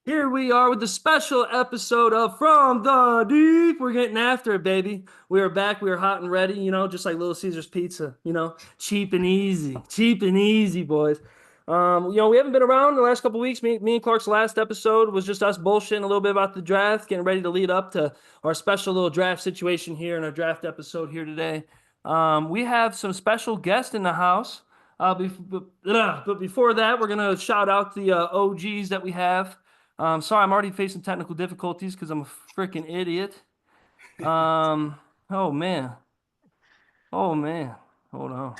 Here we are with the special episode of From the Deep. We're getting after it, baby. We are back. We are hot and ready, just like Little Caesar's Pizza, cheap and easy. Cheap and easy, boys. We haven't been around the last couple weeks. Me and Clark's last episode was just us bullshitting a little bit about the draft, getting ready to lead up to our special little draft situation here in our draft episode here today. We have some special guests in the house. But before that, we're going to shout out the OGs that we have. Sorry, I'm already facing technical difficulties because I'm a freaking idiot. Oh man. Oh man. Hold on.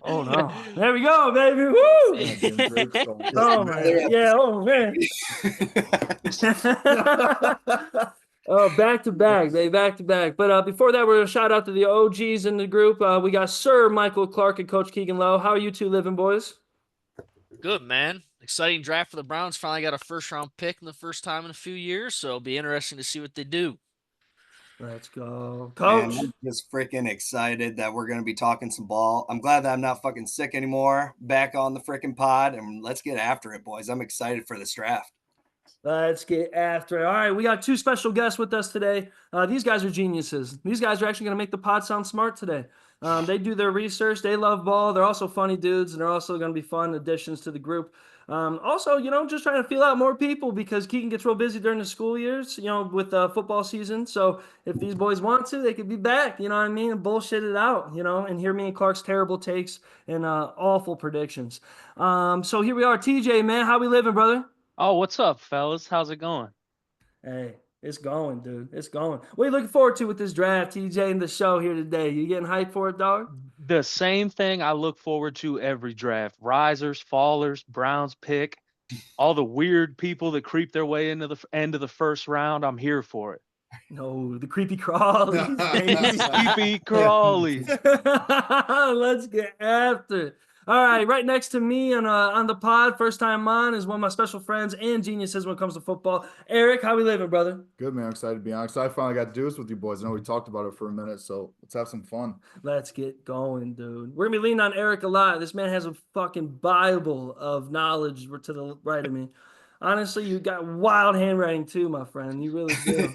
Hold on. There we go, baby. Woo! Oh man. Yeah, oh man. Oh, back to back, baby, back to back. But before that, we're gonna shout out to the OGs in the group. We got Sir Michael Clark and Coach Keegan Lowe. How are you two living, boys? Good, man. Exciting draft for the Browns. Finally got a first-round pick in the first time in a few years, so it'll be interesting to see what they do. Let's go. Coach. Man, I'm just freaking excited that we're going to be talking some ball. I'm glad that I'm not fucking sick anymore. Back on the freaking pod, and let's get after it, boys. I'm excited for this draft. Let's get after it. All right, we got two special guests with us today. These guys are geniuses. These guys are actually going to make the pod sound smart today. They do their research. They love ball. They're also funny dudes, and they're also going to be fun additions to the group. Also, just trying to feel out more people because Keegan gets real busy during the school years, with football season. So if these boys want to, they could be back, you know what I mean, and bullshit it out, and hear me and Clark's terrible takes and awful predictions. So here we are. TJ, man, how we living, brother? Oh, what's up, fellas? How's it going? Hey, it's going, dude. It's going. What are you looking forward to with this draft, TJ, and the show here today? You getting hyped for it, dog? The same thing I look forward to every draft. Risers, fallers, Browns pick, all the weird people that creep their way into the end of the first round. I'm here for it. No, the creepy crawlies. Creepy crawlies. Let's get after it. All right, right next to me on the pod, first time on, is one of my special friends and geniuses when it comes to football. Eric, how we living, brother? Good, man. I'm excited to be on. I finally got to do this with you boys. I know we talked about it for a minute, so let's have some fun. Let's get going, dude. We're going to be leaning on Eric a lot. This man has a fucking Bible of knowledge to the right of me. Honestly, you got wild handwriting too, my friend. You really do.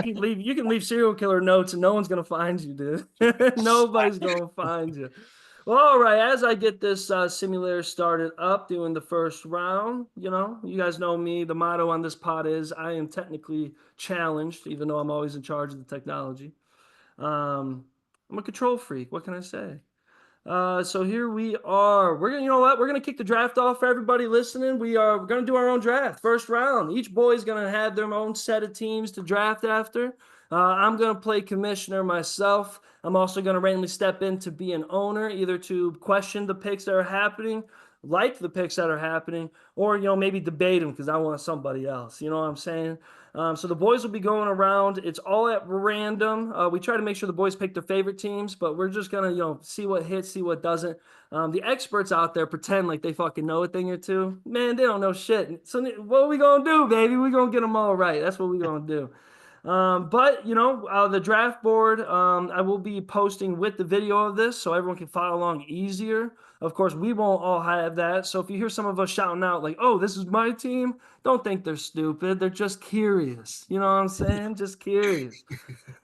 You can leave serial killer notes and no one's going to find you, dude. Nobody's going to find you. Well, all right, as I get this simulator started up, doing the first round, you guys know me. The motto on this pod is I am technically challenged, even though I'm always in charge of the technology. I'm a control freak. What can I say? So here we are. We're gonna kick the draft off for everybody listening. We're gonna do our own draft, first round. Each boy is gonna have their own set of teams to draft after. I'm gonna play commissioner myself. I'm also gonna randomly step in to be an owner, either to question the picks that are happening, like the picks that are happening, or maybe debate them because I want somebody else. You know what I'm saying? So the boys will be going around. It's all at random. We try to make sure the boys pick their favorite teams, but we're just gonna see what hits, see what doesn't. The experts out there pretend like they fucking know a thing or two. Man, they don't know shit. So what are we gonna do, baby? We're gonna get them all right. That's what we're gonna do. But the draft board, I will be posting with the video of this so everyone can follow along easier. Of course, we won't all have that. So if you hear some of us shouting out like, oh, this is my team, don't think they're stupid. They're just curious. You know what I'm saying? Just curious.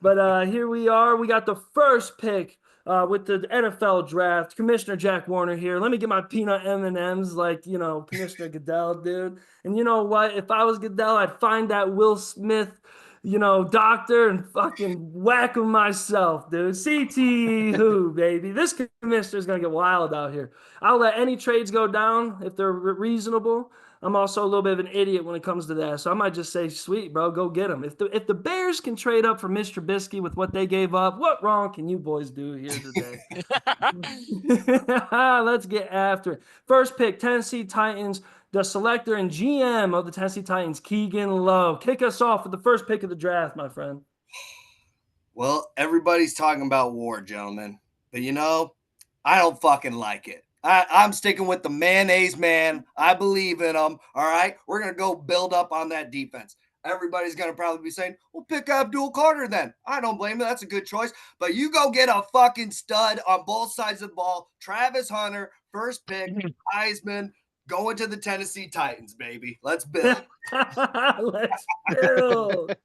But here we are. We got the first pick with the NFL draft. Commissioner Jack Warner here. Let me get my peanut M&Ms like, Commissioner Goodell, dude. And you know what? If I was Goodell, I'd find that Will Smith doctor and fucking whack him myself, dude. CTE who, baby. This commissioner's going to get wild out here. I'll let any trades go down if they're reasonable. I'm also a little bit of an idiot when it comes to that. So I might just say, sweet, bro, go get him. If the Bears can trade up for Mr. Trubisky with what they gave up, what wrong can you boys do here today? Let's get after it. First pick, Tennessee Titans. The selector and GM of the Tennessee Titans, Keegan Lowe. Kick us off with the first pick of the draft, my friend. Well, everybody's talking about war, gentlemen. But I don't fucking like it. I'm sticking with the mayonnaise man. I believe in him. All right. We're going to go build up on that defense. Everybody's going to probably be saying, well, pick Abdul Carter then. I don't blame him. That's a good choice. But you go get a fucking stud on both sides of the ball. Travis Hunter, first pick, Heisman. Going to the Tennessee Titans, baby. Let's build. Let's build.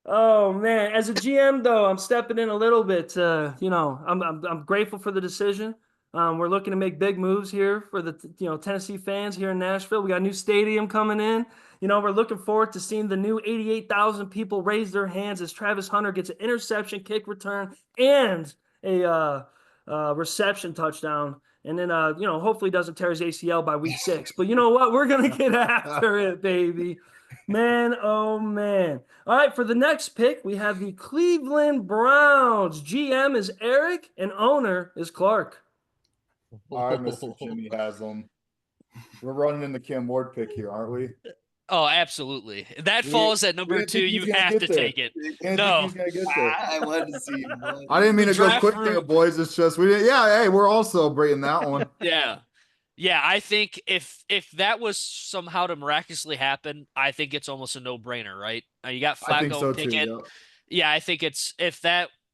Oh man, as a GM though, I'm stepping in a little bit. I'm grateful for the decision. We're looking to make big moves here for the Tennessee fans here in Nashville. We got a new stadium coming in. We're looking forward to seeing the new 88,000 people raise their hands as Travis Hunter gets an interception, kick return, and a reception touchdown. And then hopefully doesn't tear his ACL by week 6. But you know what? We're gonna get after it, baby. Man, oh man. All right, for the next pick, we have the Cleveland Browns. GM is Eric and owner is Clark. All right, Mr. Jimmy Haslam. We're running in the Cam Ward pick here, aren't we? Oh, absolutely. That falls at number 2. You have to take it. No. He's gonna get there. I wanted to see him. I didn't mean to go Draft quick room. there, boys. It's just hey, we're all celebrating that one. Yeah, I think if that was somehow to miraculously happen, I think it's almost a no-brainer, right? You got I think Flacco, so too. Pickett. Yeah. Yeah, I think if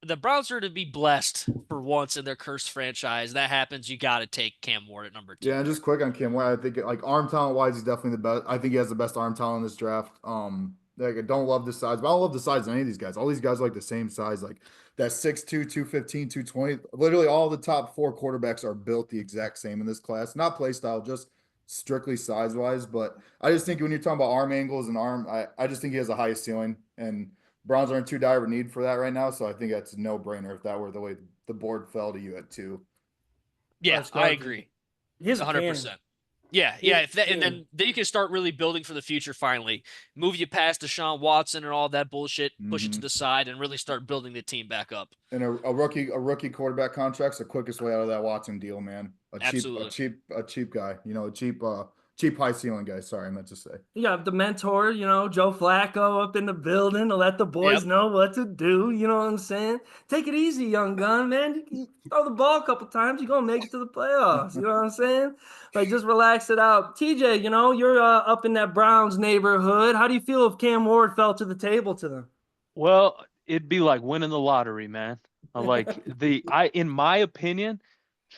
the Browns are to be blessed for once in their cursed franchise, that happens, you got to take Cam Ward at number 2. Yeah, and just quick on Cam Ward, I think like arm talent wise, he's definitely the best. I think he has the best arm talent in this draft. Like I don't love the size, but I don't love the size of any of these guys. All these guys are like the same size, like that 6'2", 215, 220. Literally all the top 4 quarterbacks are built the exact same in this class. Not play style, just strictly size wise. But I just think when you're talking about arm angles and arm, I just think he has the highest ceiling, and Browns are in too dire of need for that right now. So I think that's a no brainer if that were the way the board fell to you at 2. Yeah, I agree. He's 100%. Yeah. If that, and then you can start really building for the future. Finally, move you past Deshaun Watson and all that bullshit, push it to the side, and really start building the team back up. And a rookie quarterback contract's the quickest way out of that Watson deal, man. Absolutely. A cheap guy, cheap high ceiling guy. Sorry, I meant to say. You got the mentor, Joe Flacco up in the building to let the boys know what to do. You know what I'm saying? Take it easy, young gun, man. You throw the ball a couple times, you're going to make it to the playoffs. You know what I'm saying? Like, just relax it out. TJ, you're up in that Browns neighborhood. How do you feel if Cam Ward fell to the table to them? Well, it'd be like winning the lottery, man. In my opinion,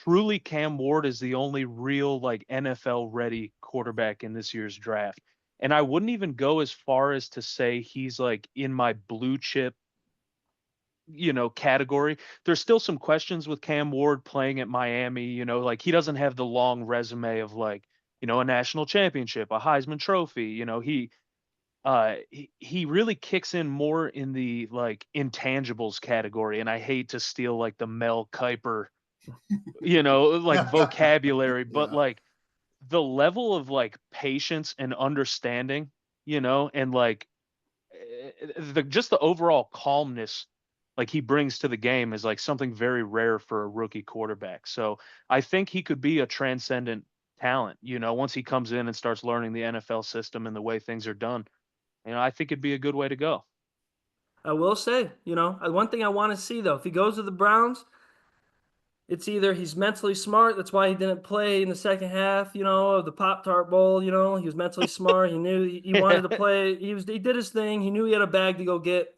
truly Cam Ward is the only real like NFL ready quarterback in this year's draft. And I wouldn't even go as far as to say he's like in my blue chip, category. There's still some questions with Cam Ward playing at Miami, like he doesn't have the long resume of like, a national championship, a Heisman Trophy. He really kicks in more in the like intangibles category. And I hate to steal like the Mel Kiper like vocabulary, but like the level of like patience and understanding, and like just the overall calmness like he brings to the game is like something very rare for a rookie quarterback. So I think he could be a transcendent talent, once he comes in and starts learning the NFL system and the way things are done. I think it'd be a good way to go. I will say, one thing I want to see though, if he goes to the Browns, it's either he's mentally smart. That's why he didn't play in the second half, of the Pop-Tart Bowl. He was mentally smart. He knew he wanted to play. He did his thing. He knew he had a bag to go get.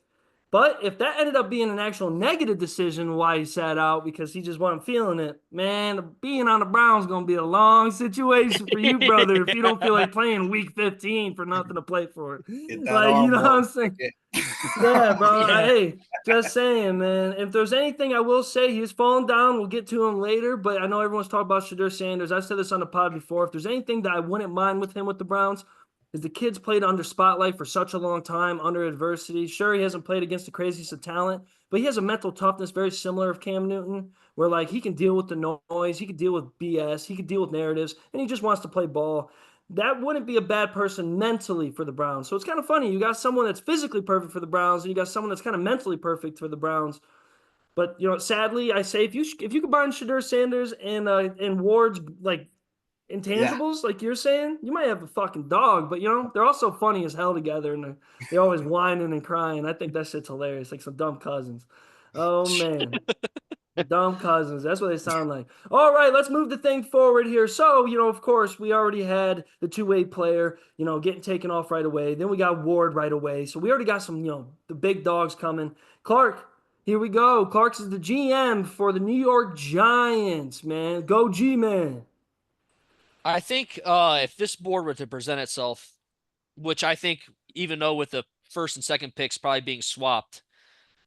But if that ended up being an actual negative decision why he sat out because he just wasn't feeling it, man, being on the Browns is going to be a long situation for you, brother, if you don't feel like playing week 15 for nothing to play for. Like, what I'm saying? Yeah, bro. Hey, just saying, man. If there's anything I will say, he's fallen down. We'll get to him later, but I know everyone's talking about Shedeur Sanders. I've said this on the pod before. If there's anything that I wouldn't mind with him with the Browns, is the kid's played under spotlight for such a long time, under adversity. Sure, he hasn't played against the craziest of talent, but he has a mental toughness very similar of Cam Newton, where like he can deal with the noise, he can deal with BS, he can deal with narratives, and he just wants to play ball. That wouldn't be a bad person mentally for the Browns. So it's kind of funny. You got someone that's physically perfect for the Browns, and you got someone that's kind of mentally perfect for the Browns. But sadly, I say if you combine Shedeur Sanders and Ward's like intangibles, like you're saying, you might have a fucking dog. But they're also funny as hell together, and they're always whining and crying. I think that shit's hilarious, like some dumb cousins. Oh man. Dumb cousins. That's what they sound like. All right, let's move the thing forward here. So, of course, we already had the two-way player, getting taken off right away. Then we got Ward right away. So we already got some, the big dogs coming. Clark, here we go. Clark is the GM for the New York Giants, man. Go G-Man. I think if this board were to present itself, which I think even though with the first and second picks probably being swapped,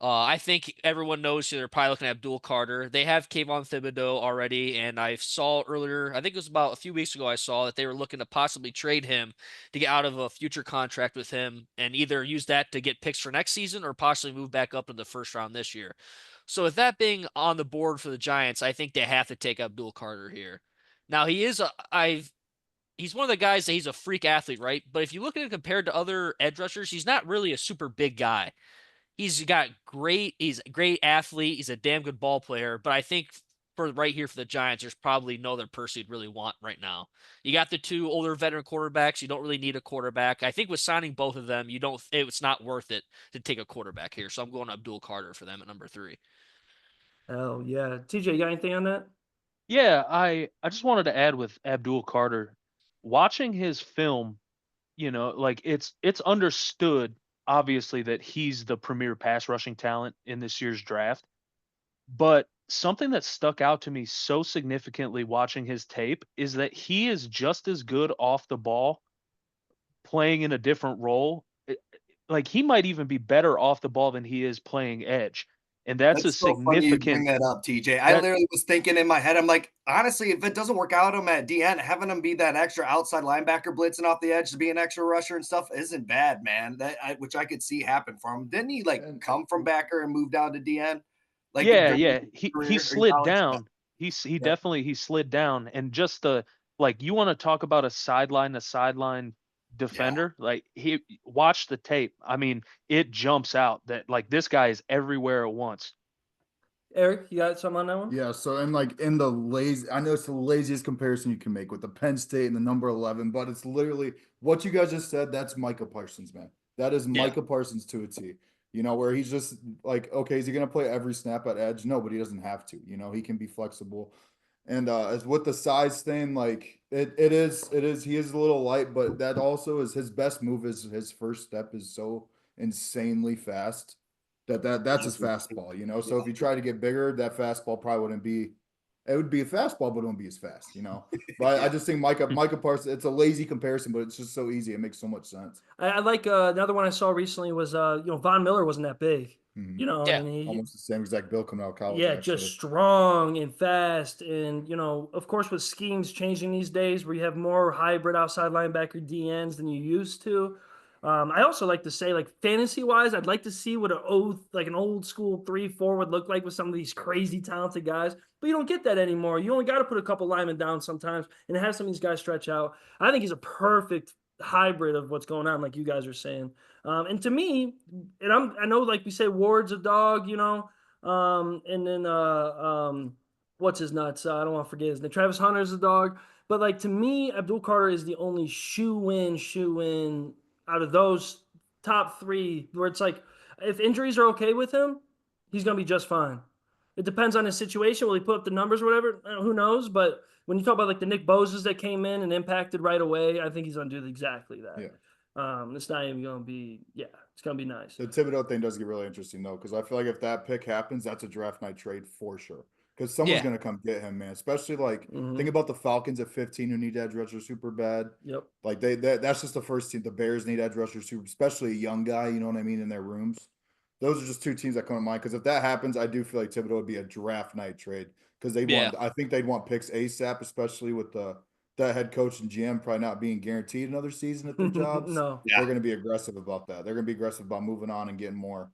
I think everyone knows they're probably looking at Abdul Carter. They have Kayvon Thibodeau already, and I saw earlier, I think it was about a few weeks ago, I saw that they were looking to possibly trade him to get out of a future contract with him and either use that to get picks for next season or possibly move back up in the first round this year. So with that being on the board for the Giants, I think they have to take Abdul Carter here. Now he's one of the guys that he's a freak athlete, right? But if you look at him compared to other edge rushers, he's not really a super big guy. He's a great athlete. He's a damn good ball player. But I think for right here for the Giants, there's probably no other person you'd really want right now. You got the two older veteran quarterbacks. You don't really need a quarterback. I think with signing both of them, it's not worth it to take a quarterback here. So I'm going Abdul Carter for them at number 3. Hell yeah. TJ, you got anything on that? Yeah, I just wanted to add with Abdul Carter, watching his film, like it's understood obviously that he's the premier pass rushing talent in this year's draft. But something that stuck out to me so significantly watching his tape is that he is just as good off the ball playing in a different role. Like he might even be better off the ball than he is playing edge. And that's a so funny you bring significant that up, TJ. I literally was thinking in my head, I'm like, honestly, if it doesn't work out him at DN, having him be that extra outside linebacker blitzing off the edge to be an extra rusher and stuff isn't bad, man. Which I could see happen for him. Didn't he come from backer and move down to DN? Like yeah. He career in slid college? down. He definitely he slid down. And just the like you want to talk about a sideline to sideline defender, like he watch the tape. I mean, it jumps out that like this guy is everywhere at once. Eric, you got something on that one? Yeah, so and like in the lazy, I know it's the laziest comparison you can make with the Penn State and the number 11, but it's literally what you guys just said. That's Micah Parsons, man. That is Yeah. Micah Parsons to a T. Where he's just like, okay, is he gonna play every snap at edge? No, but he doesn't have to. He can be flexible. And as with the size thing, like it is he is a little light, but that also is his best move is his first step is so insanely fast that's his fastball. So if you try to get bigger, that fastball probably wouldn't be it would be a fastball, but it wouldn't be as fast. But I just think Micah Parsons, it's a lazy comparison, but it's just so easy. It makes so much sense. I like another one I saw recently was Von Miller wasn't that big. Yeah. And he Almost the same exact Bill coming out of college. yeah, actually. just strong and fast. And, of course, with schemes changing these days where you have more hybrid outside linebacker DNs than you used to. I also like to say, like, fantasy-wise, I'd like to see what an old school 3-4 would look like with some of these crazy talented guys. But you don't get that anymore. You only got to put a couple linemen down sometimes and have some of these guys stretch out. I think he's a perfect hybrid of what's going on, like you guys are saying. And to me, and I know, like we say, Ward's a dog, and then what's his nuts? I don't want to forget his name. Travis Hunter's a dog, but like to me, Abdul Carter is the only shoe in out of those top 3 where it's like if injuries are okay with him, he's gonna be just fine. It depends on his situation. Will he put up the numbers or whatever? Who knows? But when you talk about like the Nick Boses that came in and impacted right away, I think he's gonna do exactly that. Yeah. It's not even gonna be. Yeah, it's gonna be nice. The Thibodeau thing does get really interesting though, because I feel like if that pick happens, that's a draft night trade for sure. Because someone's gonna come get him, man. Especially like think about the Falcons at 15 who need edge rushers super bad. Yep. Like that's just the first team. The Bears need edge rushers super, especially a young guy. You know what I mean in their rooms. Those are just 2 teams that come to mind. Because if that happens, I do feel like Thibodeau would be a draft night trade because they want. I think they'd want picks ASAP, especially with that head coach and GM probably not being guaranteed another season at their jobs. No, they're going to be aggressive about that. They're going to be aggressive about moving on and getting more.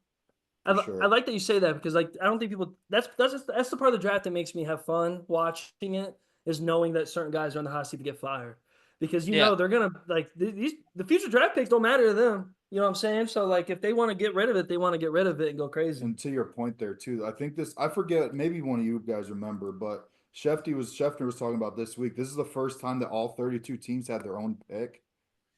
I like that you say that because like I don't think people that's the part of the draft that makes me have fun watching it is knowing that certain guys are on the hot seat to get fired because they're gonna like the future draft picks don't matter to them. You know what I'm saying? So like if they want to get rid of it, they want to get rid of it and go crazy. And to your point there too, I think I forget, maybe one of you guys remember, but Schefter was talking about this week. This is the first time that all 32 teams had their own pick.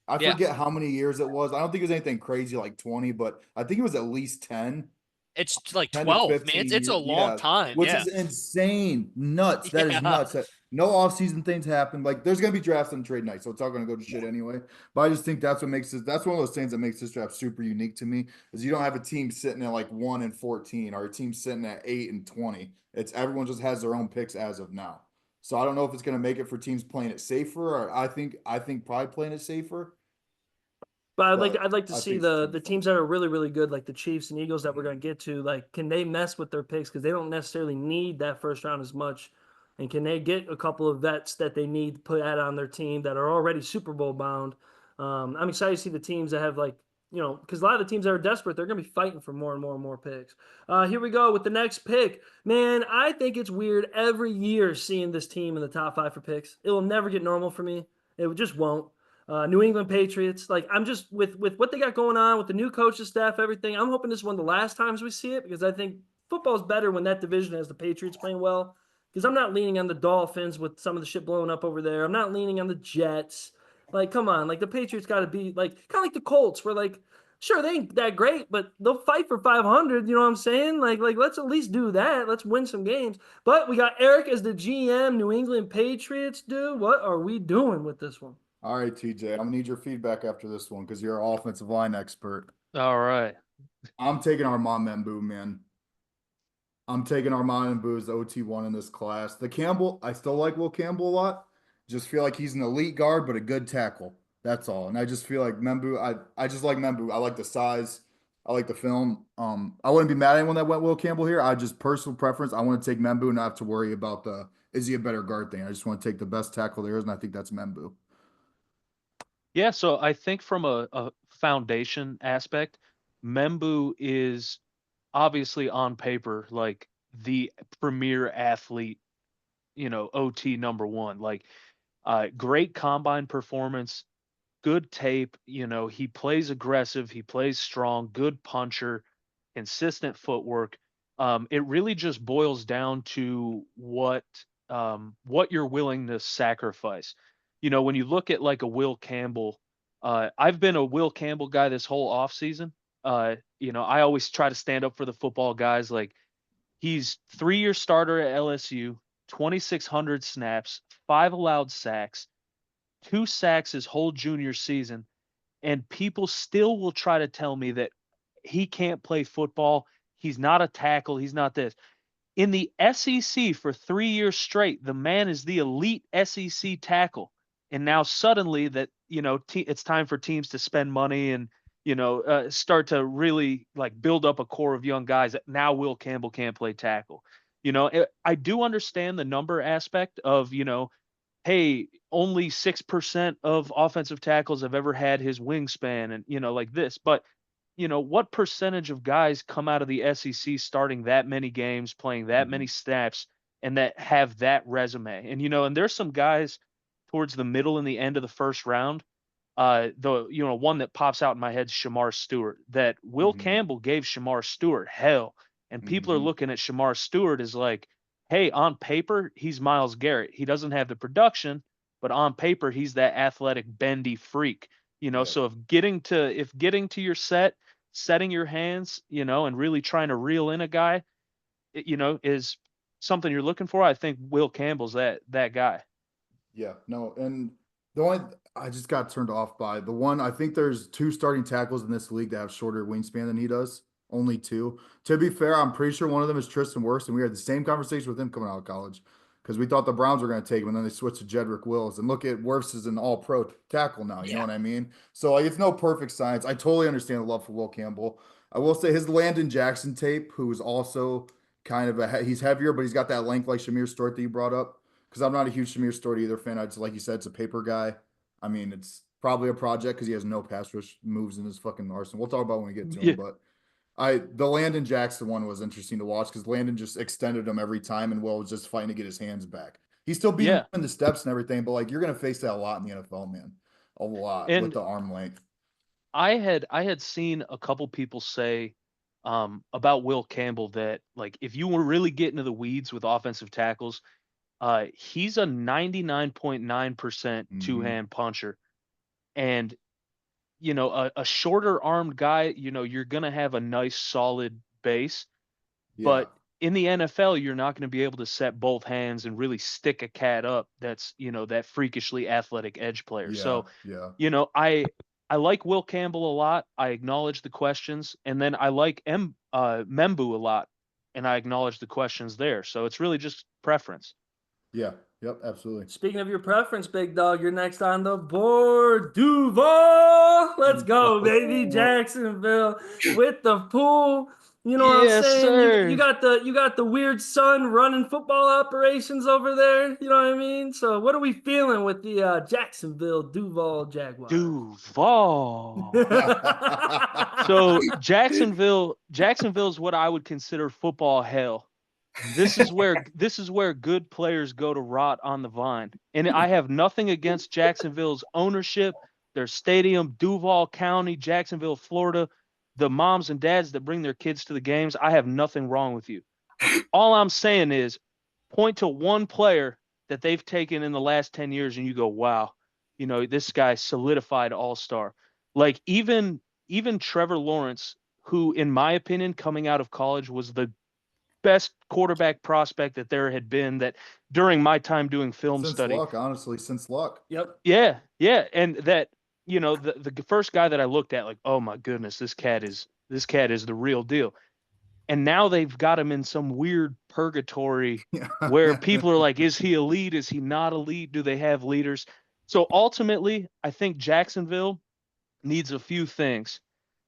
I forget how many years it was. I don't think it was anything crazy like 20, but I think it was at least 10. It's like 12, man. It's a long time. Which is insane. Nuts. That is nuts. No offseason things happen. Like there's gonna be drafts on trade night, so it's all gonna go to shit anyway. But I just think that's one of those things that makes this draft super unique to me, is you don't have a team sitting at like 1-14 or a team sitting at 8-20. It's everyone just has their own picks as of now. So I don't know if it's going to make it for teams playing it safer, or I think probably playing it safer. But But I'd like to I see think the teams that are really, really good, like the Chiefs and Eagles that we're going to get to, like, can they mess with their picks? Because they don't necessarily need that first round as much. And can they get a couple of vets that they need to put out on their team that are already Super Bowl bound? I'm excited to see the teams that have, like, because a lot of the teams that are desperate, they're going to be fighting for more and more and more picks. Here we go with the next pick. Man, I think it's weird every year seeing this team in the top 5 for picks. It will never get normal for me. It just won't. New England Patriots. Like, I'm just with what they got going on with the new coaching staff, everything. I'm hoping this is one of the last times we see it, because I think football is better when that division has the Patriots playing well. Because I'm not leaning on the Dolphins with some of the shit blowing up over there. I'm not leaning on the Jets. Like, come on, like the Patriots got to be like kind of like the Colts, where like sure they ain't that great, but they'll fight for 500. You know what I'm saying? Like let's at least do that. Let's win some games. But we got Eric as the GM, New England Patriots. Dude, what are we doing with this one? All right, TJ, I'm gonna need your feedback after this one because you're our offensive line expert. All right. I'm taking Armand Membu, man. I'm taking Armand Membu as the OT1 in this class. The Campbell, I still like Will Campbell a lot. Just feel like he's an elite guard, but a good tackle. That's all. And I just feel like Membu, I just like Membu. I like the size. I like the film. I wouldn't be mad at anyone that went Will Campbell here. I just personal preference. I want to take Membu and not have to worry about is he a better guard thing. I just want to take the best tackle there is, and I think that's Membu. Yeah, so I think from a foundation aspect, Membu is obviously on paper like the premier athlete, OT number one. Like great combine performance, good tape, he plays aggressive, he plays strong, good puncher, consistent footwork. It really just boils down to what you're willing to sacrifice. When you look at like a Will Campbell, I've been a Will Campbell guy this whole offseason. I always try to stand up for the football guys. Like he's 3-year starter at LSU, 2,600 snaps, 5 allowed sacks, 2 sacks his whole junior season, and people still will try to tell me that he can't play football. He's not a tackle. He's not this. In the SEC for 3 years straight, the man is the elite SEC tackle. And now suddenly that, it's time for teams to spend money and, start to really like build up a core of young guys that now Will Campbell can't play tackle. I do understand the number aspect of, hey, only 6% of offensive tackles have ever had his wingspan and, like this. But, what percentage of guys come out of the SEC starting that many games, playing that many snaps, and that have that resume? And, and there's some guys towards the middle and the end of the first round. One that pops out in my head is Shamar Stewart, that Will Campbell gave Shamar Stewart hell. And people are looking at Shamar Stewart as like, hey, on paper, he's Myles Garrett. He doesn't have the production, but on paper, he's that athletic, bendy freak. So if getting to your setting your hands, and really trying to reel in a guy, is something you're looking for, I think Will Campbell's that guy. Yeah, no, and the only I just got turned off by the one. I think there's 2 starting tackles in this league that have shorter wingspan than he does. Only 2. To be fair, I'm pretty sure one of them is Tristan Wirfs, and we had the same conversation with him coming out of college because we thought the Browns were going to take him, and then they switched to Jedrick Wills. And look at Wirfs is an All-Pro tackle now. You know what I mean? So like, it's no perfect science. I totally understand the love for Will Campbell. I will say his Landon Jackson tape, who is also kind of he's heavier, but he's got that length like Shamir Stewart that you brought up. Because I'm not a huge Shamir Stewart either fan. I just, like you said, it's a paper guy. I mean, it's probably a project because he has no pass rush moves in his fucking arsenal. We'll talk about when we get to him, but the Landon Jackson one was interesting to watch because Landon just extended him every time, and Will was just fighting to get his hands back. He's still beating him in the steps and everything, but like you're gonna face that a lot in the NFL, man. A lot with the arm length. I had seen a couple people say about Will Campbell that like if you were really getting into the weeds with offensive tackles, he's a 99.9% two-hand puncher. And a shorter armed guy, you're going to have a nice solid base. Yeah. But in the NFL, you're not going to be able to set both hands and really stick a cat up that's, that freakishly athletic edge player. I like Will Campbell a lot. I acknowledge the questions. And then I like Membu a lot. And I acknowledge the questions there. So it's really just preference. Yeah. Yep, absolutely. Speaking of your preference, big dog, you're next on the board. Duval. Let's go, baby. Jacksonville with the pool. You know what I'm Yes, saying? sir. You got the weird son running football operations over there. You know what I mean? So what are we feeling with the Jacksonville Duval Jaguars? Duval. So Jacksonville's what I would consider football hell. This is where good players go to rot on the vine. And I have nothing against Jacksonville's ownership, their stadium, Duval County, Jacksonville, Florida, the moms and dads that bring their kids to the games. I have nothing wrong with you. All I'm saying is point to one player that they've taken in the last 10 years and you go, wow, this guy solidified all-star. Like even Trevor Lawrence, who in my opinion coming out of college was the best quarterback prospect that there had been that during my time doing film study. Since Luck. Yep. Yeah. And that, the first guy that I looked at, like, oh my goodness, this cat is the real deal. And now they've got him in some weird purgatory where people are like, is he elite? Is he not elite? Do they have leaders? So ultimately, I think Jacksonville needs a few things.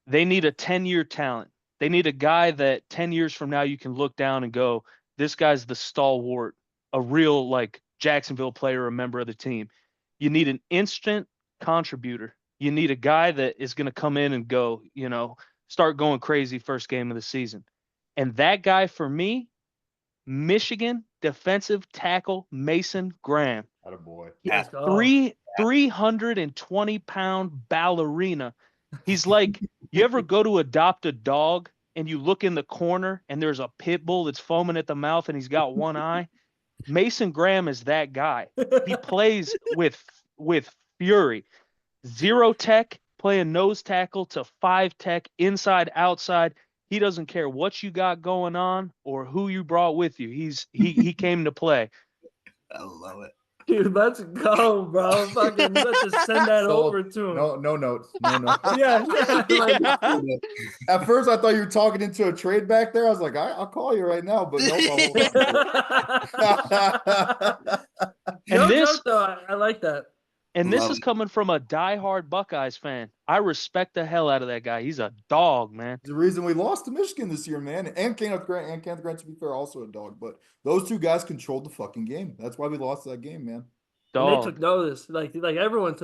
They need a 10-year talent. They need a guy that 10 years from now you can look down and go, this guy's the stalwart, a real like Jacksonville player, a member of the team. You need an instant contributor. You need a guy that is going to come in and go, start going crazy first game of the season. And that guy for me, Michigan defensive tackle Mason Graham. Attaboy. Yes. 320-pound ballerina. He's like, you ever go to adopt a dog and you look in the corner and there's a pit bull that's foaming at the mouth and he's got one eye? Mason Graham is that guy. He plays with fury. 0 tech, playing nose tackle to 5 tech, inside, outside. He doesn't care what you got going on or who you brought with you. He came to play. I love it. Dude, let's go, bro. Fucking let's just send that over to him. No notes. No notes. Yeah. Like, At first, I thought you were talking into a trade back there. I was like, I'll call you right now, but no. And this, though, I like that. And this is coming from a diehard Buckeyes fan. I respect the hell out of that guy. He's a dog, man. The reason we lost to Michigan this year, man. And Kenneth Grant, to be fair, also a dog. But those two guys controlled the fucking game. That's why we lost that game, man. And they took notice. Like everyone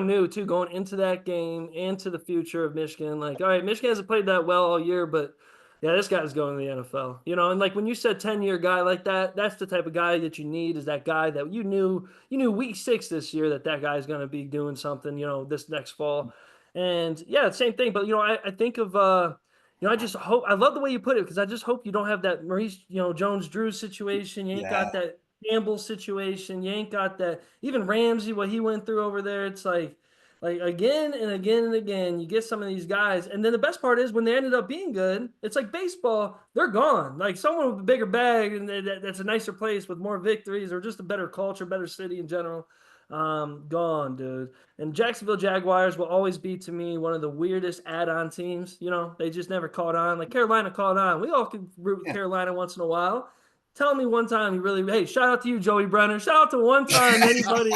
knew too going into that game, into the future of Michigan. Like, all right, Michigan hasn't played that well all year, but yeah, this guy's going to the NFL. And like when you said 10-year guy like that, that's the type of guy that you need, is that guy that you knew week 6 this year that guy's going to be doing something, this next fall. And yeah, same thing. But I think of I just hope, I love the way you put it, because I just hope you don't have that Maurice Jones-Drew situation. You ain't got that Campbell situation. You ain't got that, even Ramsey, what he went through over there. It's like again and again and again, you get some of these guys. And then the best part is when they ended up being good, it's like baseball, they're gone. Like someone with a bigger bag and that's a nicer place with more victories, or just a better culture, better city in general. Gone, dude. And Jacksonville Jaguars will always be, to me, one of the weirdest add-on teams. They just never caught on. Like Carolina caught on. We all can root with Carolina once in a while. Tell me one time you really, hey, shout out to you, Joey Brenner. Shout out to one time anybody.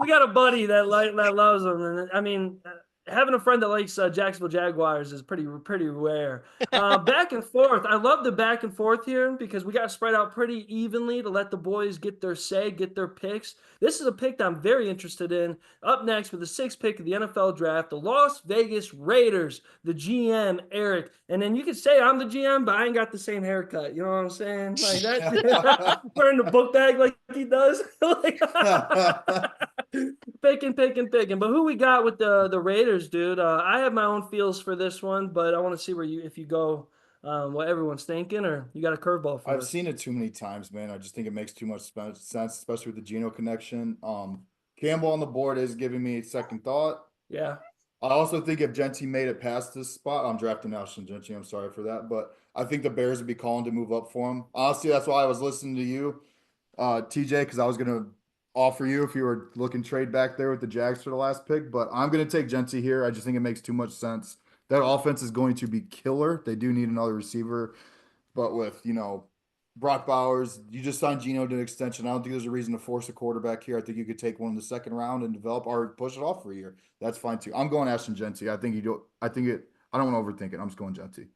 We got a buddy that loves them. And I mean, having a friend that likes Jacksonville Jaguars is pretty rare. Back and forth. I love the back and forth here because we got spread out pretty evenly to let the boys get their say, get their picks. This is a pick that I'm very interested in. Up next with the 6th pick of the NFL draft, the Las Vegas Raiders, the GM, Eric. And then you could say I'm the GM, but I ain't got the same haircut. You know what I'm saying? Like that, wearing the book bag like he does. Picking. But who we got with the Raiders, dude? I have my own feels for this one, but I want to see if you go what everyone's thinking, or you got a curveball for us. I've seen it too many times, man. I just think it makes too much sense, especially with the Geno connection. Campbell on the board is giving me a second thought. Yeah. I also think if Genty made it past this spot, I'm drafting Ashton Genty. I'm sorry for that, but I think the Bears would be calling to move up for him. Honestly, that's why I was listening to you, TJ, because I was going to offer you if you were looking trade back there with the Jags for the last pick, but I'm going to take Genty here. I just think it makes too much sense. That offense is going to be killer. They do need another receiver, but with, Brock Bowers, you just signed Geno to an extension. I don't think there's a reason to force a quarterback here. I think you could take one in the second round and develop or push it off for a year. That's fine too. I'm going Ashton Genty. I think you do. I don't want to overthink it. I'm just going Genty.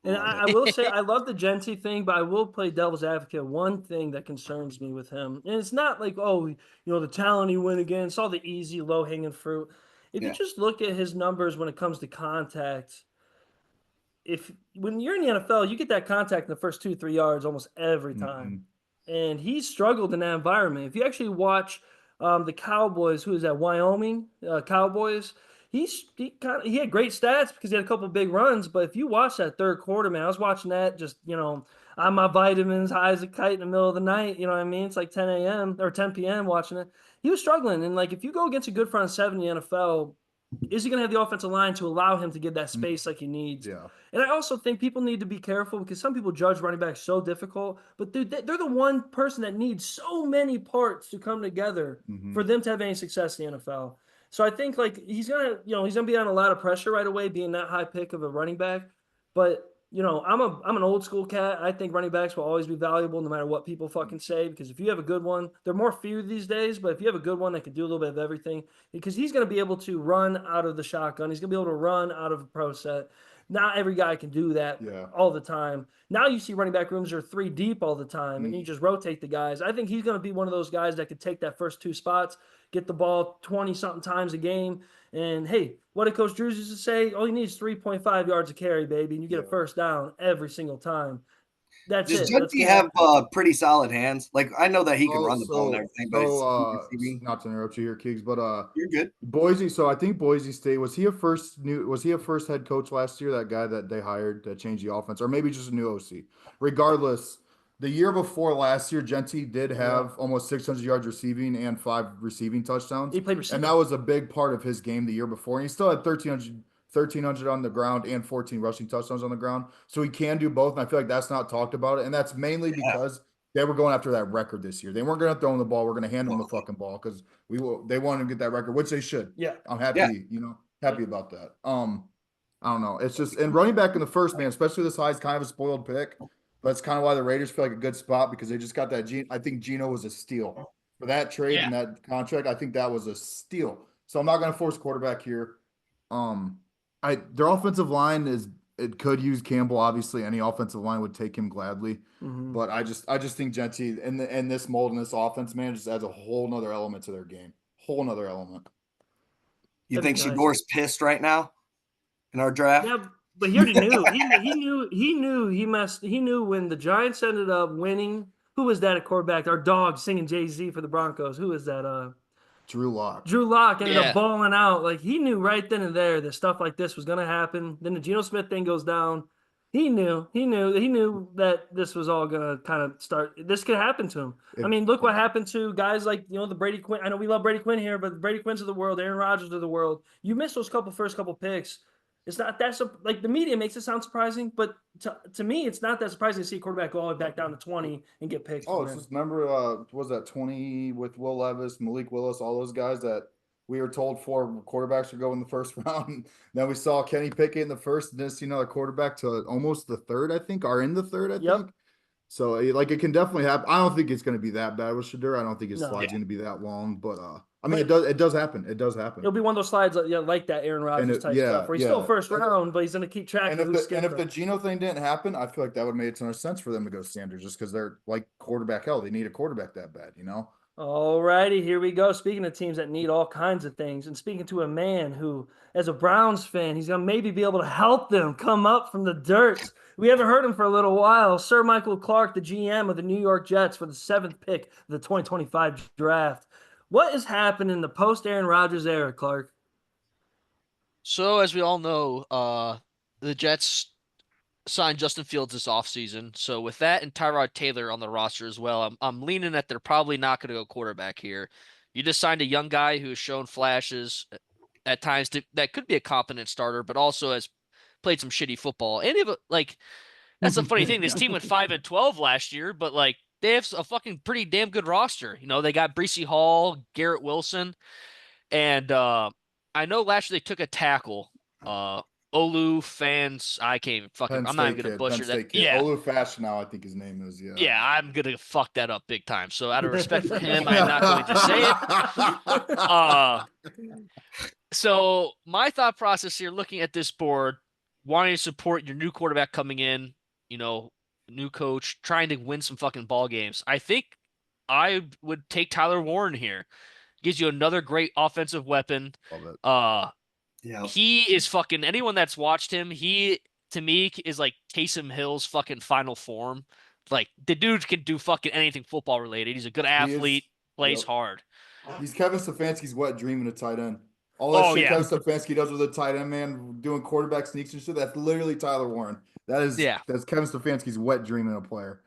And I will say I love the Genty thing, but I will play devil's advocate. One thing that concerns me with him, and it's not like, oh, the talent he went against, all the easy, low hanging fruit. If you just look at his numbers when it comes to contact, when you're in the NFL, you get that contact in the first 2-3 yards almost every time. And he struggled in that environment. If you actually watch the Cowboys, who is that, Wyoming Cowboys, he had great stats because he had a couple of big runs. But if you watch that third quarter, man, I was watching that just, on my vitamins, high as a kite in the middle of the night. You know what I mean? It's like 10 a.m. or 10 p.m. watching it. He was struggling. And, like, if you go against a good front seven in the NFL, is he going to have the offensive line to allow him to get that space like he needs? Yeah. And I also think people need to be careful because some people judge running backs so difficult, but dude, they're the one person that needs so many parts to come together for them to have any success in the NFL. So I think, like, he's gonna be on a lot of pressure right away, being that high pick of a running back. But I'm an old school cat. I think running backs will always be valuable no matter what people fucking say, because if you have a good one, they're more feared these days, but if you have a good one that can do a little bit of everything, because he's going to be able to run out of the shotgun. He's going to be able to run out of a pro set. Not every guy can do that all the time. Now you see running back rooms are 3 deep all the time, and you just rotate the guys. I think he's going to be one of those guys that could take that first 2 spots, get the ball 20-something times a game, and, hey, what did Coach Drews used to say? All he needs is 3.5 yards a carry, baby, and you get a first down every single time. That's Does it. Genty have pretty solid hands? Like, I know that he can run the ball and everything, but not to interrupt you here, Keegs, but you're good. Boise. So I think Boise State, was he a first head coach last year? That guy that they hired that changed the offense, or maybe just a new OC. Regardless, the year before last year, Genty did have almost 600 yards receiving and 5 receiving touchdowns. He played receiver, and that was a big part of his game the year before. And he still had 1,300 on the ground and 14 rushing touchdowns on the ground. So he can do both. And I feel like that's not talked about. And that's mainly because they were going after that record this year. They weren't going to throw him the ball. We're going to hand them the fucking ball because they wanted to get that record, which they should. Yeah. I'm happy, happy about that. I don't know. It's just, and running back in the first, man, especially this high, is kind of a spoiled pick. That's kind of why the Raiders feel like a good spot, because they just got that. I think Geno was a steal for that trade and that contract. I think that was a steal. So I'm not going to force quarterback here. Their offensive line it could use Campbell. Obviously, any offensive line would take him gladly. But I just think Genty in this mold and this offense, man, just adds a whole nother element to their game. Whole nother element. You think Shador's pissed right now in our draft? Yeah, but he already knew. He knew when the Giants ended up winning. Who was that at quarterback? Our dog singing Jay-Z for the Broncos. Who is that? Drew Lock. Drew Lock ended up balling out. Like, he knew right then and there that stuff like this was going to happen. Then the Geno Smith thing goes down. He knew that this was all going to kind of start. This could happen to him. I mean, look what happened to guys like, the Brady Quinn. I know we love Brady Quinn here, but the Brady Quinns of the world, Aaron Rodgers of the world. You miss those first couple picks. It's not that like the media makes it sound surprising, but to me, it's not that surprising to see a quarterback go all the way back down to 20 and get picked. Oh, it's just remember, was that 20 with Will Levis, Malik Willis, all those guys that we were told 4 quarterbacks would go in the first round. Then we saw Kenny Pickett in the first, and then see another quarterback to almost the third, I think, or in the third, I think. So, like, it can definitely happen. I don't think it's going to be that bad with Shedeur. I don't think his slide's going to be that long, but I mean, it does happen. It does happen. It'll be one of those slides like that Aaron Rodgers type stuff, where he's still first round, but he's going to keep track of who's skipping. And if the Geno thing didn't happen, I feel like that would make a ton of sense for them to go Sanders, just because they're like quarterback hell. They need a quarterback that bad, All righty, here we go. Speaking of teams that need all kinds of things, and speaking to a man who, as a Browns fan, he's going to maybe be able to help them come up from the dirt. We haven't heard him for a little while. Sir Michael Clark, the GM of the New York Jets for the 7th pick of the 2025 draft. What is happening in the post-Aaron Rodgers era, Clark? So, as we all know, the Jets signed Justin Fields this offseason. So, with that and Tyrod Taylor on the roster as well, I'm leaning that they're probably not going to go quarterback here. You just signed a young guy who has shown flashes at times that could be a competent starter, but also has played some shitty football. And that's the funny thing. This team went 5-12 last year, but they have a fucking pretty damn good roster. They got Breece Hall, Garrett Wilson, and I know last year they took a tackle Olu fans. I can't even fucking. Penn I'm not State even gonna kid. butcher Penn that. State kid. Yeah. Olu Fashionow, I think his name is. Yeah. Yeah, I'm gonna fuck that up big time. So out of respect for him, I'm not going to say it. So my thought process here, looking at this board, wanting to support your new quarterback coming in, new coach, trying to win some fucking ball games. I think I would take Tyler Warren here. Gives you another great offensive weapon. Love it. Yeah. He is fucking anyone that's watched him, he to me is like Taysom Hill's fucking final form. Like the dude can do fucking anything football related. He's a good athlete, plays Yep. hard. He's Kevin Stefanski's wet dream in a tight end. All that shit Kevin Stefanski does with a tight end, man, doing quarterback sneaks and shit, that's literally Tyler Warren. That's Kevin Stefanski's wet dream in a player.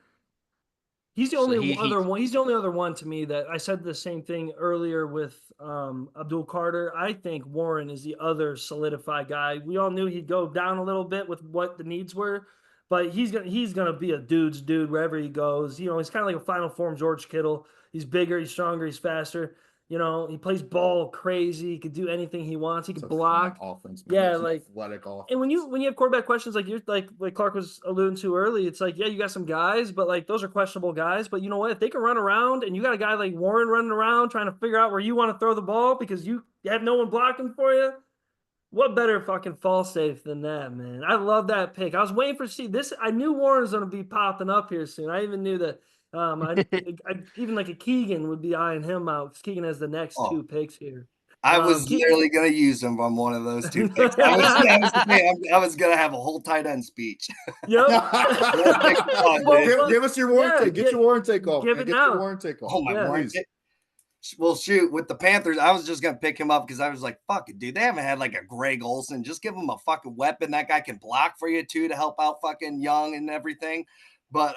He's the only other one. He's the only other one to me that I said the same thing earlier with Abdul Carter. I think Warren is the other solidified guy. We all knew he'd go down a little bit with what the needs were, but he's gonna be a dude's dude wherever he goes. He's kind of like a final form George Kittle. He's bigger, he's stronger, he's faster. He plays ball crazy. He could do anything he wants. He can block. Offense, man. Yeah, like athletic offense. And when you have quarterback questions like Clark was alluding to early, it's like, yeah, you got some guys, but like those are questionable guys. But you know what? If they can run around and you got a guy like Warren running around trying to figure out where you want to throw the ball because you have no one blocking for you, what better fucking fall safe than that, man? I love that pick. I was waiting for see this. I knew Warren was going to be popping up here soon. I even knew that. I even like a Keegan would be eyeing him out because Keegan has the next two picks here. I was literally going to use him on one of those two picks. I was going to have a whole tight end speech. Yep. Give us your Warren take. Get your Warren take off. Give it now. Your Warren take off. Oh, my Warren take. Well, shoot, with the Panthers, I was just going to pick him up because I was like, fuck it, dude. They haven't had like a Greg Olsen. Just give him a fucking weapon. That guy can block for you, too, to help out fucking Young and everything. But,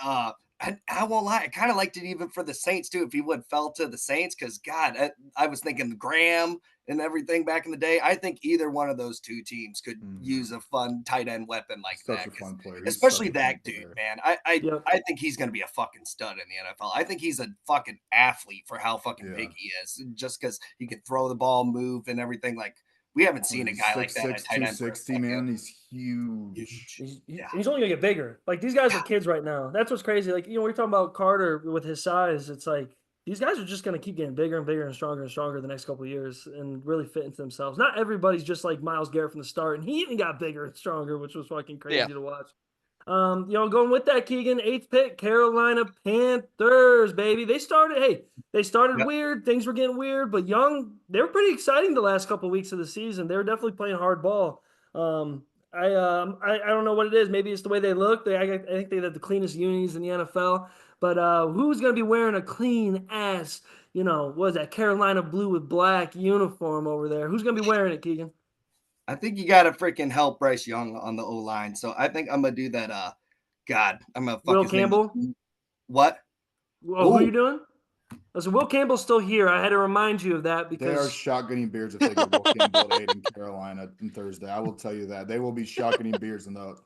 I won't lie. I kind of liked it even for the Saints, too, if he would fell to the Saints, because, God, I was thinking Graham and everything back in the day. I think either one of those two teams could use a fun tight end weapon like that. A fun player. Especially that dude, man. I think he's going to be a fucking stud in the NFL. I think he's a fucking athlete for how fucking big he is, just because he can throw the ball, move, and everything. Like, we haven't seen a guy like that. 6'6", 260, man. He's huge. He's only gonna get bigger. Like these guys are kids right now. That's what's crazy. Like we're talking about Carter with his size. It's like these guys are just gonna keep getting bigger and bigger and stronger the next couple of years and really fit into themselves. Not everybody's just like Myles Garrett from the start, and he even got bigger and stronger, which was fucking crazy to watch. Going with that, Keegan, 8th pick, Carolina Panthers, baby. They started weird. Things were getting weird, but Young, they were pretty exciting the last couple of weeks of the season. They were definitely playing hard ball. I don't know what it is. Maybe it's the way they look. I think they have the cleanest unis in the NFL. But who's going to be wearing a clean ass, what is that, Carolina blue with black uniform over there? Who's going to be wearing it, Keegan? I think you got to freaking help Bryce Young on the O-line. So I think I'm going to do that. I'm going to fuck Will Campbell? What? Well, who are you doing? So Will Campbell's still here. I had to remind you of that because they are shotgunning beers if they get Will Campbell at 8 in Carolina on Thursday. I will tell you that. They will be shotgunning beers in the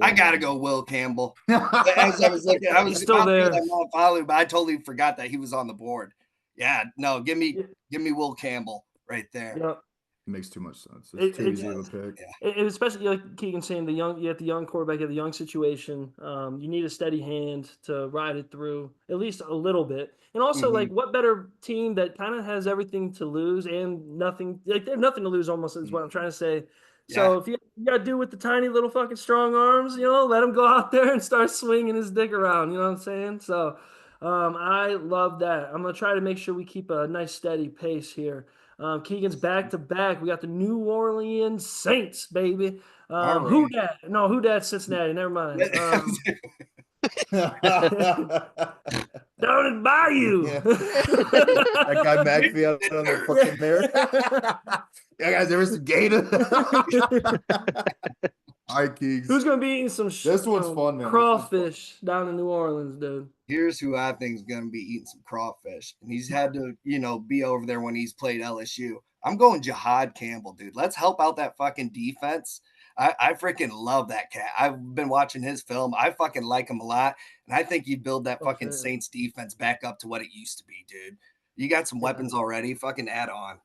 I gotta go Will Campbell. As I was looking, I was still there. But I totally forgot that he was on the board. Yeah, no, give me Will Campbell right there. Yep. It makes too much sense. It's too easy of a pick. Especially like Keegan saying, you have the young quarterback, you have the young situation. You need a steady hand to ride it through at least a little bit. And also, like, what better team that kind of has everything to lose and nothing? Like, they have nothing to lose almost is what I'm trying to say. So if you got to do with the tiny little fucking strong arms, let him go out there and start swinging his dick around. You know what I'm saying? So I love that. I'm going to try to make sure we keep a nice steady pace here. Keegan's back to back. We got the New Orleans Saints, baby. Who dat? No, who dat? Cincinnati. Never mind. Down in Bayou. That guy McAfee out on the fucking bear. Yeah, guys, ever some gator? All right, Keegs. Who's gonna be eating some? This one's fun, man. Crawfish down in New Orleans, dude. Here's who I think is gonna be eating some crawfish, and he's had to, be over there when he's played LSU. I'm going Jihad Campbell, dude. Let's help out that fucking defense. I freaking love that cat. I've been watching his film. I fucking like him a lot, and I think you build that fucking Saints defense back up to what it used to be, dude. You got some weapons already. Fucking add on.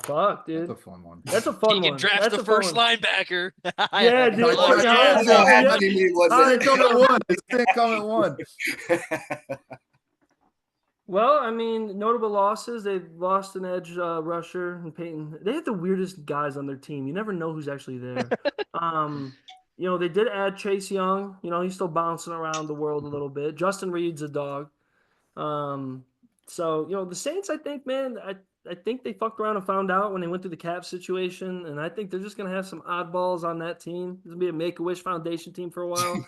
fuck, dude. That's a fun one. That's a fun Keegan one. drafts That's the a fun first one. linebacker. Yeah, dude. Nice. Fucking Yeah, hell, yeah, yeah. What do you mean, what's All it? right, Come at one. This thing come at one. Well, I mean, notable losses. They lost an edge rusher and Peyton. They have the weirdest guys on their team. You never know who's actually there. They did add Chase Young. He's still bouncing around the world a little bit. Justin Reed's a dog. The Saints, I think, man, I think they fucked around and found out when they went through the cap situation, and I think they're just gonna have some oddballs on that team. This will be a Make-A-Wish Foundation team for a while.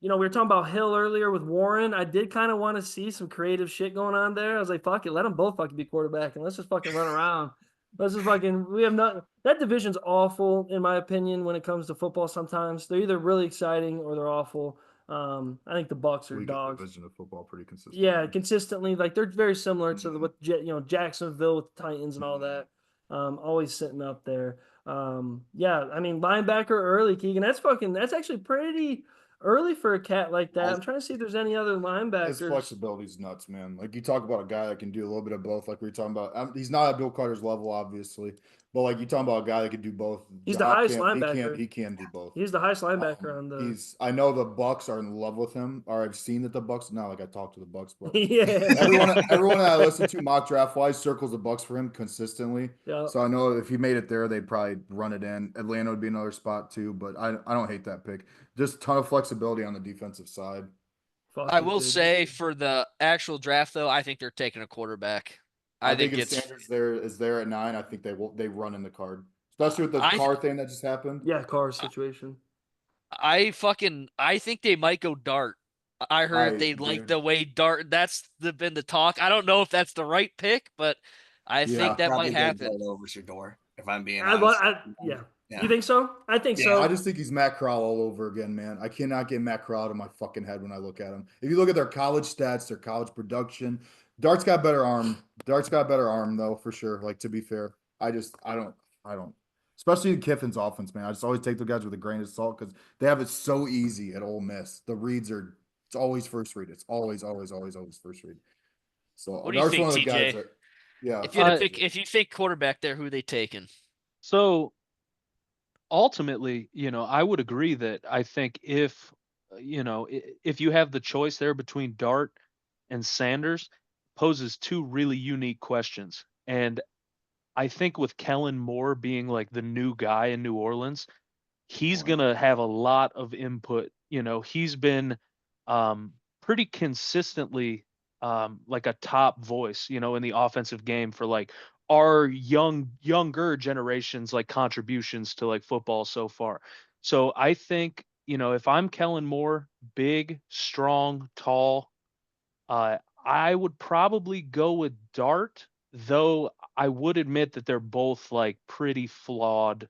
We were talking about Hill earlier with Warren. I did kind of want to see some creative shit going on there. I was like, fuck it, let them both fucking be quarterback and let's just fucking run around. Let's just fucking, we have not, that division's awful, in my opinion, when it comes to football sometimes. They're either really exciting or they're awful. I think the Bucks are Weakest dogs. division of football pretty consistent. Yeah, consistently. Like they're very similar to what Jacksonville with the Titans and all that. Always sitting up there. I mean linebacker early, Keegan. That's actually pretty early for a cat like that. I'm trying to see if there's any other His linebackers. flexibility is nuts, man. Like you talk about a guy that can do a little bit of both, like we were talking about. He's not at Bill Carter's level, obviously, but like you talking about a guy that can do both. He's the highest linebacker. He can do both. He's the highest linebacker on the. I know the Bucks are in love with him, or I've seen that the Bucks. Not like I talked to the Bucks, but Yeah. everyone that I listen to mock draft wise circles the Bucks for him consistently. Yeah. So I know if he made it there, they'd probably run it in. Atlanta would be another spot too, but I don't hate that pick. Just a ton of flexibility on the defensive side. I will say for the actual draft though, I think they're taking a quarterback. I think if it's Sanders is there at 9. I think they run in the card, especially with the car thing that just happened. Yeah, car situation. I think they might go Dart. I heard they like the way Dart. That's been the talk. I don't know if that's the right pick, but I think that might happen. Over Shador, if I'm being honest. Yeah. You think so? I think so. I just think he's Matt Corral all over again, man. I cannot get Matt Corral out of my fucking head when I look at him. If you look at their college stats, their college production, Dart's got better arm. Dart's got better arm though, for sure. Like to be fair, I don't. Especially in Kiffin's offense, man. I just always take the guys with a grain of salt because they have it so easy at Ole Miss. The reads it's always first read. It's always first read. So what do you think, TJ? Yeah. If you think quarterback there, who are they taking? So ultimately, I would agree that I think if you have the choice there between Dart and Sanders, poses two really unique questions. And I think with Kellen Moore being like the new guy in New Orleans, he's going to have a lot of input. He's been pretty consistently like a top voice, in the offensive game for like our younger generations, like contributions to like football so far. So I think, if I'm Kellen Moore, big, strong, tall, I would probably go with Dart, though I would admit that they're both like pretty flawed.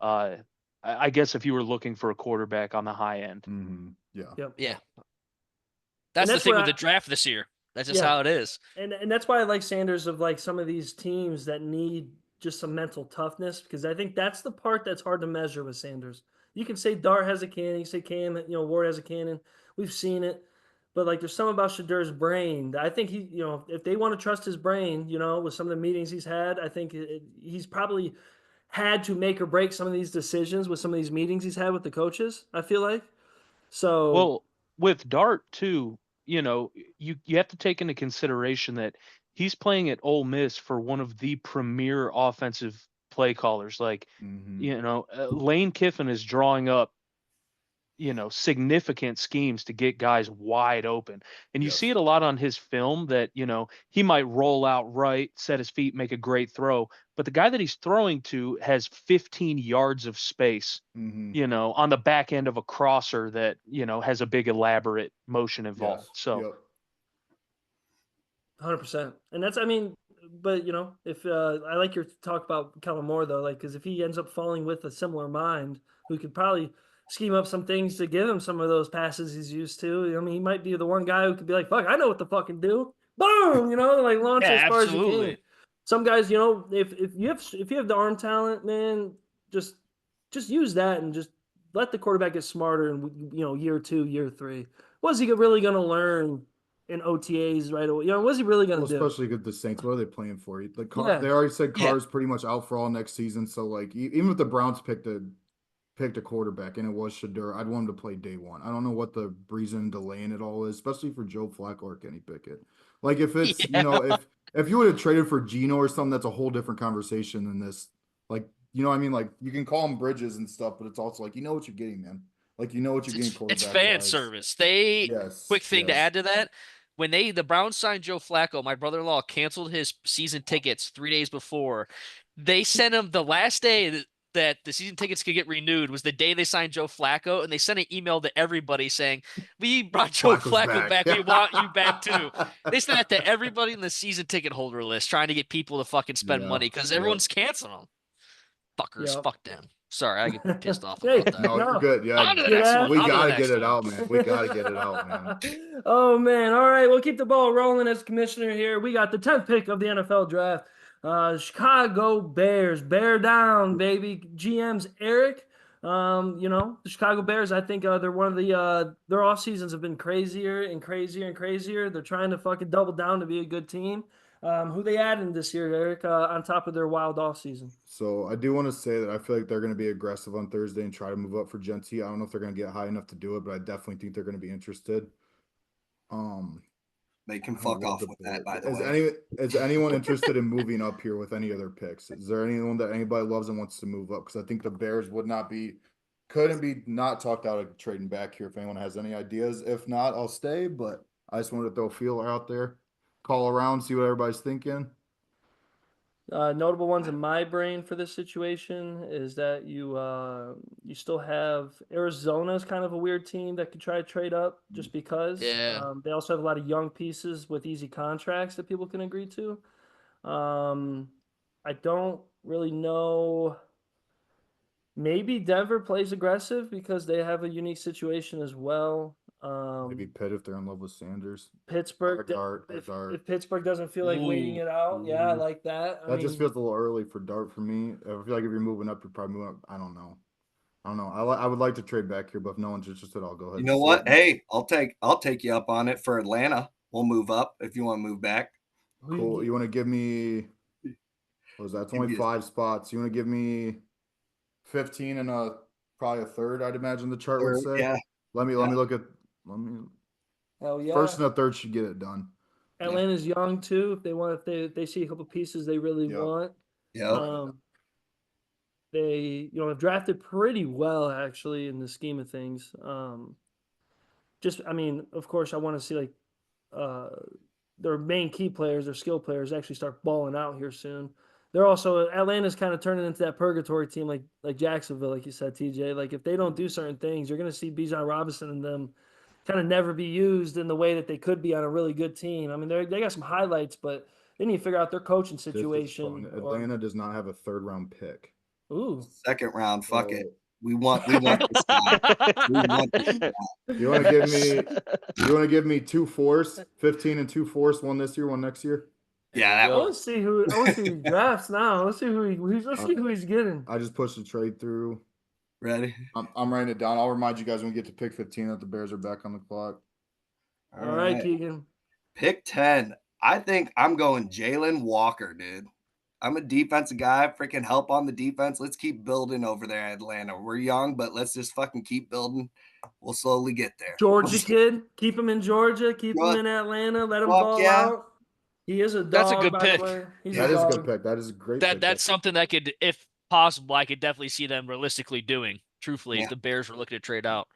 I guess if you were looking for a quarterback on the high end. Mm-hmm. Yeah. Yep. Yeah. That's the thing with the draft this year. That's just how it is. And that's why I like Sanders of like some of these teams that need just some mental toughness, because I think that's the part that's hard to measure with Sanders. You can say Dart has a cannon, you can say Cam, Ward has a cannon. We've seen it. But like there's something about Shadur's brain that I think he, if they want to trust his brain, with some of the meetings he's had, I think he's probably had to make or break some of these decisions with some of these meetings he's had with the coaches, I feel like. So well, with Dart too, you have to take into consideration that he's playing at Ole Miss for one of the premier offensive play callers. Like, Lane Kiffin is drawing up, significant schemes to get guys wide open. And you see it a lot on his film that, he might roll out right, set his feet, make a great throw. But the guy that he's throwing to has 15 yards of space, on the back end of a crosser that, has a big elaborate motion involved. Yes. So 100%. And that's, but if I like your talk about Kellen Moore though, like, because if he ends up falling with a similar mind, we could probably scheme up some things to give him some of those passes he's used to. He might be the one guy who could be like, fuck, I know what to fucking do. Boom, like launch as far as you can. Some guys, if you have the arm talent, man, just use that and just let the quarterback get smarter in year 2, year 3. What's he really going to learn in OTAs right away. You know, what's he really going to do? Especially with the Saints, what are they playing for? Like, Yeah. they already said Yeah. Carr's pretty much out for all next season. So, like, even if the Browns picked a quarterback and it was Shadur, I'd want him to play day one. I don't know what the reason delaying it all is, especially for Joe Flacco or Kenny Pickett. Like, if it's Yeah. you know, if you would have traded for Geno or something, that's a whole different conversation than this. Like, you know what I mean? Like, you can call him Bridges and stuff, but it's also like, you know what you're getting, man. Like, you know what you're getting It's quarterback fan wise. service. Yes. Quick thing to yes. add to that. When the Browns signed Joe Flacco, my brother-in-law canceled his season tickets 3 days before. They sent him the last day that the season tickets could get renewed was the day they signed Joe Flacco, and they sent an email to everybody saying, "We brought Joe Flacco's Flacco back. back. We want you back too." They sent that to everybody in the season ticket holder list, trying to get people to fucking spend Yeah, money because yep. everyone's canceling them. Fuckers, Yep. fuck them. Sorry, I get pissed off Hey, about that. No, No. you're good. Yeah, On to the Get next out. one. we On to the gotta next get it one. out, man. We gotta get it out, man. Oh man! All right, we'll keep the ball rolling as commissioner here. We got the 10th pick of the NFL draft. Chicago Bears, bear down, baby. GM's Eric. You know, the Chicago Bears. I think they're one of the their off seasons have been crazier and crazier and crazier. They're trying to fucking double down to be a good team. Who they adding this year, Eric? On top of their wild off season. So I do want to say that I feel like they're going to be aggressive on Thursday and try to move up for Genty. I don't know if they're going to get high enough to do it, but I definitely think they're going to be interested. They can I fuck love off the with that, Bears. by the way. Is anyone interested in moving up here with any other picks? Is there anyone that anybody loves and wants to move up? Because I think the Bears couldn't be not talked out of trading back here if anyone has any ideas. If not, I'll stay, but I just wanted to throw a feeler out there, call around, see what everybody's thinking. Notable ones in my brain for this situation is that you still have Arizona's kind of a weird team that could try to trade up just because. Yeah. They also have a lot of young pieces with easy contracts that people can agree to. I don't really know. Maybe Denver plays aggressive because they have a unique situation as well. Maybe Pitt if they're in love with Sanders. Pittsburgh, if Pittsburgh doesn't feel like waiting it out, yeah, I like that. That just feels a little early for Dart for me. I feel like if you're moving up, you're probably moving up. I don't know. I would like to trade back here, but if no one's interested, I'll go ahead. You know what? Hey, I'll take you up on it for Atlanta. We'll move up if you want to move back. Cool. You want to give me? What was that? It's only 5 spots. You want to give me 15 and probably a third? I'd imagine the chart would say. Yeah. Let me look at. Hell yeah. First and a third should get it done. Atlanta's young too. If they see a couple pieces they really want. Yeah. They have drafted pretty well actually in the scheme of things. Of course I want to see like their main key players, their skill players actually start balling out here soon. They're also Atlanta's kind of turning into that purgatory team like Jacksonville, like you said, TJ. Like if they don't do certain things, you're gonna see Bijan Robinson and them kind of never be used in the way that they could be on a really good team. I mean, they got some highlights, but they need to figure out their coaching situation. Atlanta does not have a 3rd round pick. Ooh. 2nd round, fuck it. We want this guy. We want this guy. You want to give me 2 fourths, 15 and 2 fourths, one this year, one next year? Yeah, that Let's see who he drafts now. Let's see who he's getting. I just pushed the trade through. Ready? I'm writing it down. I'll remind you guys when we get to pick 15 that the Bears are back on the clock. All right, Keegan. Pick 10. I think I'm going Jalen Walker, dude. I'm a defensive guy. Freaking help on the defense. Let's keep building over there in Atlanta. We're young, but let's just fucking keep building. We'll slowly get there. Georgia kid. Keep him in Georgia. Keep him in Atlanta. Let him ball out. He is a dog. That's a good pick. That is a good pick. That is a great pick. That's something that could, if possible, I could definitely see them realistically doing. Truthfully, if the Bears were looking to trade out.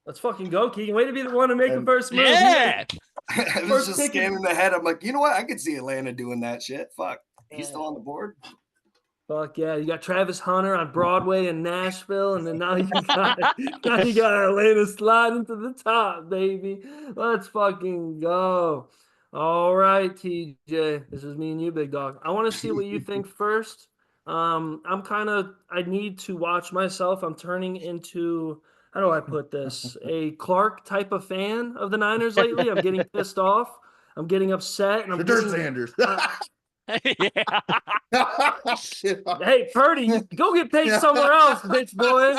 Let's fucking go, Keegan. Way to be the one to make the first move. Yeah. I was just scanning ahead. I'm like, you know what? I could see Atlanta doing that shit. Fuck. He's still on the board. Fuck yeah. You got Travis Hunter on Broadway in Nashville, and then now you got Atlanta sliding to the top, baby. Let's fucking go. All right, TJ. This is me and you, big dog. I want to see what you think first. I need to watch myself. I'm turning into, how do I put this? A Clark type of fan of the Niners lately. I'm getting pissed off. I'm getting upset. And Sanders. Hey, Purdy, go get paid somewhere else, bitch boy.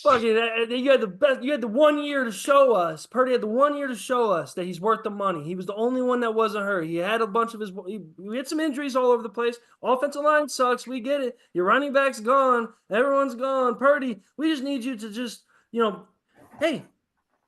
Fucking, you had the best. You had the 1 year to show us. Purdy had the 1 year to show us that he's worth the money. He was the only one that wasn't hurt. He had a bunch of his. We had some injuries all over the place. Offensive line sucks. We get it. Your running back's gone. Everyone's gone. Purdy, we just need you to just, hey,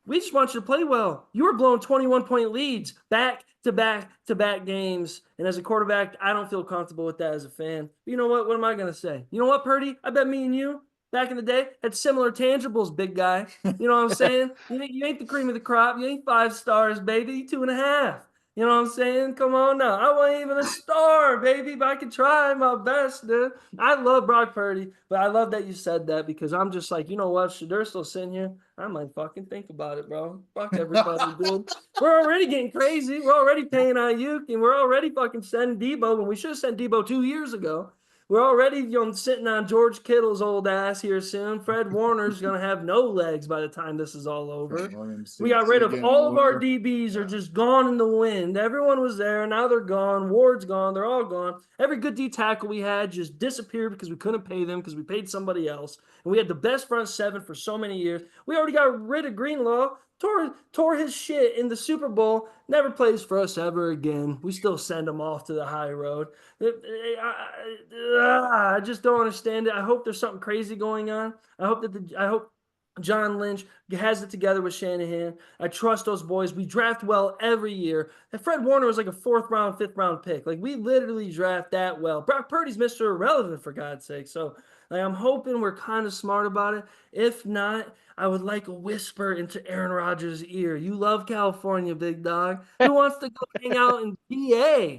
we just want you to play well. You were blowing 21-point leads back to back to back games. And as a quarterback, I don't feel comfortable with that as a fan. But you know what? What am I going to say? You know what, Purdy? I bet me and you back in the day had similar tangibles, big guy. You know what I'm saying? You ain't the cream of the crop. You ain't 5 stars, baby. 2.5. You know what I'm saying? Come on now. I wasn't even a star, baby, but I could try my best, dude. I love Brock Purdy, but I love that you said that because I'm just like, you know what? Shadur's still sitting here. I might fucking think about it, bro. Fuck everybody, dude. We're already getting crazy. We're already paying Ayuk, and we're already fucking sending Debo when we should have sent Debo 2 years ago. We're already sitting on George Kittle's old ass here soon. Fred Warner's going to have no legs by the time this is all over. We got rid of all of our DBs are just gone in the wind. Everyone was there. Now they're gone. Ward's gone. They're all gone. Every good D tackle we had just disappeared because we couldn't pay them because we paid somebody else. And we had the best front seven for so many years. We already got rid of Greenlaw. Tore his shit in the Super Bowl, never plays for us ever again. We still send him off to the high road. I just don't understand it. I hope there's something crazy going on. I hope John Lynch has it together with Shanahan. I trust those boys. We draft well every year. And Fred Warner was like a 4th round, 5th round pick. Like we literally draft that well. Brock Purdy's Mr. Irrelevant for God's sake. So I'm hoping we're kind of smart about it. If not, I would like a whisper into Aaron Rodgers' ear. You love California, big dog. Who wants to go hang out in PA?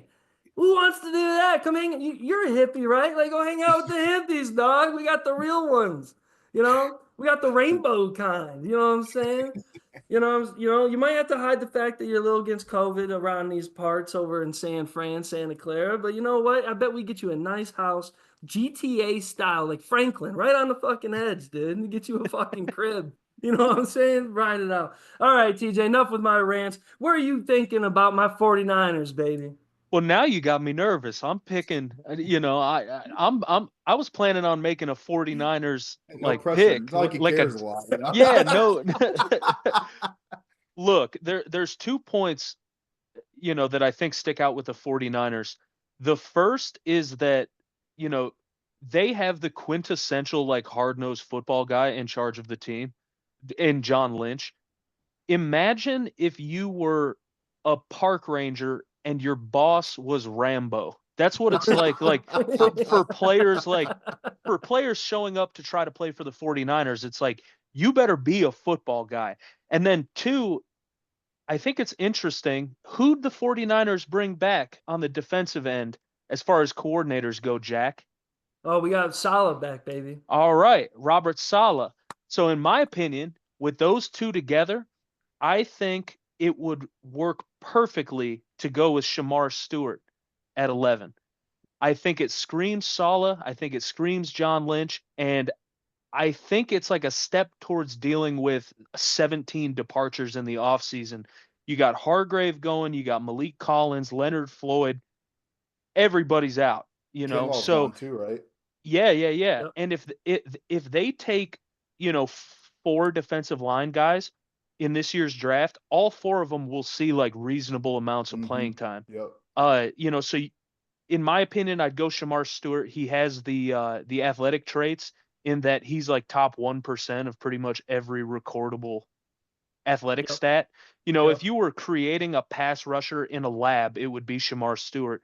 Who wants to do that? Come hang. You're a hippie, right? Like go hang out with the hippies, dog. We got the real ones. We got the rainbow kind. You know what I'm saying? You might have to hide the fact that you're a little against COVID around these parts over in San Fran, Santa Clara. But you know what? I bet we get you a nice house, GTA style, like Franklin, right on the fucking edge, dude. And get you a fucking crib. You know what I'm saying? Ride it out. All right, TJ, enough with my rants. What are you thinking about my 49ers, baby? Well, now you got me nervous. I'm picking, I was planning on making a 49ers no pressure. pick. It's like he cares a lot. Yeah, no. Look, there's 2 points, that I think stick out with the 49ers. The first is that, they have the quintessential hard-nosed football guy in charge of the team in John Lynch. Imagine if you were a park ranger and your boss was Rambo. That's what it's like for players showing up to try to play for the 49ers. It's like, you better be a football guy. And then 2, I think it's interesting, who'd the 49ers bring back on the defensive end as far as coordinators go, Jack? Oh, we got Saleh back, baby. All right, Robert Saleh. So in my opinion, with those 2 together, I think it would work perfectly to go with Shamar Stewart at 11. I think it screams Saleh. I think it screams John Lynch. And I think it's like a step towards dealing with 17 departures in the offseason. You got Hargrave going. You got Malik Collins, Leonard Floyd. Everybody's out, so too, right? Yeah. Yep. And if they take, 4 defensive line guys in this year's draft, all 4 of them will see reasonable amounts of playing time. Yep. So in my opinion, I'd go Shamar Stewart. He has the athletic traits in that he's top 1% of pretty much every recordable athletic stat. If you were creating a pass rusher in a lab, it would be Shamar Stewart.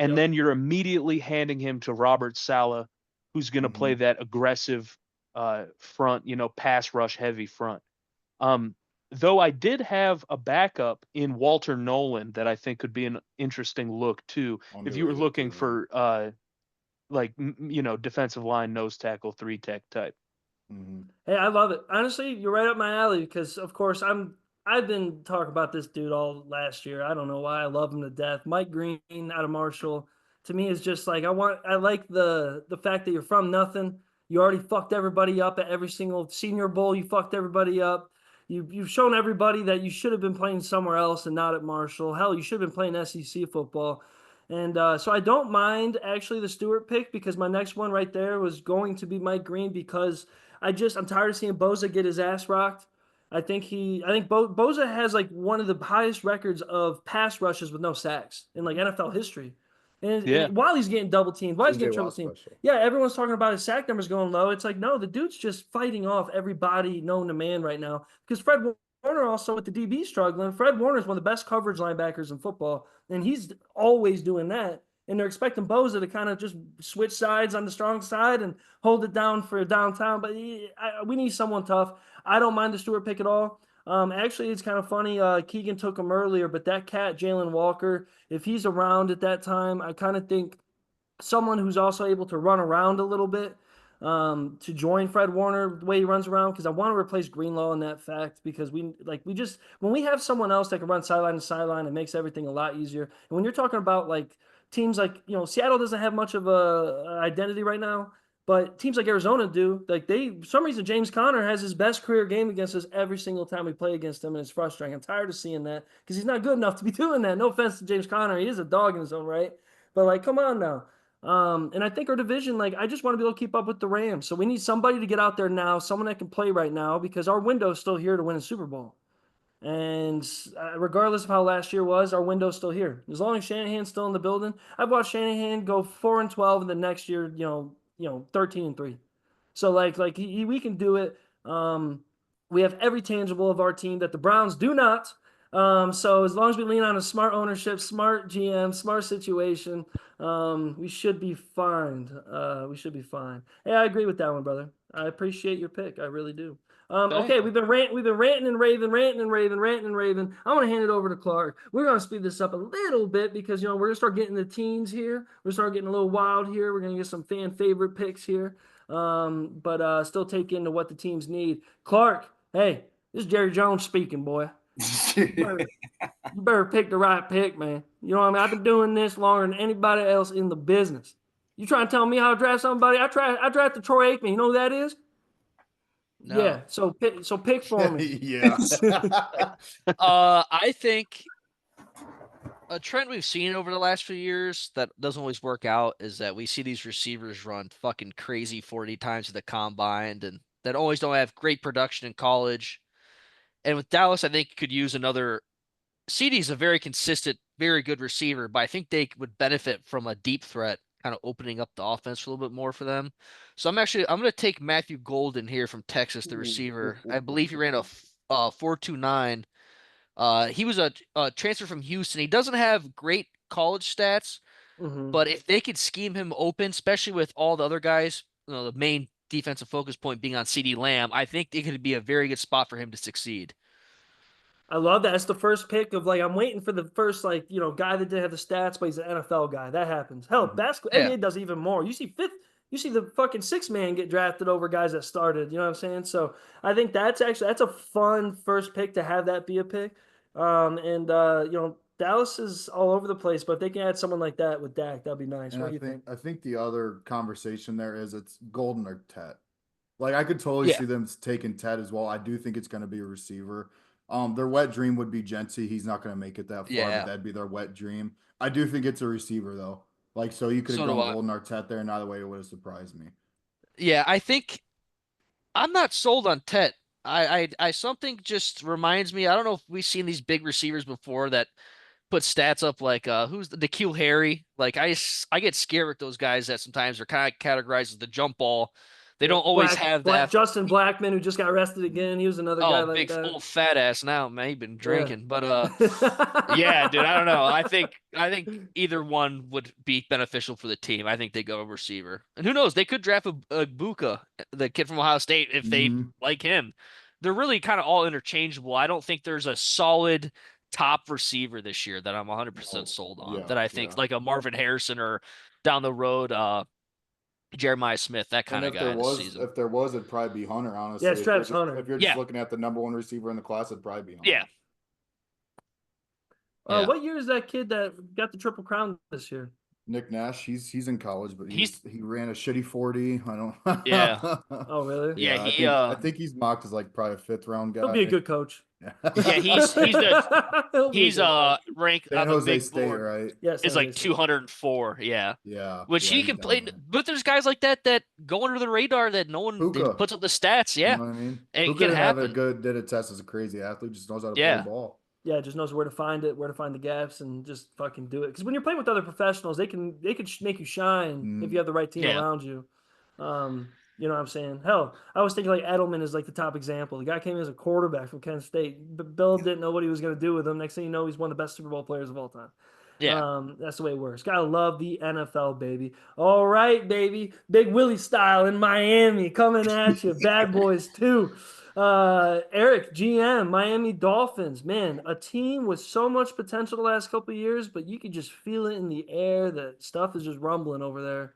And then you're immediately handing him to Robert Saleh, who's going to play that aggressive front, pass rush heavy front. Though I did have a backup in Walter Nolan that I think could be an interesting look too. If you were looking for defensive line, nose tackle, 3-tech type. Hey, I love it. Honestly, you're right up my alley because, of course, I've been talking about this dude all last year. I don't know why. I love him to death. Mike Green out of Marshall, to me, is just I like the fact that you're from nothing. You already fucked everybody up at every single Senior Bowl. You fucked everybody up. You've shown everybody that you should have been playing somewhere else and not at Marshall. Hell, you should have been playing SEC football. And so I don't mind actually the Stewart pick because my next one right there was going to be Mike Green because I'm tired of seeing Boza get his ass rocked. I think Boza has like one of the highest records of pass rushes with no sacks in like NFL history. And while he's getting double teamed, while he's getting triple teamed, yeah, everyone's talking about his sack numbers going low. It's like, no, the dude's just fighting off everybody known to man right now. Because Fred Warner also with the DB struggling. Fred Warner is one of the best coverage linebackers in football, and he's always doing that. And they're expecting Boza to kind of just switch sides on the strong side and hold it down for downtown. But we need someone tough. I don't mind the Stewart pick at all. Actually, it's kind of funny. Keegan took him earlier, but that cat, Jalen Walker, if he's around at that time, I kind of think someone who's also able to run around a little bit to join Fred Warner the way he runs around, because I want to replace Greenlaw in that fact, because when we have someone else that can run sideline to sideline, it makes everything a lot easier. And when you're talking about like teams like, Seattle doesn't have much of a identity right now, but teams like Arizona do. Like for some reason, James Conner has his best career game against us every single time we play against him, and it's frustrating. I'm tired of seeing that because he's not good enough to be doing that. No offense to James Conner, he is a dog in his own right, but like, come on now. And I think our division, like, I just want to be able to keep up with the Rams. So we need somebody to get out there now, someone that can play right now, because our window is still here to win a Super Bowl. And regardless of how last year was, our window's still here. As long as Shanahan's still in the building, I've watched Shanahan go 4-12, and the next year, 13-3. So like we can do it. We have every tangible of our team that the Browns do not. So as long as we lean on a smart ownership, smart GM, smart situation, we should be fine. We should be fine. Hey, I agree with that one, brother. I appreciate your pick. I really do. Okay, we've been ranting and raving. I'm gonna hand it over to Clark. We're gonna speed this up a little bit because we're gonna start getting the teens here. We're gonna start getting a little wild here. We're gonna get some fan favorite picks here. But still take into what the teams need. Clark, hey, this is Jerry Jones speaking, boy. You better pick the right pick, man. You know what I mean? I've been doing this longer than anybody else in the business. You trying to tell me how to draft somebody? I drafted Troy Aikman. You know who that is? No. Yeah. So pick for me. Yeah. I think a trend we've seen over the last few years that doesn't always work out is that we see these receivers run fucking crazy 40 times at the combine, and that always don't have great production in college. And with Dallas, I think could use another. CD's a very consistent, very good receiver, but I think they would benefit from a deep threat kind of opening up the offense a little bit more for them. So I'm going to take Matthew Golden here from Texas, the receiver. I believe he ran a 4.29. He was a transfer from Houston. He doesn't have great college stats, but if they could scheme him open, especially with all the other guys, the main defensive focus point being on CeeDee Lamb, I think it could be a very good spot for him to succeed. I love that. It's the first pick of like, I'm waiting for the first guy that didn't have the stats, but he's an NFL guy. That happens. Hell, basketball, NBA does even more. You see the fucking 6-man get drafted over guys that started. You know what I'm saying? So I think that's a fun first pick to have that be a pick. Dallas is all over the place, but if they can add someone like that with Dak, that'd be nice. And what do you think? I think the other conversation there is it's Golden or Tet. Like I could totally see them taking Tet as well. I do think it's going to be a receiver. Their wet dream would be Jency. He's not going to make it that far, but that'd be their wet dream. I do think it's a receiver though. Like, so you could have gone Golden or Tet there, and either way it would have surprised me. Yeah, I think I'm not sold on Tet. I something just reminds me. I don't know if we've seen these big receivers before that put stats up like who's the N'Keal Harry. Like I get scared with those guys that sometimes are kind of categorized as the jump ball. They don't always have that. Justin Blackman, who just got arrested again, he was another guy like big that. old fat ass now, man. He's been drinking, but yeah, dude. I don't know. I think either one would be beneficial for the team. I think they go receiver, and who knows? They could draft a Buka, the kid from Ohio State, if they like him. They're really kind of all interchangeable. I don't think there's a solid top receiver this year that I'm 100% sold on. That I think like a Marvin Harrison or down the road. Jeremiah Smith, that kind of guy. If there was, it'd probably be Hunter, honestly. Yeah, it's Travis Hunter. If you're just looking at the number one receiver in the class, it'd probably be Hunter. Yeah. What year is that kid that got the Triple Crown this year? Nick Nash. He's in college, but he ran a shitty 40. I don't. Yeah. Oh, really? Yeah. I think he's mocked as like probably a 5th round guy. He'll be a good coach. Yeah, he's the He'll be he's good. ranked San on the Jose big State, board right? Yes, is like 204. Yeah. Yeah, Which yeah, he he's can down play, there. but there's guys like that that go under the radar that no one they Puka, puts up the stats. you Yeah, know what I mean? and it Puka can didn't have a happen. did a test as a crazy athlete, just knows how to play Yeah, ball. Yeah, just knows where to find it, where to find the gaps, and just fucking do it. Because when you're playing with other professionals, they could make you shine if you have the right team yeah. around you. You know what I'm saying? Hell, I was thinking like Edelman is like the top example. The guy came in as a quarterback from Kent State, but Bill didn't know what he was going to do with him. Next thing you know, he's one of the best Super Bowl players of all time. Yeah. That's the way it works. Gotta love the NFL, baby. All right, baby. Big Willie style in Miami coming at you. Bad Boys 2. Eric, GM, Miami Dolphins. Man, a team with so much potential the last couple of years, but you could just feel it in the air that stuff is just rumbling over there.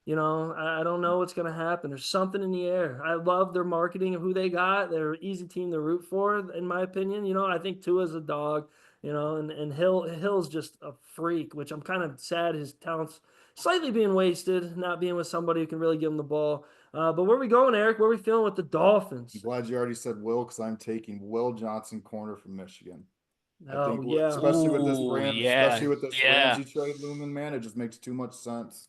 You know, I don't know what's going to happen. There's something in the air. I love their marketing of who they got. They're an easy team to root for, in my opinion. You know, I think Tua's a dog, you know, and Hill's just a freak, which I'm kind of sad his talent's slightly being wasted, not being with somebody who can really give him the ball. But where we going, Eric? Where we feeling with the Dolphins? I'm glad you already said Will, because I'm taking Will Johnson, corner from Michigan. I Oh, think, yeah. especially with this Ooh, Rams, yeah, especially with this yeah. Ramsey trade looming, man, it just makes too much sense.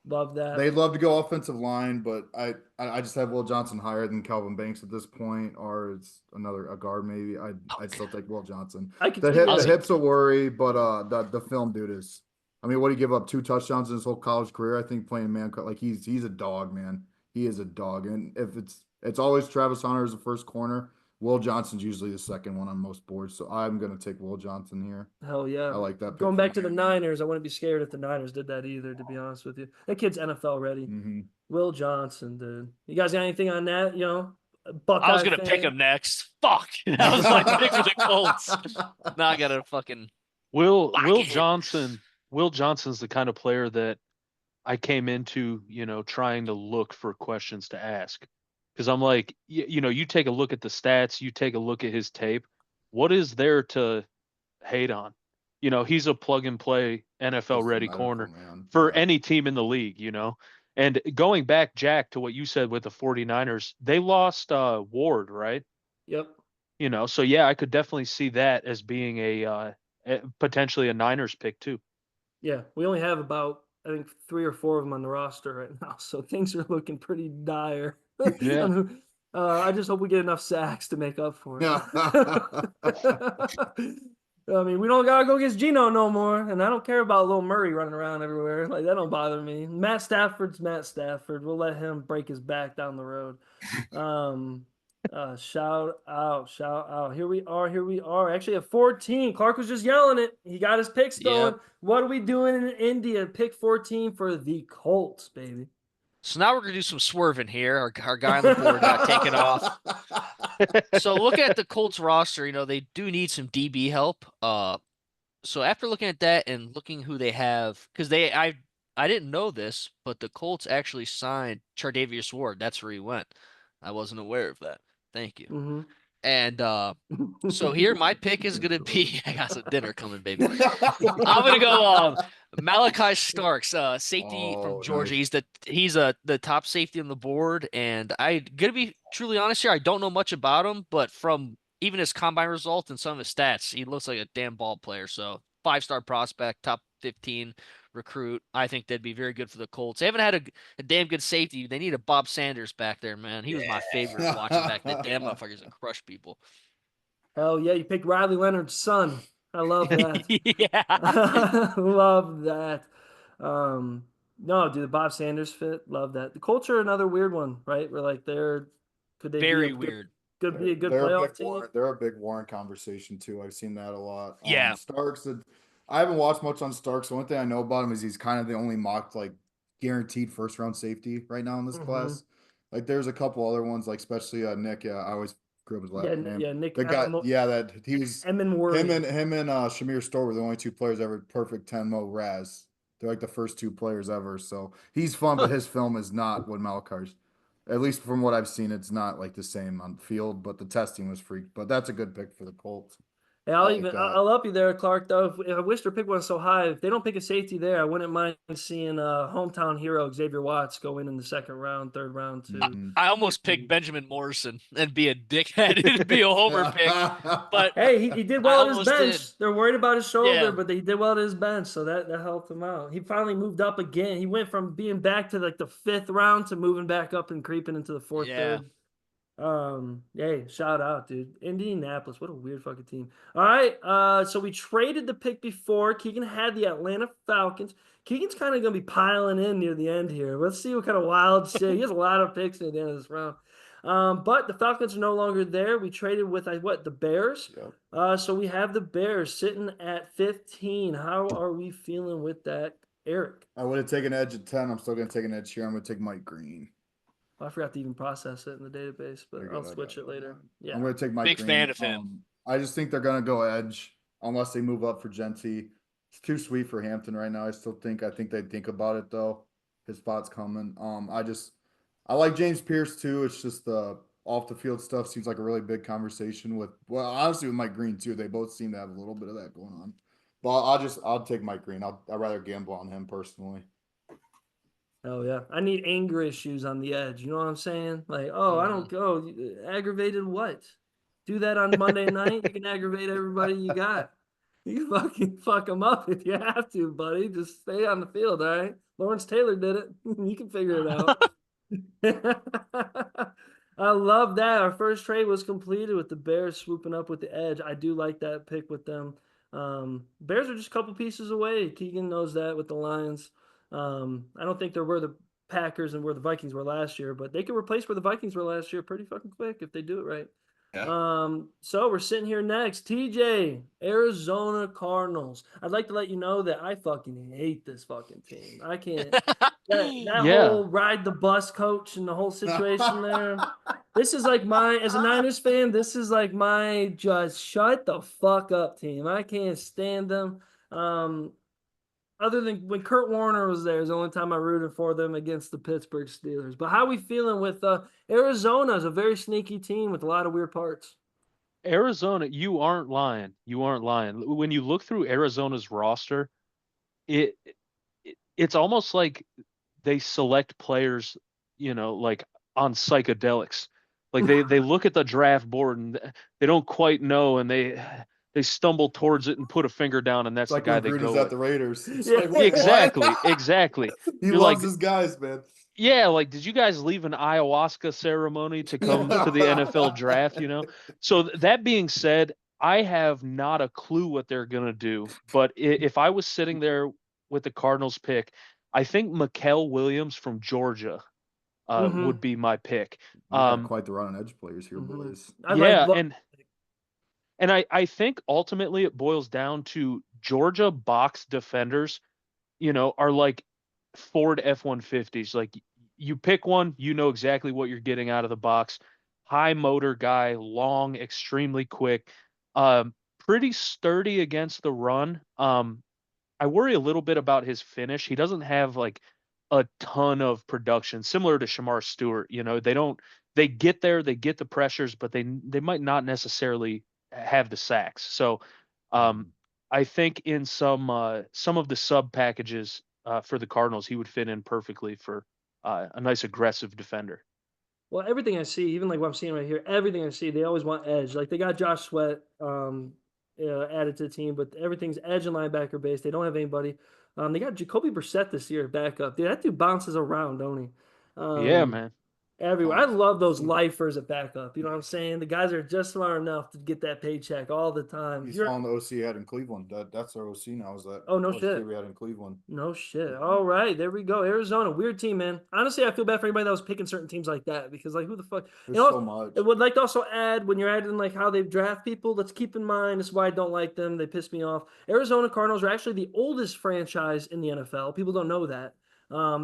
Love that. They'd love to go offensive line, but I just have Will Johnson higher than Calvin Banks at this point, or it's a guard maybe. I'd still take Will Johnson. I could The see that. hips a worry, but the film dude is. I mean, what did he give up 2 touchdowns in his whole college career? I think playing man cut, like he's a dog, man. He is a dog, and if it's always Travis Hunter as the first corner. Will Johnson's usually the second one on most boards, so I'm gonna take Will Johnson here. Hell yeah. I like that pick Going for back to the Miami. Niners, I wouldn't be scared if the Niners did that either, to be honest with you. That kid's NFL ready. Mm-hmm. Will Johnson, dude. You guys got anything on that? You know, Buckeye I was gonna pick fan? him next. Fuck, that was my pick for the Colts. Now I gotta fucking Will lock Will it. Johnson Will Johnson's the kind of player that I came into, trying to look for questions to ask. Because I'm like, you take a look at the stats, you take a look at his tape. What is there to hate on? He's a plug and play NFL ready corner for any team in the league, And going back, Jack, to what you said with the 49ers, they lost Ward, right? Yep. So yeah, I could definitely see that as being potentially a Niners pick too. Yeah. We only have about, I think, 3 or 4 of them on the roster right now. So things are looking pretty dire. Yeah. I just hope we get enough sacks to make up for it. I mean, we don't gotta go against Geno no more, and I don't care about Lil Murray running around everywhere. Like that don't bother me. Matt Stafford's Matt Stafford. We'll let him break his back down the road. Shout out. Here we are. Actually at 14. Clark was just yelling it. He got his picks going. Yep. What are we doing in India? Pick 14 for the Colts, baby. So now we're gonna do some swerving here. Our guy on the board got taken off. So looking at the Colts roster, they do need some DB help. So after looking at that and looking who they have, because I didn't know this, but the Colts actually signed Chardavius Ward. That's where he went. I wasn't aware of that. Thank you. Mm-hmm. And so here my pick is gonna be I got some dinner coming, baby. I'm gonna go Malachi Starks, safety from Georgia. Nice. He's the top safety on the board, and I gonna be truly honest here. I don't know much about him, but from even his combine results and some of his stats, he looks like a damn ball player. So 5-star prospect, top 15 recruit. I think that'd be very good for the Colts. They haven't had a damn good safety. They need a Bob Sanders back there, man. He was my favorite watching back then. Damn motherfuckers and crush people. Hell yeah, you picked Riley Leonard's son. I love that. Yeah. Love that. No, dude, the Bob Sanders fit. Love that. The Colts are another weird one, right? Where like could they Very be weird. Could be a good They're playoff big team? They're a big Warren conversation too. I've seen that a lot. Yeah. Starks. I haven't watched much on Starks. The one thing I know about him is he's kind of the only mocked guaranteed first round safety right now in this class. Like there's a couple other ones, like especially Nick. Yeah, I always grew up his last name. Yeah, Nick. The guy, that he was him and Shamir Store were the only 2 players ever perfect 10 Mo Raz. They're like the first 2 players ever. So he's fun, but his film is not what Malachi's. At least from what I've seen, it's not like the same on field, but the testing was freaked. But that's a good pick for the Colts. Hey, I like that. I'll up you there, Clark. Though, if I wish their pick wasn't so high. If they don't pick a safety there, I wouldn't mind seeing hometown hero Xavier Watts go in the second round, third round too. Mhm. I almost picked Benjamin Morrison and be a dickhead and be a homer pick, but Hey, he did I well at his almost bench. did. They're worried about his shoulder, Yeah. but they did well at his bench, so that helped him out. He finally moved up again. He went from being back to like the fifth round to moving back up and creeping into the fourth, Yeah. third. Hey, shout out, dude. Indianapolis, what a weird fucking team. All right, so we traded the pick before. Keegan had the Atlanta Falcons. Keegan's kind of gonna be piling in near the end here. Let's see what kind of wild shit. He has a lot of picks near the end of this round. But the Falcons are no longer there. We traded with the Bears. Yep. So we have the Bears sitting at 15. How are we feeling with that, Eric? I would have taken edge at 10. I'm still going to take an edge here. I'm going to take Mike Green. I forgot to even process it in the database, but You're I'll good, I switch got it later. Yeah. I'm going to take Mike Big Green. fan of him. I just think they're going to go edge unless they move up for Genty. It's too sweet for Hampton right now. I think they'd think about it though. His spot's coming. I like James Pierce too. It's just the off the field stuff seems like a really big conversation honestly with Mike Green too. They both seem to have a little bit of that going on. But I'll take Mike Green. I'd rather gamble on him personally. Oh yeah, I need anger issues on the edge. You know what I'm saying? Like, oh, I don't go aggravated. What? Do that on Monday night. You can aggravate everybody you got. You fucking fuck them up if you have to, buddy. Just stay on the field, all right? Lawrence Taylor did it. You can figure it out. I love that. Our first trade was completed with the Bears swooping up with the edge. I do like that pick with them. Bears are just a couple pieces away. Keegan knows that with the Lions. I don't think they're where the Packers and where the Vikings were last year, but they can replace where the Vikings were last year pretty fucking quick if they do it right. Yeah. So we're sitting here next. TJ, Arizona Cardinals. I'd like to let you know that I fucking hate this fucking team. I can't. That Yeah. whole ride the bus coach and the whole situation there. This is like as a Niners fan, this is like my just shut the fuck up team. I can't stand them. Other than when Kurt Warner was there, is the only time I rooted for them against the Pittsburgh Steelers. But how are we feeling with Arizona? Is a very sneaky team with a lot of weird parts. Arizona, you aren't lying. You aren't lying. When you look through Arizona's roster, it's almost like they select players, like on psychedelics. Like they look at the draft board and they don't quite know, and they stumble towards it and put a finger down, and that's It's like the guy when they Gruden's go at with. the Raiders. It's Yeah. like, wait, Exactly, what? exactly. He You're loves like, his guys, man. yeah, like, did you guys leave an ayahuasca ceremony to come to the NFL draft, So that being said, I have not a clue what they're going to do. But if I was sitting there with the Cardinals pick, I think Mikael Williams from Georgia would be my pick. You got quite the run on edge players here, boys. And I think ultimately it boils down to Georgia box defenders, are like Ford F-150s. Like, you pick one, you know exactly what you're getting out of the box. High motor guy, long, extremely quick, pretty sturdy against the run. I worry a little bit about his finish. He doesn't have like a ton of production, similar to Shamar Stewart. They get there, they get the pressures, but they might not necessarily have the sacks. So I think in some of the sub packages for the Cardinals, he would fit in perfectly for a nice aggressive defender. Well, everything I see, even like what I'm seeing right here, everything I see, they always want edge. Like they got Josh Sweat added to the team, but everything's edge and linebacker based. They don't have anybody. They got Jacoby Brissett this year backup. Dude, that dude bounces around, don't he? Yeah, man. Everywhere. I love those lifers at backup. You know what I'm saying? The guys are just smart enough to get that paycheck all the time. He's on the OC he had in Cleveland. That's our OC now. Is that? Oh, no shit. We had in Cleveland. No shit. All right, there we go. Arizona, weird team, man. Honestly, I feel bad for anybody that was picking certain teams like that because, like, who the fuck? There's so much. I would like to also add when you're adding like how they draft people. Let's keep in mind this is why I don't like them. They piss me off. Arizona Cardinals are actually the oldest franchise in the NFL. People don't know that.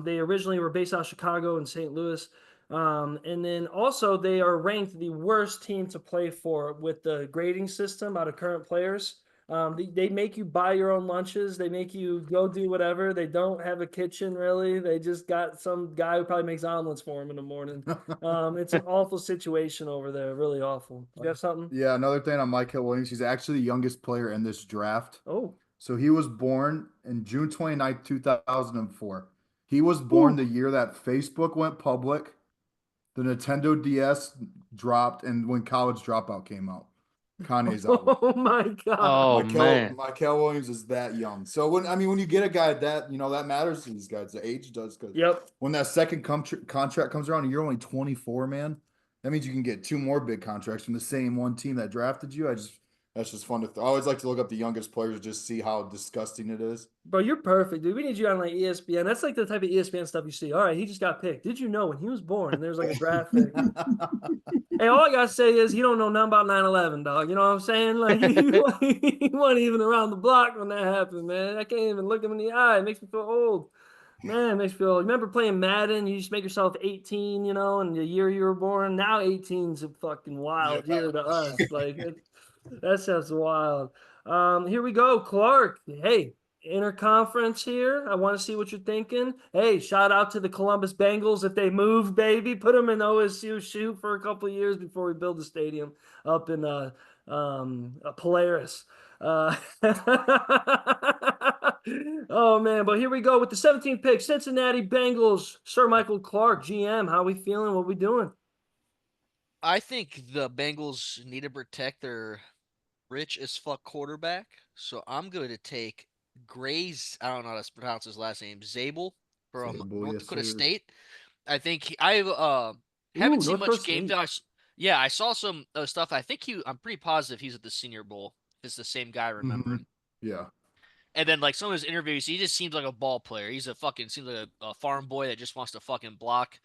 They originally were based out of Chicago and St. Louis. And then also they are ranked the worst team to play for with the grading system out of current players. They make you buy your own lunches. They make you go do whatever. They don't have a kitchen really. They just got some guy who probably makes omelets for them in the morning. It's an awful situation over there. Really awful. You got something? Yeah, another thing on Michael Williams, he's actually the youngest player in this draft. Oh, So he was born in June 29th, 2004. He was born the year that Facebook went public, the Nintendo DS dropped, and when College Dropout came out. Kanye's album. oh my God. Oh man. Michael Williams is that young. So when you get a guy that, that matters to these guys. The age does, because Yep. when that second contract comes around and you're only 24, man, that means you can get 2 more big contracts from the same one team that drafted you. That's just fun I always like to look up the youngest players to just see how disgusting it is. Bro, you're perfect, dude. We need you on like ESPN. That's like the type of ESPN stuff you see. All right, he just got picked. Did you know when he was born and there's like a draft pick? Hey, all I gotta say is he don't know nothing about 9/11, dog. You know what I'm saying? Like he wasn't even around the block when that happened, man. I can't even look him in the eye. It makes me feel old. Man, it makes me feel. Remember playing Madden? You just make yourself 18, and the year you were born. Now 18's a fucking wild year to us. Like that sounds wild. Here we go, Clark. Hey, interconference here. I want to see what you're thinking. Hey, shout out to the Columbus Bengals. If they move, baby, put them in OSU shoot for a couple of years before we build a stadium up in Polaris. Oh man, but here we go with the 17th pick, Cincinnati Bengals. Sir Michael Clark, GM. How we feeling? What we doing? I think the Bengals need to protect their rich as fuck quarterback, so I'm going to take Gray's. I don't know how to pronounce his last name. Zabel from North Dakota State. I think I haven't seen much game time. Yeah, I saw some stuff. I think I'm pretty positive he's at the Senior Bowl. It's the same guy, remembering. Yeah. And then like some of his interviews, he just seems like a ball player. He's seems like a farm boy that just wants to fucking block.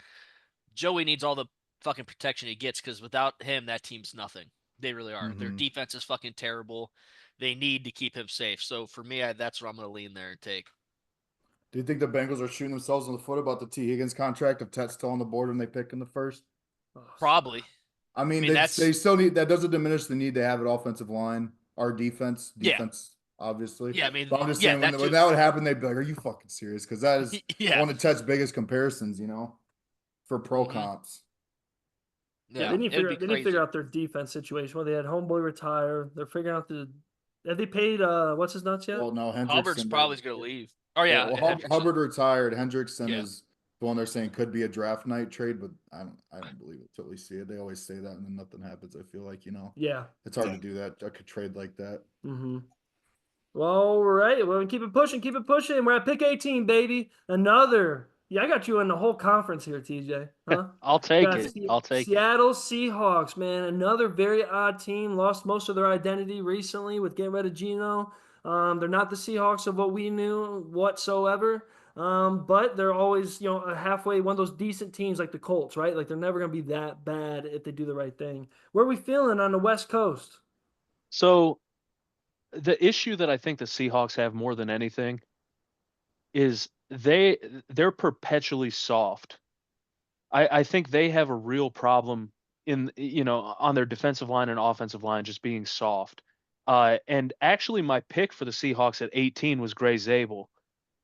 Joey needs all the fucking protection he gets, because without him, that team's nothing. They really are. Their defense is fucking terrible. They need to keep him safe. So for me, that's where I'm going to lean there and take. Do you think the Bengals are shooting themselves in the foot about the T. Higgins contract if Tet's still on the board and they pick in the first? Probably. I mean they still need, that doesn't diminish the need to have an offensive line or defense, obviously. Yeah, I mean, but I'm just saying when that would happen, they'd be like, "Are you fucking serious?" Because that is one of Tet's biggest comparisons, for pro comps. Yeah, they need to figure out their defense situation. Well, they had Homeboy retire. They're figuring out have they paid what's his nuts yet? Well, no, Hubbard's probably going to leave. Oh yeah, well, Hubbard retired. Hendrickson is the one they're saying could be a draft night trade, but I don't believe it till we see it. They always say that, and then nothing happens. I feel like Yeah, it's hard to do that. I could trade like that. Mm-hmm. Well, all right. Well, keep it pushing. We're at pick 18, baby. Another. Yeah, I got you in the whole conference here, TJ. Huh? I'll take it. I'll take Seattle Seahawks, man. Another very odd team. Lost most of their identity recently with getting rid of Geno. They're not the Seahawks of what we knew whatsoever. But they're always, a halfway, one of those decent teams like the Colts, right? Like they're never going to be that bad if they do the right thing. Where are we feeling on the West Coast? So the issue that I think the Seahawks have more than anything is they're perpetually soft. I think they have a real problem in on their defensive line and offensive line just being soft. And actually my pick for the Seahawks at 18 was Gray Zabel.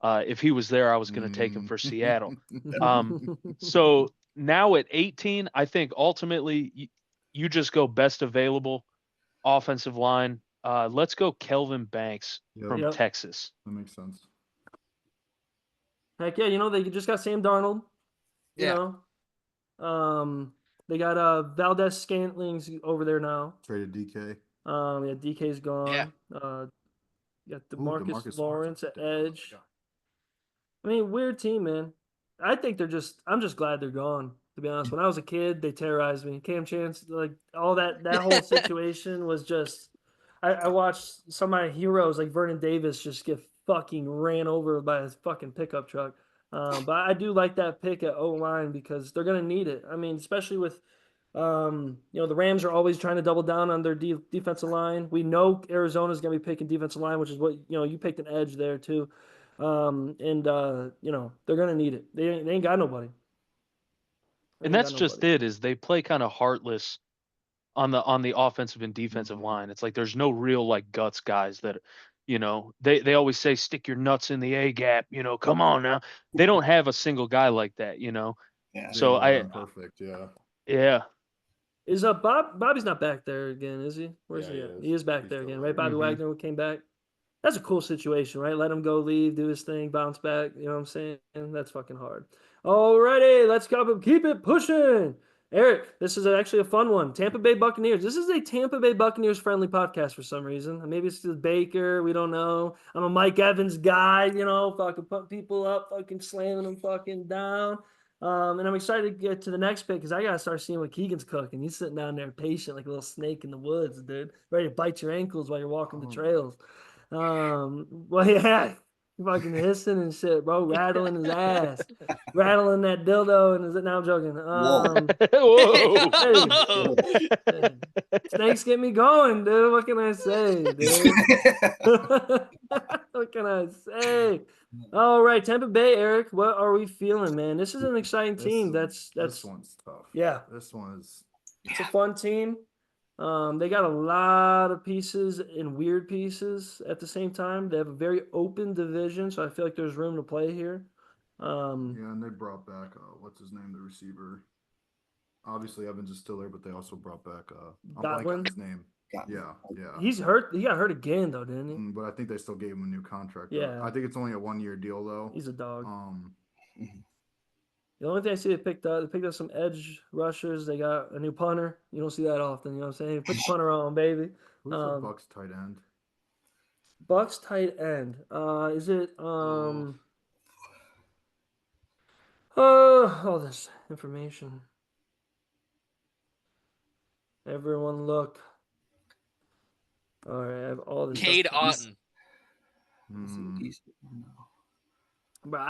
If he was there, I was going to take him for Seattle. So now at 18, I think ultimately you just go best available offensive line. Let's go Kelvin Banks from Texas. That makes sense. Heck yeah, they just got Sam Darnold. They got Valdez Scantlings over there now. Traded DK. DK's gone. Yeah. You got DeMarcus Lawrence at edge. Oh, I mean, weird team, man. I think I'm just glad they're gone, to be honest. When I was a kid, they terrorized me. Cam Chance, like all that whole situation was just, I watched some of my heroes like Vernon Davis just get fucking ran over by his fucking pickup truck. But I do like that pick at O-line because they're going to need it. I mean, especially with, the Rams are always trying to double down on their defensive line. We know Arizona's going to be picking defensive line, which is what, you picked an edge there too. They're going to need it. They ain't got nobody. And that's just it, is they play kind of heartless on the offensive and defensive line. It's like there's no real like guts guys that, they always say stick your nuts in the A gap, come on now. They don't have a single guy like that, Yeah. So perfect. Yeah. yeah. Is Bobby's not back there again, is he? Where's Yeah, he he at? is. He is back He's there still again, there. right? Bobby Mhm. Wagner came back. That's a cool situation, right? Let him go, leave, do his thing, bounce back. You know what I'm saying? That's fucking hard. Alrighty, let's keep it pushing. Eric, this is actually a fun one. Tampa Bay Buccaneers. This is a Tampa Bay Buccaneers friendly podcast for some reason. Maybe it's just Baker. We don't know. I'm a Mike Evans guy, fucking put people up, fucking slamming them fucking down. And I'm excited to get to the next pick because I gotta start seeing what Keegan's cooking. He's sitting down there patient like a little snake in the woods, dude, ready to bite your ankles while you're walking the trails. Well, yeah, fucking hissing and shit, bro, rattling his ass, rattling that dildo, and now I'm joking. Whoa. Hey, snakes get me going, dude. What can I say, dude? What can I say? All right, Tampa Bay, Eric. What are we feeling, man? This is an exciting team. That's this one's tough. yeah. This one is. It's a fun team. They got a lot of pieces and weird pieces at the same time. They have a very open division, so I feel like there's room to play here. Yeah, and they brought back what's his name, the receiver. Obviously, Evans is still there, but they also brought back I'm blanking on Godwin? his name. Yeah. He's hurt. He got hurt again, though, didn't he? But I think they still gave him a new contract. Yeah. I think it's only a 1-year deal though. He's a dog. Mhm. The only thing I see they picked up some edge rushers. They got a new punter. You don't see that often. You know what I'm saying? Put the punter on, baby. Who's the Bucks tight end? Bucks tight end. Is it all this information. Everyone look. All right, I have all this. Cade stuff. Otton. But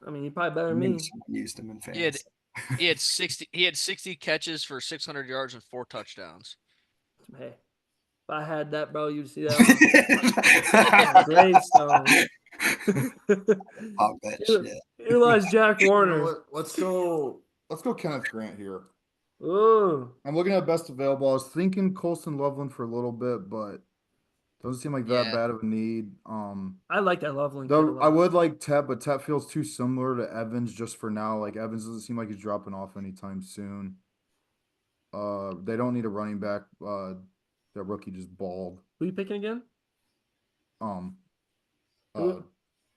I mean, he probably better than me. Used him in He had, fantasy. he had 60 catches for 600 yards and 4 touchdowns. Hey, if I had that, bro, you'd see that. Great stone. Pop that shit. Utilize Jack Warner. You know let's go Kenneth Grant here. Ooh. I'm looking at best available. I was thinking Colston Loveland for a little bit, but doesn't seem like that bad of a need. I like that Loveland. Though I would like Tep, but Tep feels too similar to Evans just for now. Like Evans doesn't seem like he's dropping off anytime soon. They don't need a running back. That rookie just balled. Who you picking again?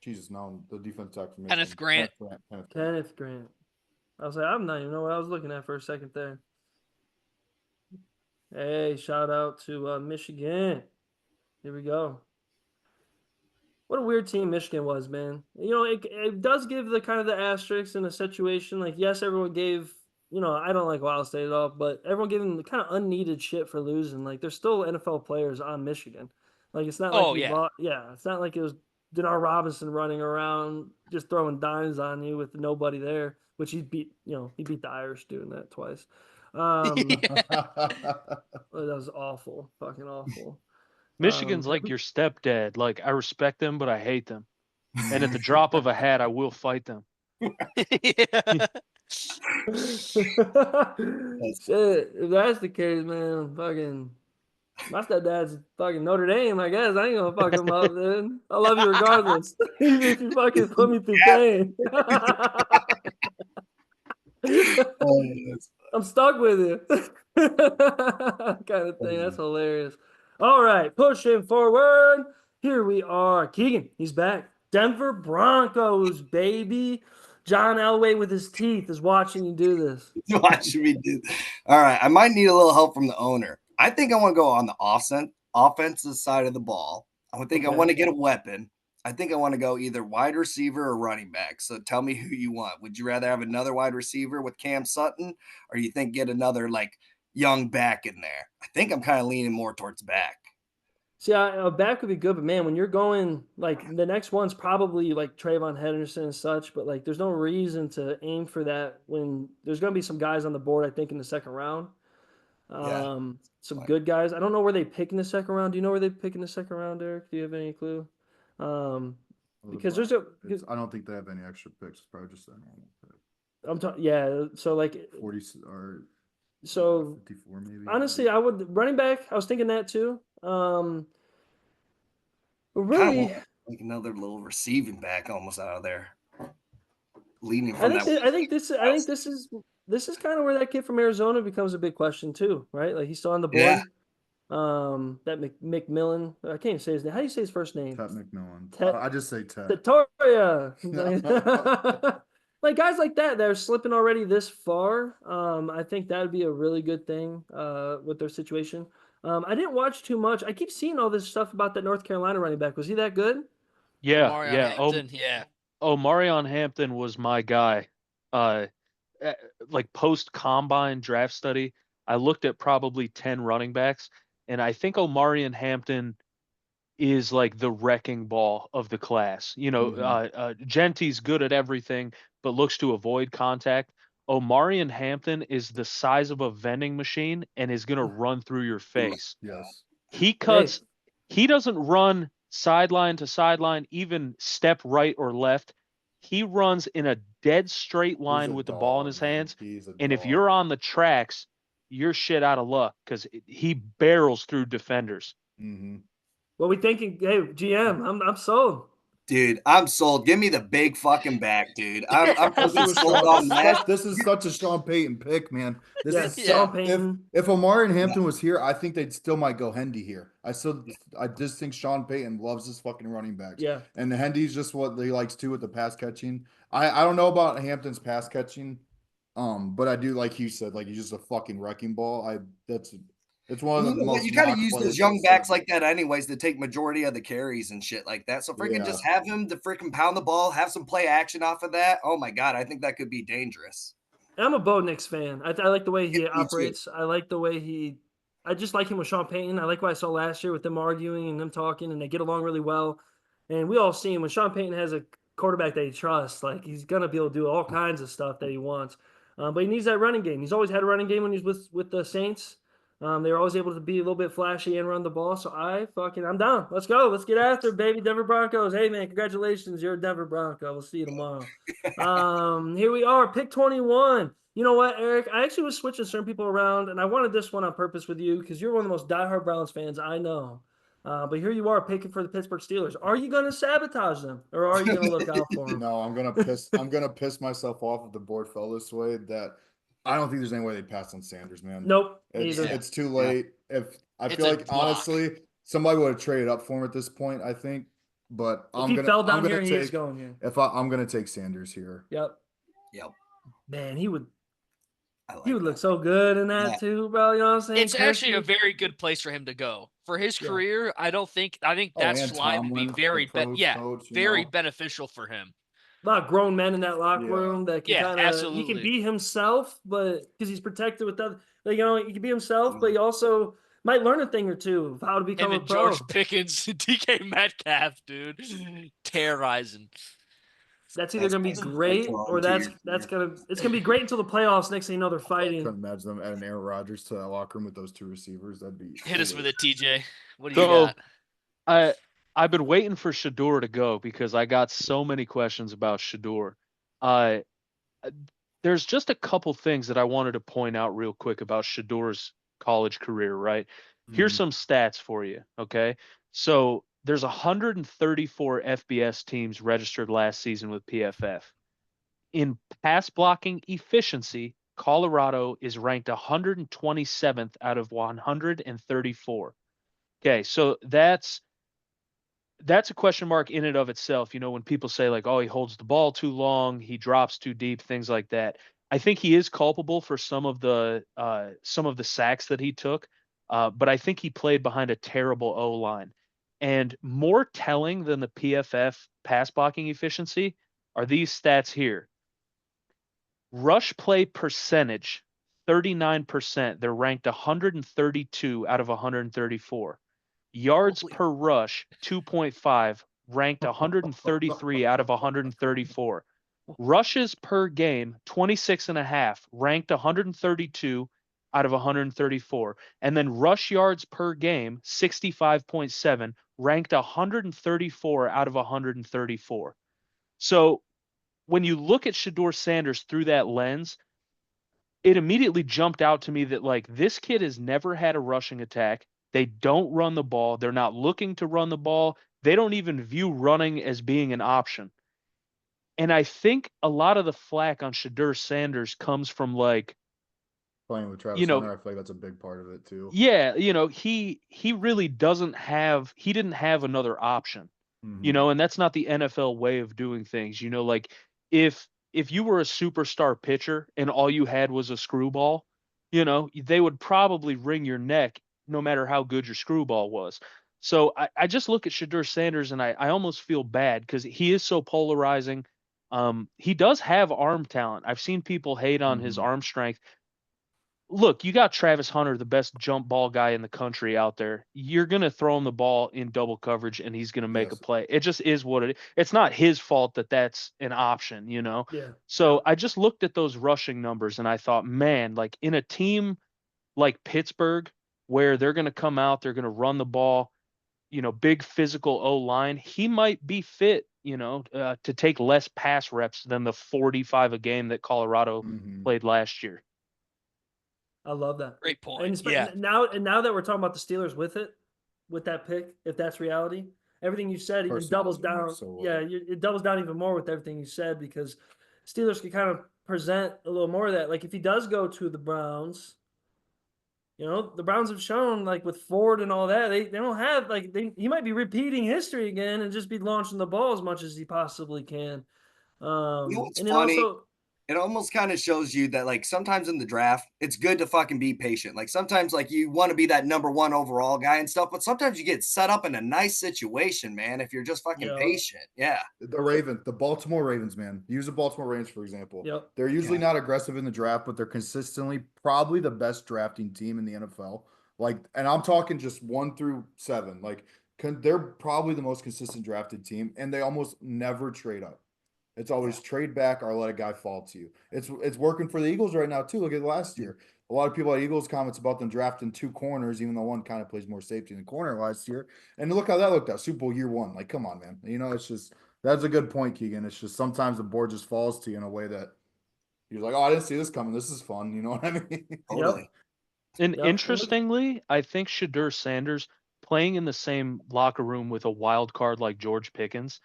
Jesus, no, the defense tackle. Kenneth Grant. Kenneth Grant. I was like, I'm not even know what I was looking at for a second there. Hey, shout out to Michigan. Here we go. What a weird team Michigan was, man. It does give the kind of the asterisks in a situation. Like, yes, everyone gave, I don't like Wild State at all, but everyone gave them the kind of unneeded shit for losing. Like, there's still NFL players on Michigan. Like, it's not like it's not like it was Denard Robinson running around just throwing dimes on you with nobody there, which he beat the Irish doing that twice. That was awful, fucking awful. Michigan's like your stepdad. Like, I respect them, but I hate them. And at the drop of a hat, I will fight them. Shit, if that's the case, man, fucking my stepdad's fucking Notre Dame, I guess. I ain't gonna fuck him up, dude. I love you regardless. Even if you fucking put me through pain. I'm stuck with you. Kind of thing. That's hilarious. All right, pushing forward. Here we are. Keegan, he's back. Denver Broncos, baby. John Elway with his teeth is watching you do this. He's watching me do. All right, I might need a little help from the owner. I think I want to go on the offensive side of the ball. I want to get a weapon. I think I want to go either wide receiver or running back. So tell me who you want. Would you rather have another wide receiver with Cam Sutton, or you think get another like young back in there? I think I'm kind of leaning more towards back. See, a back would be good, but man, when you're going like the next one's probably like Trayvon Henderson and such, but like there's no reason to aim for that when there's going to be some guys on the board. I think in the second round, some good guys. I don't know where they pick in the second round. Do you know where they pick in the second round, Derek? Do you have any clue? Because I don't think they have any extra picks. It's probably just their normal pick. I'm talking, yeah. So like 40 or So 54 maybe. honestly, I would running back. I was thinking that too. But Kinda really, want, like another little receiving back almost out of there. Leading I from think that. I think this is kind of where that kid from Arizona becomes a big question too, right? Like he's still on the board. That McMillan. I can't even say his name. How do you say his first name? Tet McMillan. Tet- I just say Tet. Tatoria. Like guys like that are slipping already this far. I think that would be a really good thing with their situation. I didn't watch too much. I keep seeing all this stuff about that North Carolina running back. Was he that good? Yeah, Marion yeah. Hampton, yeah. Marion Hampton was my guy. Like post combine draft study, I looked at probably 10 running backs, and I think Omarion Hampton is like the wrecking ball of the class. Genty's good at everything, but looks to avoid contact. Omarion Hampton is the size of a vending machine and is going to run through your face. Yes. He cuts, he doesn't run sideline to sideline, even step right or left. He runs in a dead straight line with the ball in his hands. And if you're on the tracks, you're shit out of luck because he barrels through defenders. Mm-hmm. What we thinking? Hey, GM, I'm sold. Dude, I'm sold. Give me the big fucking back, dude. I'm fucking sold on that. This is such a Sean Payton pick, man. This is Sean Payton. If Omarion Hampton was here, I think they'd still might go Hendy here. I just think Sean Payton loves his fucking running backs. Yeah. And the Hendy's just what he likes too with the pass catching. I don't know about Hampton's pass catching. But I do, like you said, like he's just a fucking wrecking ball. It's one of the most. You gotta use those young backs like that anyways to take majority of the carries and shit like that. So freaking just have him to freaking pound the ball, have some play action off of that. Oh my god, I think that could be dangerous. I'm a Bo Nix fan. I like the way he operates. I like the way I just like him with Sean Payton. I like what I saw last year with them arguing and them talking, and they get along really well. And we all seen when Sean Payton has a quarterback that he trusts, like he's gonna be able to do all kinds of stuff that he wants. But he needs that running game. He's always had a running game when he's with the Saints. They were always able to be a little bit flashy and run the ball. So I'm down. Let's go. Let's get after it, baby. Denver Broncos. Hey, man, congratulations. You're a Denver Bronco. We'll see you tomorrow. Here we are, pick 21. You know what, Eric? I actually was switching certain people around, and I wanted this one on purpose with you because you're one of the most diehard Browns fans I know. But here you are picking for the Pittsburgh Steelers. Are you going to sabotage them, or are you going to look out for them? No, I'm gonna piss myself off if the board fell this way. That I don't think there's any way they pass on Sanders, man. Nope. It's too late. If I feel like honestly, somebody would have traded up for him at this point, I think. But I'm gonna take Sanders here. Yep. Man, he would Like he would look so good in that too, bro. You know what I'm saying? It's actually a very good place for him to go for his career. I think that slide would be very beneficial for him. A lot of grown men in that locker room that can absolutely. He can be himself, but because he's protected with other, he can be himself, but he also might learn a thing or two of how to become a pro. George Pickens, DK Metcalf, dude, terrorizing. That's either gonna be great or it's gonna be great until the playoffs. Next thing you know, they're fighting. I couldn't imagine them adding Aaron Rodgers to that locker room with those two receivers. That'd be hit us with it, TJ. What do you got? I've been waiting for Shador to go because I got so many questions about Shador. There's just a couple things that I wanted to point out real quick about Shador's college career, right? Here's some stats for you, okay? So there's 134 FBS teams registered last season with PFF. In pass blocking efficiency, Colorado is ranked 127th out of 134. Okay, so that's a question mark in and of itself. You know, when people say like, oh, he holds the ball too long, he drops too deep, things like that. I think he is culpable for some of the sacks that he took, but I think he played behind a terrible O-line. And more telling than the PFF pass blocking efficiency are these stats here. Rush play percentage, 39%. They're ranked 132 out of 134. Yards per rush, 2.5, ranked 133 out of 134. Rushes per game, 26.5, ranked 132 out of 134. And then rush yards per game, 65.7, ranked 134 out of 134. So when you look at Shador Sanders through that lens, it immediately jumped out to me that like this kid has never had a rushing attack. They don't run the ball. They're not looking to run the ball. They don't even view running as being an option. And I think a lot of the flack on Shadur Sanders comes from like, Playing with Travis you know, Hunter, I feel like that's a big part of it too. yeah, you know, he really didn't have another option. You know, and that's not the NFL way of doing things. You know, like if you were a superstar pitcher and all you had was a screwball, you know, they would probably wring your neck no matter how good your screwball was. So I just look at Shadur Sanders and I almost feel bad because he is so polarizing. He does have arm talent. I've seen people hate on his arm strength. Look, you got Travis Hunter, the best jump ball guy in the country out there. You're going to throw him the ball in double coverage and he's going to make a play. It just is what it is. It's not his fault that that's an option, you know? Yeah. So I just looked at those rushing numbers and I thought, man, like in a team like Pittsburgh, where they're going to come out, they're going to run the ball, you know, big physical O-line, he might be fit, you know, to take less pass reps than the 45 a game that Colorado played last year. I love that. Great point. And Yeah. now that we're talking about the Steelers with that pick, if that's reality, everything you said even doubles down. It doubles down even more with everything you said because Steelers can kind of present a little more of that. Like if he does go to the Browns, you know, the Browns have shown like with Ford and all that, they don't have like he might be repeating history again and just be launching the ball as much as he possibly can. You know what's and funny? then also, it almost kind of shows you that like sometimes in the draft, it's good to fucking be patient. Like sometimes like you want to be that number 1 overall guy and stuff, but sometimes you get set up in a nice situation, man, if you're just fucking patient. Yeah. The Baltimore Ravens, man. Use the Baltimore Ravens, for example. Yep. They're usually not aggressive in the draft, but they're consistently probably the best drafting team in the NFL. Like, and I'm talking just 1 through 7. Like, they're probably the most consistent drafted team, and they almost never trade up. It's always trade back or let a guy fall to you. It's working for the Eagles right now too. Look at last year. A lot of people had Eagles comments about them drafting 2 corners, even though one kind of plays more safety than corner last year. And look how that looked out. Super Bowl year 1. Like, come on, man. You know, it's just that's a good point, Keegan. It's just sometimes the board just falls to you in a way that you're like, oh, I didn't see this coming. This is fun. You know what I mean? Totally. And interestingly, I think Shadur Sanders playing in the same locker room with a wild card like George Pickens,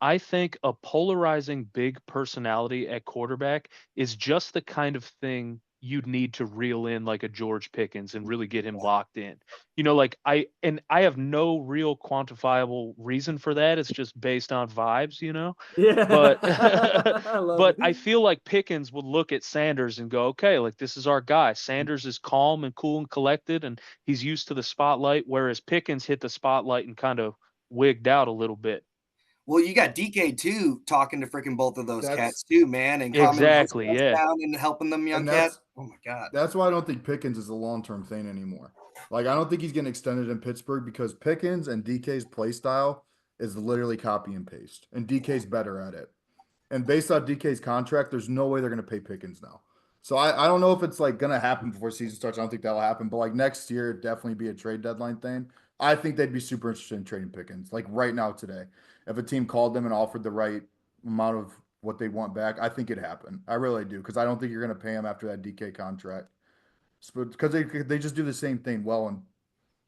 I think a polarizing big personality at quarterback is just the kind of thing you'd need to reel in like a George Pickens and really get him locked in. You know, like I have no real quantifiable reason for that. It's just based on vibes, you know. Yeah. But but I feel like Pickens would look at Sanders and go, okay, like this is our guy. Sanders is calm and cool and collected and he's used to the spotlight, whereas Pickens hit the spotlight and kind of wigged out a little bit. Well, you got DK too talking to freaking both of those cats too, man, and exactly, down and helping them young cats. Oh my god, that's why I don't think Pickens is a long-term thing anymore. Like I don't think he's getting extended in Pittsburgh because Pickens and DK's play style is literally copy and paste, and DK's better at it. And based on DK's contract, there's no way they're going to pay Pickens now. So I don't know if it's like going to happen before season starts. I don't think that'll happen, but like next year, it'd definitely be a trade deadline thing. I think they'd be super interested in trading Pickens, like right now today. If a team called them and offered the right amount of what they want back, I think it'd happen. I really do, because I don't think you're going to pay him after that DK contract. Because they just do the same thing well, and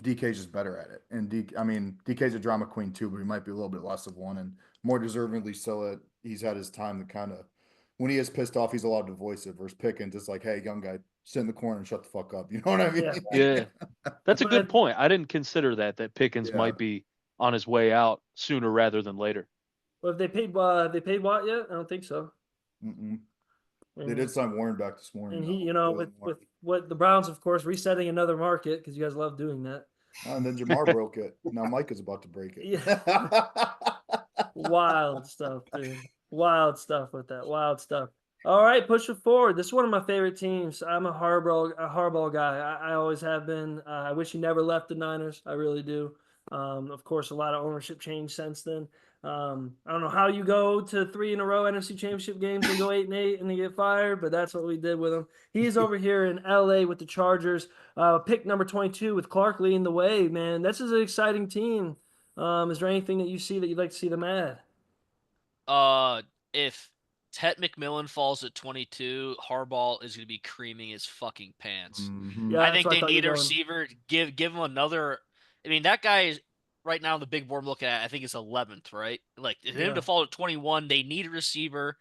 DK's just better at it. And DK's a drama queen too, but he might be a little bit less of one, and more deservingly so that he's had his time to kind of, when he is pissed off, he's allowed to voice it. Versus Pickens, it's like, hey, young guy, sit in the corner and shut the fuck up. You know what I mean? Yeah. That's a good point. I didn't consider that Pickens might be on his way out sooner rather than later. Well, if they paid Watt yet? I don't think so. They did sign Warren back this morning. And he, you know, with what the Browns, of course, resetting another market because you guys love doing that. And then Jamar broke it. Now Mike is about to break it. Yeah. Wild stuff, dude. Wild stuff with that. Wild stuff. All right, push it forward. This is one of my favorite teams. I'm a Harbaugh guy. I always have been. I wish he never left the Niners. I really do. Of course, a lot of ownership change since then. I don't know how you go to 3 in a row NFC Championship games and go 8-8 and then get fired, but that's what we did with him. He's over here in LA with the Chargers. Pick number 22 with Clark leading the way, man. This is an exciting team. Is there anything that you see that you'd like to see them add? If Tet McMillan falls at 22, Harbaugh is going to be creaming his fucking pants. Yeah, I that's think what I they thought you need a were going. receiver. Give him another. I mean, that guy is right now the big board I'm looking at. I think is 11th, right? Like him Yeah. to fall at 21, they need a receiver.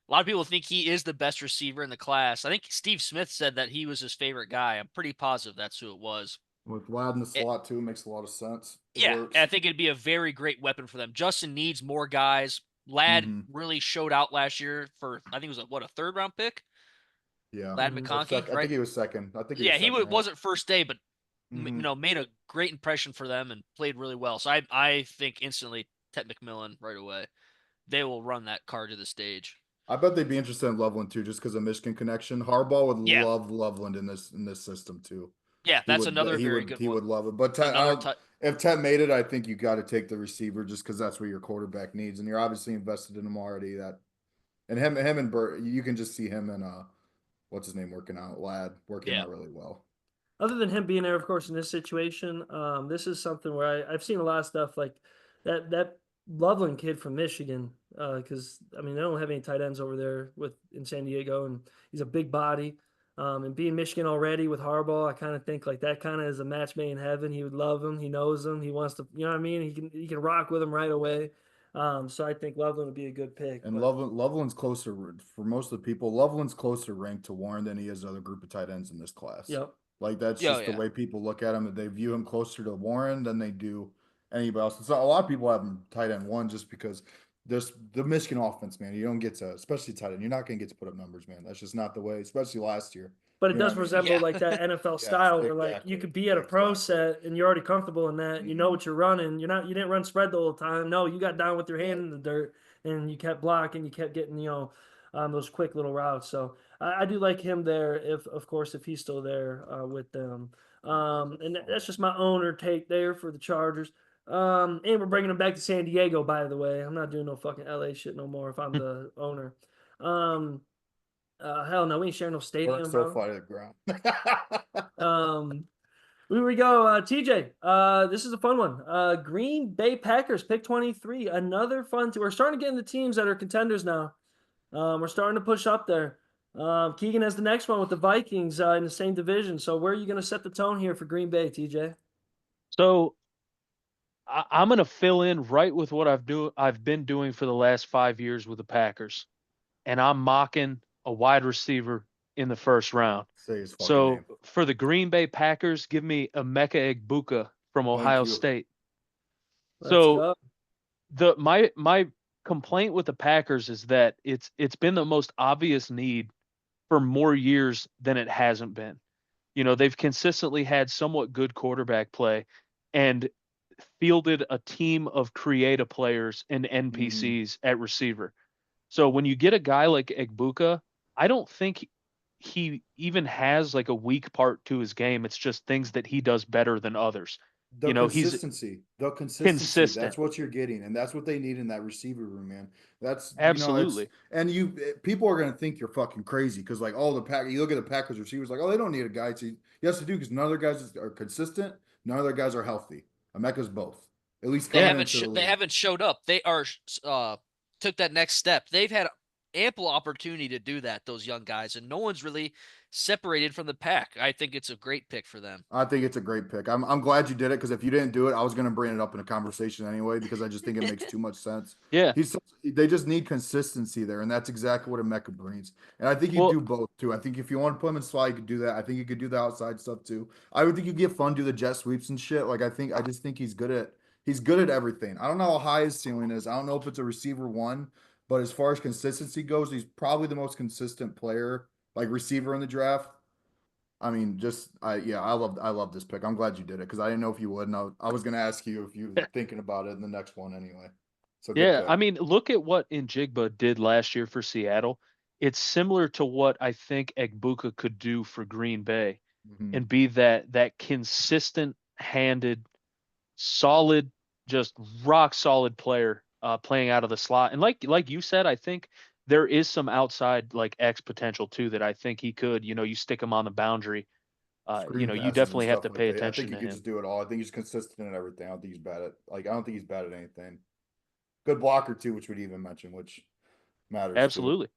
A lot of people think he is the best receiver in the class. I think Steve Smith said that he was his favorite guy. I'm pretty positive that's who it was. With Lad in the It- slot too, makes a lot of sense. It yeah, works. I think it'd be a very great weapon for them. Justin needs more guys. Ladd really showed out last year for I think it was a 3rd-round pick. Yeah. Ladd Or McConkey, I right? think he was second. I think he Yeah, was he second, right? wasn't first day, but Mhm. made a great impression for them and played really well. So I think instantly Tet McMillan right away. They will run that card to the stage. I bet they'd be interested in Loveland too, just because of Michigan connection. Harbaugh would Yeah. love Loveland in this system too. Yeah, that's another he very would good he one. would love it. But if Tet made it, I think you got to take the receiver just because that's what your quarterback needs, and you're obviously invested in him already. And him and Burt, you can just see him and what's his name working out, Ladd working out really well. Other than him being there, of course, in this situation, this is something where I've seen a lot of stuff like that Loveland kid from Michigan, because I mean they don't have any tight ends over there in San Diego, and he's a big body. And being Michigan already with Harbaugh, I kind of think like that kind of is a match made in heaven. He would love him. He knows him. He wants to, you know what I mean? He can rock with him right away. So I think Loveland would be a good pick. And Loveland's closer for most of the people. Loveland's closer ranked to Warren than he is the other group of tight ends in this class. Yep. Like that's just the way people look at him. They view him closer to Warren than they do anybody else. So a lot of people have him tight end 1 just because there's the Michigan offense, man. You don't get to, especially tight end. You're not going to get to put up numbers, man. That's just not the way. Especially last year. But it does resemble like that NFL style where like you could be at a pro set and you're already comfortable in that. You know what you're running. You didn't run spread the whole time. No, you got down with your hand in the dirt and you kept blocking. You kept getting those quick little routes. So I do like him there. If he's still there with them. And that's just my owner take there for the Chargers. And we're bringing them back to San Diego. By the way, I'm not doing no fucking LA shit no more if I'm the owner. Hell no, we ain't sharing no stadium, so bro. far to the ground. Here we go. TJ, this is a fun one. Green Bay Packers, pick 23. Another fun we're starting to get into teams that are contenders now. We're starting to push up there. Keegan has the next one with the Vikings in the same division. So where are you going to set the tone here for Green Bay, TJ? So I'm going to fill in right with what I've been doing for the last 5 years with the Packers, and I'm mocking a wide receiver in the first round. Say his fucking So name. for the Green Bay Packers, give me Emeka Egbuka from Ohio State. So my complaint with the Packers is that it's been the most obvious need for more years than it hasn't been. They've consistently had somewhat good quarterback play and fielded a team of creative players and NPCs at receiver. So when you get a guy like Egbuka, I don't think he even has like a weak part to his game. It's just things that he does better than others. Consistency. The consistency. That's what you're getting, and that's what they need in that receiver room, man. That's absolutely. People are gonna think you're fucking crazy because like all you look at the Packers receivers like, oh, they don't need a guy to. Yes, they do because none of their guys are consistent. None of their guys are healthy. Emeka's both. At least they haven't showed up. They are took that next step. They've had ample opportunity to do that, those young guys, and no one's really separated from the pack. I think it's a great pick for them. I think it's a great pick. I'm glad you did it because if you didn't do it, I was going to bring it up in a conversation anyway because I just think it makes too much sense. Yeah. They just need consistency there, and that's exactly what Emeka brings. And I think you do both too. I think if you want to put him in slot, you could do that. I think you could do the outside stuff too. I would think you get fun, do the jet sweeps and shit. Like I just think he's good at everything. I don't know how high his ceiling is. I don't know if it's a receiver 1, but as far as consistency goes, he's probably the most consistent player, like receiver in the draft. I mean, I love this pick. I'm glad you did it because I didn't know if you would, and I was going to ask you if you were thinking about it in the next one anyway. So yeah, I mean, look at what Njigba did last year for Seattle. It's similar to what I think Egbuka could do for Green Bay and be that consistent-handed, solid, just rock solid player playing out of the slot. And like you said, I think there is some outside like X potential too that I think he could. You stick him on the boundary. You definitely have to pay attention to him. I think he could just do it all. I think he's consistent in everything. I don't think he's bad at I don't think he's bad at anything. Good blocker too, which we'd even mention, which matters. Absolutely. Too.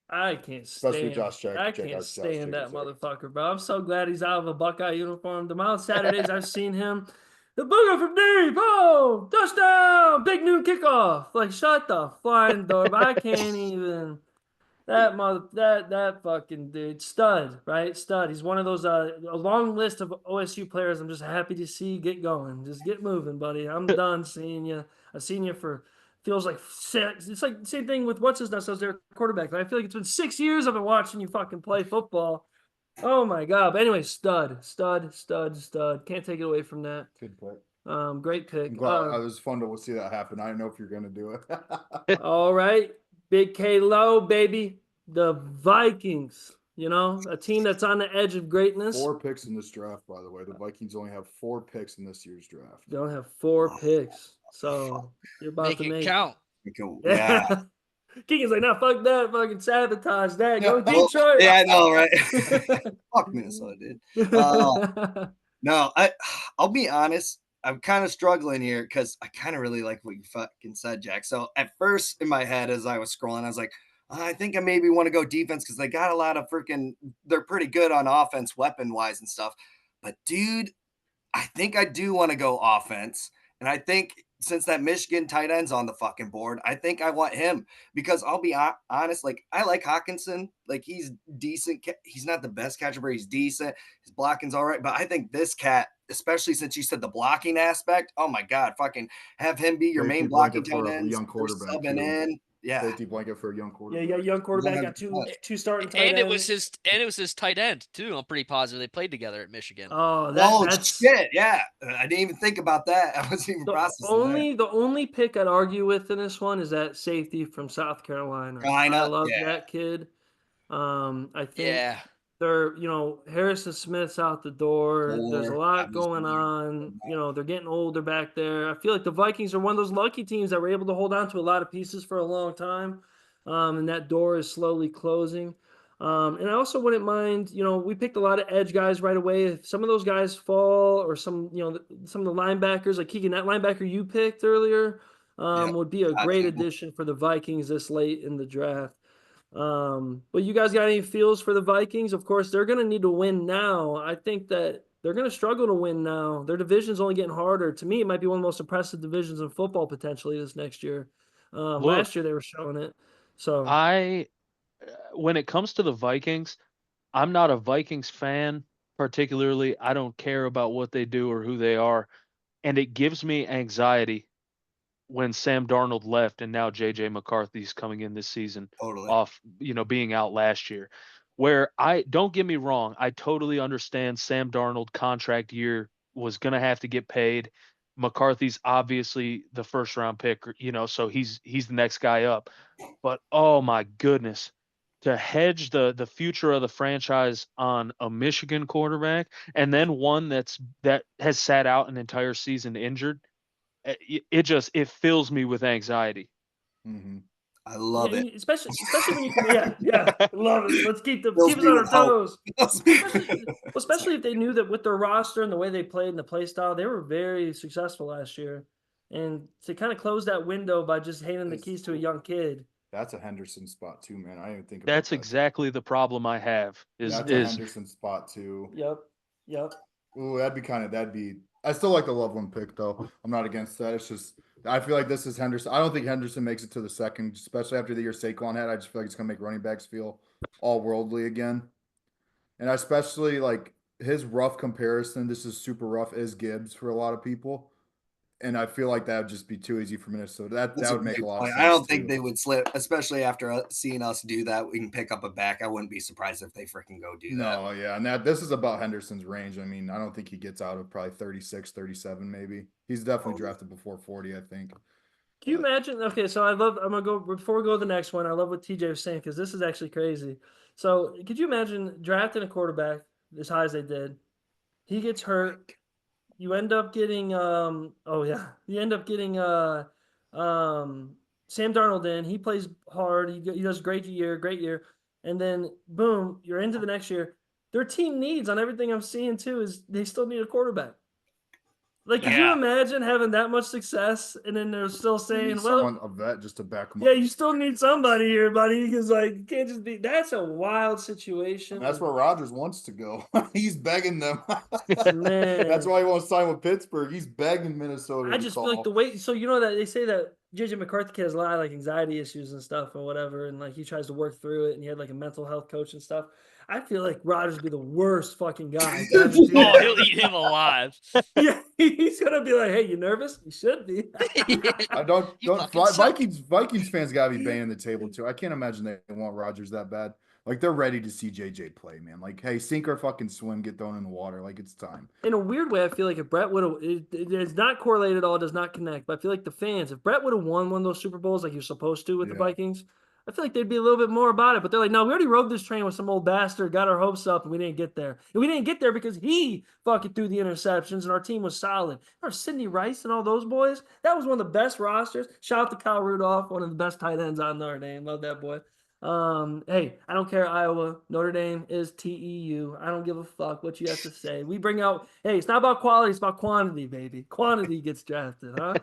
I can't Especially stand. Josh I Jacobs. can't Josh stand that Jacobs. motherfucker, bro. I'm so glad he's out of a Buckeye uniform. The amount of Saturdays I've seen him, the booger from deep, oh, touchdown, big noon kickoff. Like, shut the flying door. But I can't even. That fucking dude, stud, right? Stud. He's one of those a long list of OSU players. I'm just happy to see get going. Just get moving, buddy. I'm done seeing you. I've seen you for feels like six. It's like the same thing with what's his nuts. I was their quarterback. I feel like it's been 6 years I've been watching you fucking play football. Oh my god. But anyway, stud. Can't take it away from that. Good pick. Great pick. I'm glad it was fun to see that happen. I didn't know if you're gonna do it. All right. Big K Lowe, baby. The Vikings, you know, a team that's on the edge of greatness. 4 picks in this draft, by the way. The Vikings only have 4 picks in this year's draft. They only have 4 picks. So you're about Make to it make count. Yeah. Keegan's like, no, fuck that. Fucking sabotage that. Go Well, Detroit. yeah, I know, right? Fuck Minnesota, dude. No, I'll be honest. I'm kind of struggling here because I kind of really like what you fucking said, Jack. So at first in my head, as I was scrolling, I was like, I think I maybe want to go defense because they got a lot of they're pretty good on offense, weapon wise and stuff. But dude, I think I do want to go offense. And I think since that Michigan tight end's on the fucking board, I think I want him because I'll be honest, like I like Hawkinson. Like he's decent. He's not the best catcher, but he's decent. His blocking's all right. But I think this cat, especially since you said the blocking aspect, oh my God, fucking have him be your main blocking tight end. Young quarterback. Subbing in. Yeah. Safety blanket for a young quarterback. Yeah, you got a young quarterback, got two starting tight And ends. it was his tight end too. I'm pretty positive they played together at Michigan. Oh, that's shit. Yeah. I didn't even think about that. I wasn't even processing the only pick I'd argue with in this one is that safety from South Carolina. I love that kid. I think they're, Harrison Smith's out the door. There's a lot going on. They're getting older back there. I feel like the Vikings are one of those lucky teams that were able to hold on to a lot of pieces for a long time. And that door is slowly closing. And I also wouldn't mind, we picked a lot of edge guys right away. If some of those guys fall or some of the linebackers, like Keegan, that linebacker you picked earlier, would be a great addition for the Vikings this late in the draft. But you guys got any feels for the Vikings? Of course, they're going to need to win now. I think that they're going to struggle to win now. Their division's only getting harder. To me, it might be one of the most impressive divisions in football potentially this next year. Last year they were showing it. So when it comes to the Vikings, I'm not a Vikings fan particularly. I don't care about what they do or who they are. And it gives me anxiety when Sam Darnold left and now JJ McCarthy's coming in this season off, being out last year. Where don't get me wrong, I totally understand Sam Darnold contract year was going to have to get paid. McCarthy's obviously the first round pick, so he's the next guy up. But oh my goodness, to hedge the future of the franchise on a Michigan quarterback and then one that has sat out an entire season injured, it fills me with anxiety. Mm-hmm. I love it, especially when you can. Yeah, love it. Let's keep us on our toes. Especially if they knew that with their roster and the way they played and the play style, they were very successful last year. And to kind of close that window by just handing the keys to a young kid. That's a Henderson spot too, man. I didn't even think about that's that. exactly the problem I have. That's a Henderson spot too. Yep. Ooh, I still like the Loveland pick though. I'm not against that. It's just I feel like this is Henderson. I don't think Henderson makes it to the second, especially after the year Saquon had. I just feel like it's gonna make running backs feel all worldly again. And I especially like his rough comparison. This is super rough. Is Gibbs for a lot of people. And I feel like that would just be too easy for Minnesota. That would make a lot of sense. I don't think they would slip, especially after seeing us do that. We can pick up a back. I wouldn't be surprised if they freaking go do that. No, yeah. And this is about Henderson's range. I mean, I don't think he gets out of probably 36, 37 maybe. He's definitely drafted before 40, I think. Can you imagine? Okay, so I'm going to go, before we go to the next one, I love what TJ was saying because this is actually crazy. So could you imagine drafting a quarterback as high as they did? He gets hurt. You end up getting Sam Darnold in. He plays hard. He does great year. And then boom, you're into the next year. Their team needs on everything I'm seeing too is they still need a quarterback. Like, could you imagine having that much success and then they're still saying, well, a vet just to back him yeah, up. you still need somebody here, buddy, because like you can't just be. That's a wild situation. And that's where Rodgers wants to go. He's begging them. Man, That's why he wants to sign with Pittsburgh. He's begging Minnesota. I just feel like the way. So you know that they say that JJ McCarthy has a lot of like anxiety issues and stuff or whatever, and like he tries to work through it, and he had like a mental health coach and stuff. I feel like Rodgers would be the worst fucking guy. Oh, he'll eat him alive. Yeah, he's gonna be like, "Hey, you nervous? You should be." I don't Vikings fans gotta be banging the table too. I can't imagine they want Rodgers that bad. Like they're ready to see JJ play, man. Like, hey, sink or fucking swim, get thrown in the water. Like it's time. In a weird way, I feel like if Brett would have, it's not correlated at all, it does not connect. But I feel like the fans, if Brett would have won one of those Super Bowls like he was supposed to with the Vikings, I feel like they'd be a little bit more about it. But they're like, no, we already rode this train with some old bastard, got our hopes up, and we didn't get there. And we didn't get there because he fucking threw the interceptions, and our team was solid. Or Sidney Rice and all those boys, that was one of the best rosters. Shout out to Kyle Rudolph, one of the best tight ends on Notre Dame. Love that boy. Hey, I don't care, Iowa. Notre Dame is TEU. I don't give a fuck what you have to say. We bring out, hey, it's not about quality, it's about quantity, baby. Quantity gets drafted, huh?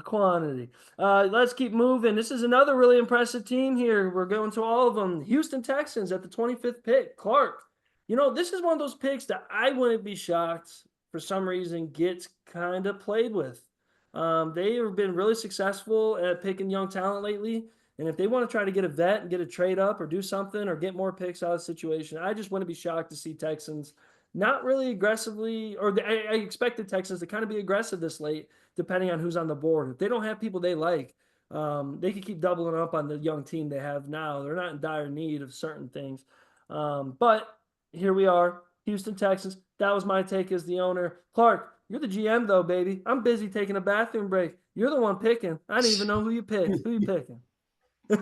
Quantity. Let's keep moving. This is another really impressive team here. We're going to all of them. Houston Texans at the 25th pick. Clark, you know, this is one of those picks that I wouldn't be shocked for some reason gets kind of played with. They have been really successful at picking young talent lately. And if they want to try to get a vet and get a trade up or do something or get more picks out of the situation, I just wouldn't be shocked to see Texans not really aggressively, or I expect the Texans to kind of be aggressive this late, depending on who's on the board. If they don't have people they like, they could keep doubling up on the young team they have now. They're not in dire need of certain things. But here we are, Houston Texans. That was my take as the owner. Clark, you're the GM though, baby. I'm busy taking a bathroom break. You're the one picking. I didn't even know who you picked. Who you picking?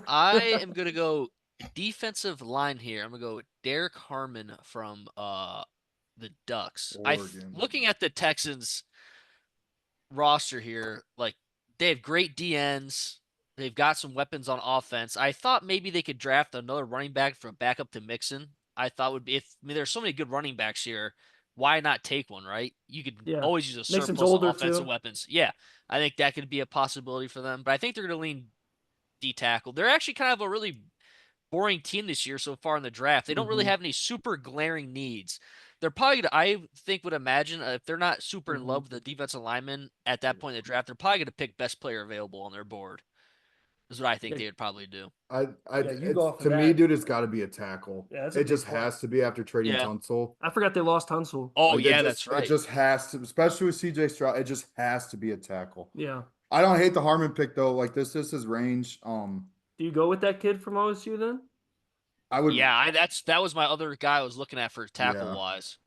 I am going to go defensive line here. I'm going to go Derek Harmon from the Ducks. Looking at the Texans roster here, like they have great DNs. They've got some weapons on offense. I thought maybe they could draft another running back from backup to Mixon. I thought would be there's so many good running backs here. Why not take one, right? You could always use a surplus of offensive weapons. Yeah, I think that could be a possibility for them. But I think they're going to lean D-tackle. They're actually kind of a really boring team this year so far in the draft. They don't really have any super glaring needs. They're probably gonna, I think, would imagine if they're not super in love with the defensive lineman at that point in the draft, they're probably going to pick best player available on their board. Is what I think they would probably do. To me, dude, it's got to be a tackle. Yeah, it just has to be after trading Tunsil. I forgot they lost Tunsil. Oh, like that's right. It just has to, especially with CJ Stroud. It just has to be a tackle. Yeah. I don't hate the Harmon pick though. Like this is his range. Do you go with that kid from OSU then? I would. Yeah, that was my other guy I was looking at for tackle wise.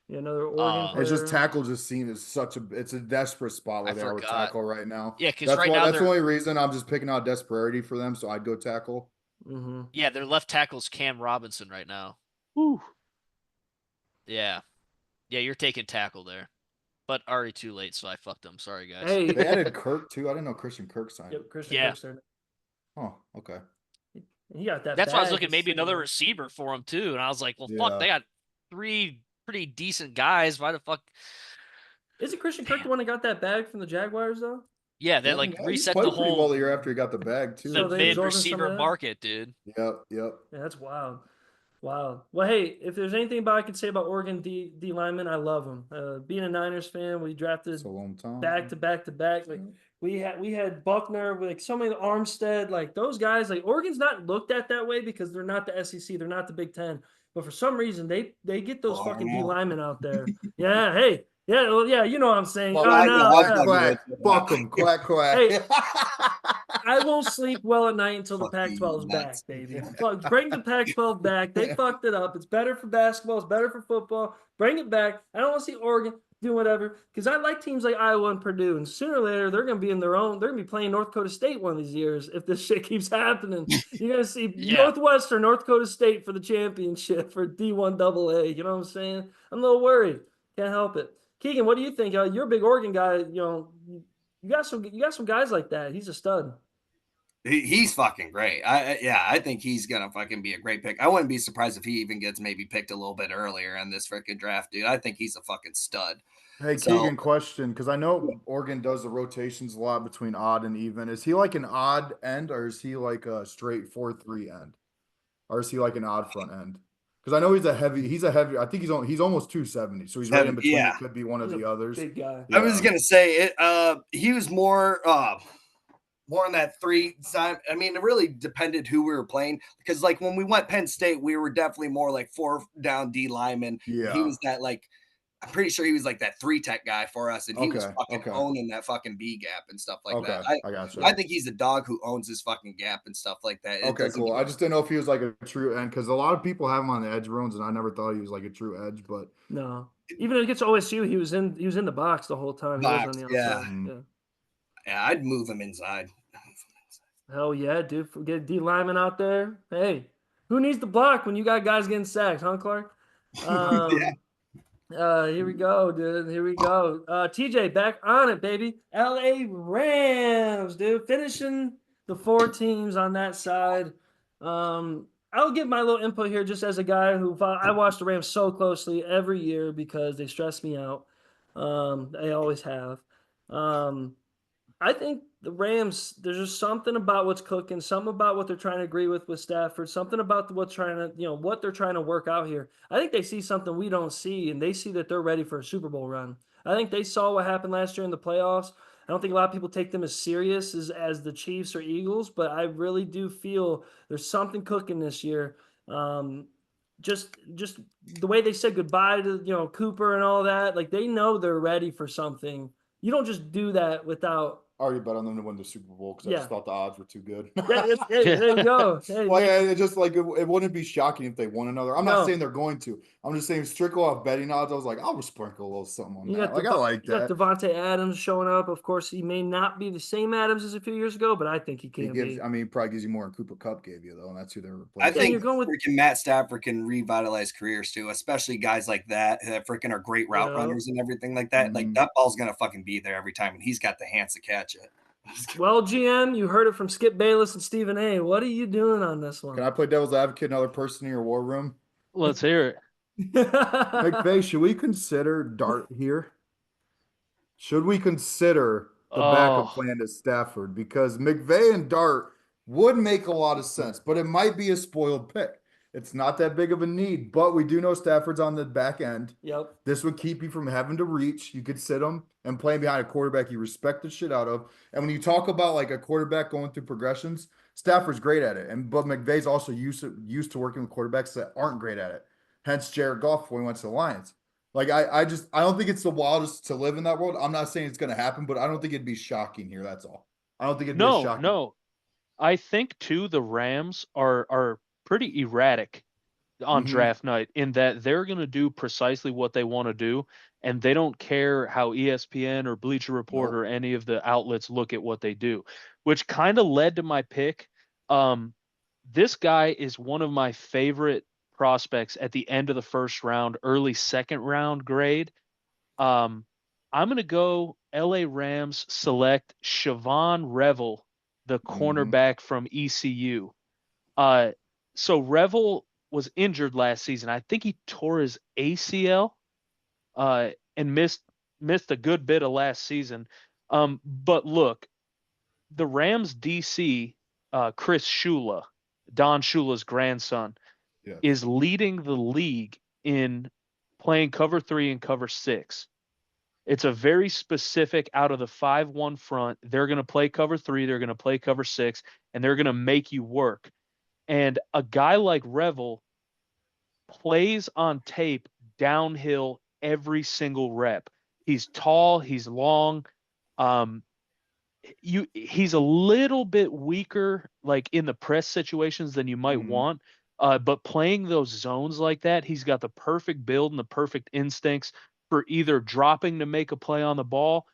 Yeah, another Oregon player. It's just tackle just seen as it's a desperate spot where they are with tackle right now. Yeah, because right now that's the only reason I'm just picking out desperity for them. So I'd go tackle. Mm-hmm. Yeah, their left tackle's Cam Robinson right now. Whew. Yeah, you're taking tackle there. But already too late, so I fucked them. Sorry, guys. Hey, they added Kirk too. I didn't know Christian Kirk signed. Yep, Christian Kirk started. Oh, okay. He got that. That's why I was looking maybe another receiver for him too, and I was like, well, fuck, they got 3 pretty decent guys. Why the fuck? Isn't Christian Kirk the one that got that bag from the Jaguars though? Yeah, they reset the whole. Well, the year after he got the bag too. The mid receiver market, dude. Yep. Yeah, that's wild. Wow. Well, hey, if there's anything I could say about Oregon D linemen, I love them. Being a Niners fan, we drafted back to back. Like we had Buckner, like so many Armstead, like those guys. Like Oregon's not looked at that way because they're not the SEC, they're not the Big Ten. But for some reason, they get those fucking D linemen out there. Yeah. Hey. Yeah. Well, yeah. You know what I'm saying. Fuck them. Quack. Hey, I won't sleep well at night until the Pac-12 is back, baby. Bring the Pac-12 back. They fucked it up. It's better for basketball. It's better for football. Bring it back. I don't want to see Oregon do whatever because I like teams like Iowa and Purdue. And sooner or later, they're going to be in their own. They're going to be playing North Dakota State one of these years if this shit keeps happening. You're going to see Northwestern, North Dakota State for the championship for D1 AA. You know what I'm saying? I'm a little worried. Can't help it. Keegan, what do you think? You're a big Oregon guy. You know, you got some guys like that. He's a stud. He's fucking great. I think he's gonna fucking be a great pick. I wouldn't be surprised if he even gets maybe picked a little bit earlier in this freaking draft, dude. I think he's a fucking stud. Hey, So Keegan, question, because I know Oregon does the rotations a lot between odd and even. Is he like an odd end, or is he like a straight 4-3 end, or is he like an odd front end? Because I know he's a heavy. I think he's almost 270, so he's right in between. yeah, It could be one of He's the a others. big guy. I was gonna say it. He was more on that 3 side. I mean, it really depended who we were playing, because like when we went Penn State, we were definitely more like 4 down D lineman. Yeah. He was that, like, I'm pretty sure he was like that 3 tech guy for us, and he was Okay, fucking okay. owning that fucking B gap and stuff like Okay, that. I gotcha. I think he's a dog who owns his fucking gap and stuff like that. It Okay, doesn't cool. give I a- just didn't know if he was like a true end, because a lot of people have him on the edge runs, and I never thought he was like a true edge. But No, even against OSU, he was in the box the whole time. He was on the Box, yeah. outside. Yeah. Yeah, I'd move him inside. Hell yeah, dude. Get D lineman out there. Hey, who needs the block when you got guys getting sacks, huh, Clark? Here we go, dude. Here we go. TJ, back on it, baby. LA Rams, dude. Finishing the 4 teams on that side. I'll give my little input here just as a guy I watch the Rams so closely every year because they stress me out. They always have. I think the Rams, there's just something about what's cooking, something about what they're trying to agree with Stafford, something about what they're trying to work out here. I think they see something we don't see, and they see that they're ready for a Super Bowl run. I think they saw what happened last year in the playoffs. I don't think a lot of people take them as serious as the Chiefs or Eagles, but I really do feel there's something cooking this year. Just the way they said goodbye to Cooper and all that, like they know they're ready for something. You don't just do that without. I already bet on them to win the Super Bowl because I just thought the odds were too good. Hey, there you go. Hey, Well, yeah, it just like it wouldn't be shocking if they won another. I'm not No. saying they're going to. I'm just saying strictly off betting odds. I was like, I'll sprinkle a little something on you that. got Like I like you got that. Devontae Adams showing up. Of course, he may not be the same Adams as a few years ago, but I think he He can gives. be. I mean, he probably gives you more than Cooper Kupp gave you though, and that's who they're I replacing. think you're going with- freaking Matt Stafford can revitalize careers too, especially guys like that freaking are great route runners and everything like that. Like that ball's gonna fucking be there every time, and he's got the hands to catch it. Well, GM, you heard it from Skip Bayless and Stephen A. What are you doing on this one? Can I play devil's advocate, another person in your war room? Let's hear it. McVay, should we consider Dart here? Should we consider the backup plan to Stafford? Because McVay and Dart would make a lot of sense, but it might be a spoiled pick. It's not that big of a need, but we do know Stafford's on the back end. Yep. This would keep you from having to reach. You could sit him and playing behind a quarterback you respect the shit out of. And when you talk about like a quarterback going through progressions, Stafford's great at it. But McVay's also used to working with quarterbacks that aren't great at it. Hence Jared Goff when he went to the Lions. Like I don't think it's the wildest to live in that world. I'm not saying it's going to happen, but I don't think it'd be shocking here. That's all. I don't think it'd be shocking. No. I think too the Rams are pretty erratic on draft night in that they're going to do precisely what they want to do, and they don't care how ESPN or Bleacher Report or any of the outlets look at what they do, which kind of led to my pick. This guy is one of my favorite prospects at the end of the first round, early second round grade. I'm going to go LA Rams select Siobhan Revel, the cornerback from ECU. So Revel was injured last season. I think he tore his ACL and missed a good bit of last season. But look, the Rams DC, Chris Shula, Don Shula's grandson, is leading the league in playing cover 3 and cover 6. It's a very specific out of the 5-1 front. They're going to play cover 3, they're going to play cover 6, and they're going to make you work. And a guy like Revel plays on tape downhill every single rep. He's tall, he's long. He's a little bit weaker like in the press situations than you might want. But playing those zones like that, he's got the perfect build and the perfect instincts for either dropping to make a play on the ball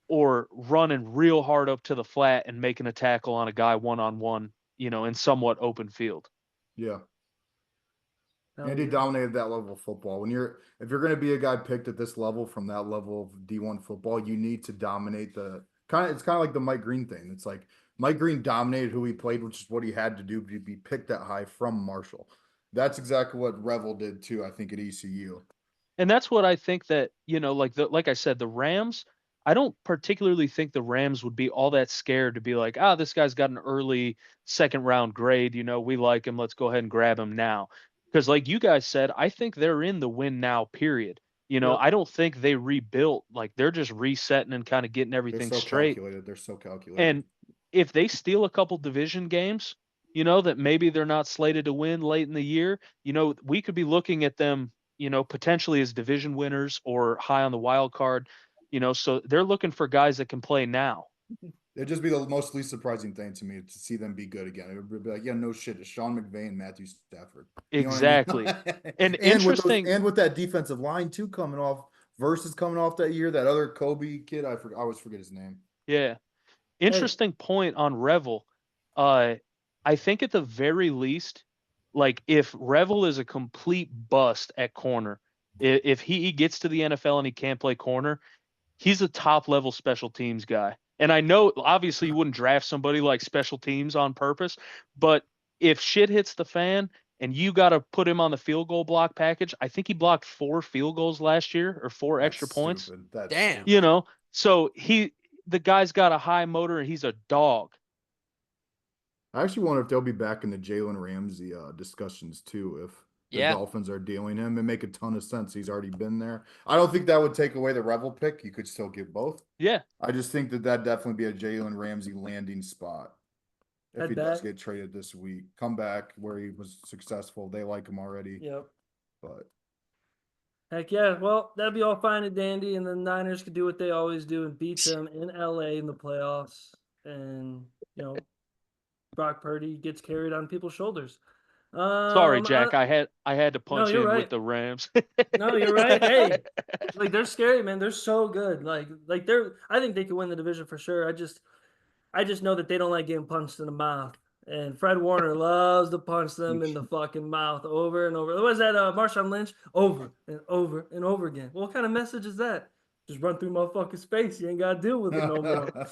or running real hard up to the flat and making a tackle on a guy one-on-one, in somewhat open field. Yeah. And he dominated that level of football. If you're going to be a guy picked at this level from that level of D1 football, you need to dominate it's kind of like the Mike Green thing. It's like Mike Green dominated who he played, which is what he had to do to be picked that high from Marshall. That's exactly what Revel did too, I think, at ECU. And that's what I think that, like I said, the Rams, I don't particularly think the Rams would be all that scared to be like, this guy's got an early second round grade. We like him. Let's go ahead and grab him now. Because like you guys said, I think they're in the win now period. Yep. I don't think they rebuilt. Like they're just resetting and kind of getting They're everything so straight. calculated. They're so calculated. And if they steal a couple division games, that maybe they're not slated to win late in the year, we could be looking at them, potentially as division winners or high on the wild card, so they're looking for guys that can play now. It'd just be the most least surprising thing to me to see them be good again. It would be like, yeah, no shit, it's Sean McVay and Matthew Stafford. You know what I mean? Exactly. And interesting. With that defensive line too coming off that year, that other Kobe kid, I always forget his name. Yeah. Interesting point on Revel. I think at the very least, like if Revel is a complete bust at corner, if he gets to the NFL and he can't play corner, he's a top level special teams guy. And I know obviously you wouldn't draft somebody like special teams on purpose, but if shit hits the fan and you got to put him on the field goal block package, I think he blocked 4 field goals last year or 4 extra points. Damn. So the guy's got a high motor and he's a dog. I actually wonder if they'll be back in the Jalen Ramsey discussions too. If the Dolphins are dealing him, it make a ton of sense. He's already been there. I don't think that would take away the Revel pick. You could still give both. Yeah. I just think that definitely be a Jalen Ramsey landing spot. If he does get traded this week, come back where he was successful. They like him already. Yep. But heck yeah. Well, that'd be all fine and dandy, and the Niners could do what they always do and beat them in LA in the playoffs. And Brock Purdy gets carried on people's shoulders. Sorry, Jack. I had to punch in right. with the Rams. No, you're right. Hey, like they're scary, man. They're so good. Like I think they could win the division for sure. I just know that they don't like getting punched in the mouth. And Fred Warner loves to punch them in the fucking mouth over and over. What was that, Marshawn Lynch? Over and over and over again. What kind of message is that? Just run through motherfucker's face. You ain't got to deal with it no more.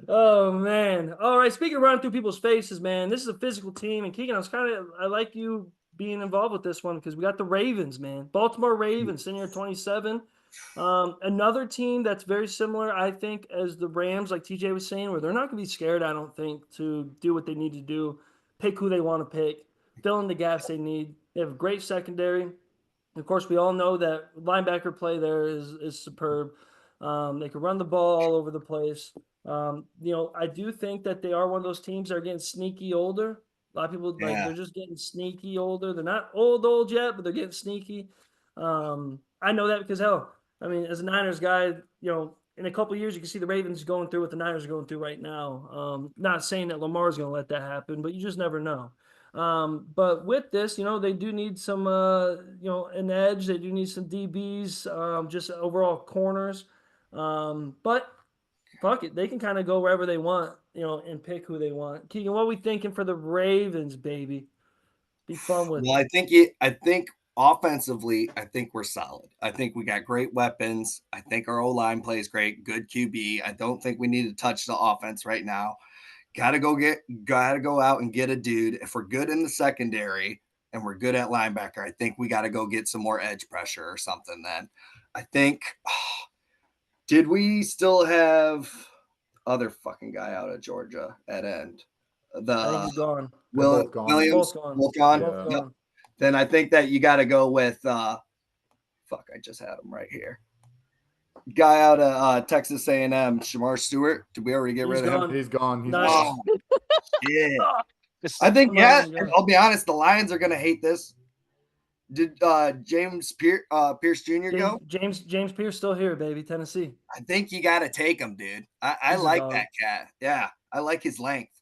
Oh, man. All right, speaking of running through people's faces, man, this is a physical team. And Keegan, I like you being involved with this one because we got the Ravens, man. Baltimore Ravens, sitting here 27. Another team that's very similar, I think, as the Rams, like TJ was saying, where they're not going to be scared, I don't think, to do what they need to do, pick who they want to pick, fill in the gaps they need. They have a great secondary. Of course, we all know that linebacker play there is superb. They can run the ball all over the place. I do think that they are one of those teams that are getting sneaky older. A lot of people they're just getting sneaky older. They're not old yet, but they're getting sneaky. I know that because as a Niners guy, in a couple of years you can see the Ravens going through what the Niners are going through right now. Not saying that Lamar's going to let that happen, but you just never know. But with this, they do need some, an edge. They do need some DBs, just overall corners. But fuck it, they can kind of go wherever they want, and pick who they want. Keegan, what are we thinking for the Ravens, baby? Be fun with. Well, I think offensively, I think we're solid. I think we got great weapons. I think our O-line plays great. Good QB. I don't think we need to touch the offense right now. Gotta go out and get a dude. If we're good in the secondary and we're good at linebacker, I think we got to go get some more edge pressure or something. Then I think, did we still have other fucking guy out of Georgia at end? I think he's gone. Williams, both gone. Both gone. Then I think that you got to go with, I just had him right here. Guy out of Texas A&M, Shamar Stewart. Did we already get rid of him? He's gone. He's Nice. gone. Yeah. I think, I'll be honest, the Lions are going to hate this. Did James Pierce Jr. go? James Pierce still here, baby, Tennessee. I think you got to take him, dude. I like that cat. Yeah, I like his length.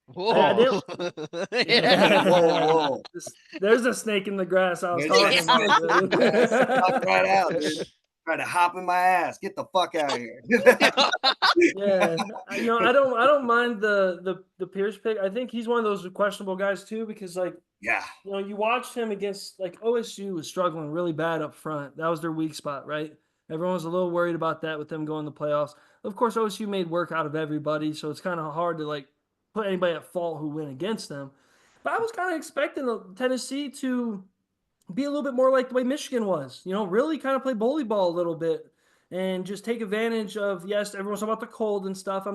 Whoa. Yeah. Whoa. There's a snake in the grass I was talking about. Knock right out, dude. Try to hop in my ass. Get the fuck out of here. Yeah, I don't mind the Pierce pick. I think he's one of those questionable guys too, because you watched him against OSU was struggling really bad up front. That was their weak spot, right? Everyone was a little worried about that with them going to the playoffs. Of course, OSU made work out of everybody, so it's kind of hard to like put anybody at fault who went against them. But I was kind of expecting Tennessee to be a little bit more like the way Michigan was, really kind of play bully ball a little bit and just take advantage of, yes, everyone's talking about the cold and stuff.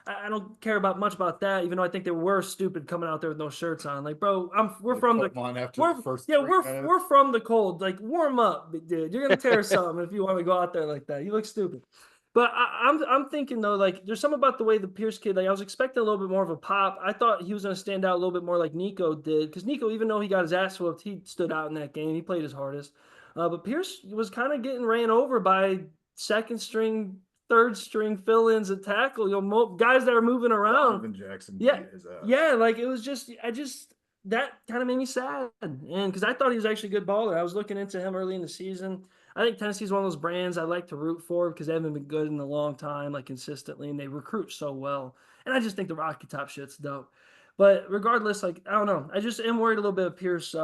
I don't care about much about that, even though I think they were stupid coming out there with no shirts on. Like, bro, we're from the we're from the cold. Like, warm up, dude. You're gonna tear something if you want to go out there like that. You look stupid. But I'm thinking though, like there's something about the way the Pierce kid, like I was expecting a little bit more of a pop. I thought he was going to stand out a little bit more like Nico did, because Nico, even though he got his ass whooped, he stood out in that game. He played his hardest. But Pierce was kind of getting ran over by second string, third string fill-ins at tackle. Guys that are moving around. Donovan Jackson. Yeah, like it was just that kind of made me sad, and because I thought he was actually a good baller. I was looking into him early in the season. I think Tennessee's one of those brands I like to root for because they haven't been good in a long time, like consistently, and they recruit so well. And I just think the Rocky Top shit's dope. But regardless, like, I don't know. I just am worried a little bit of Pierce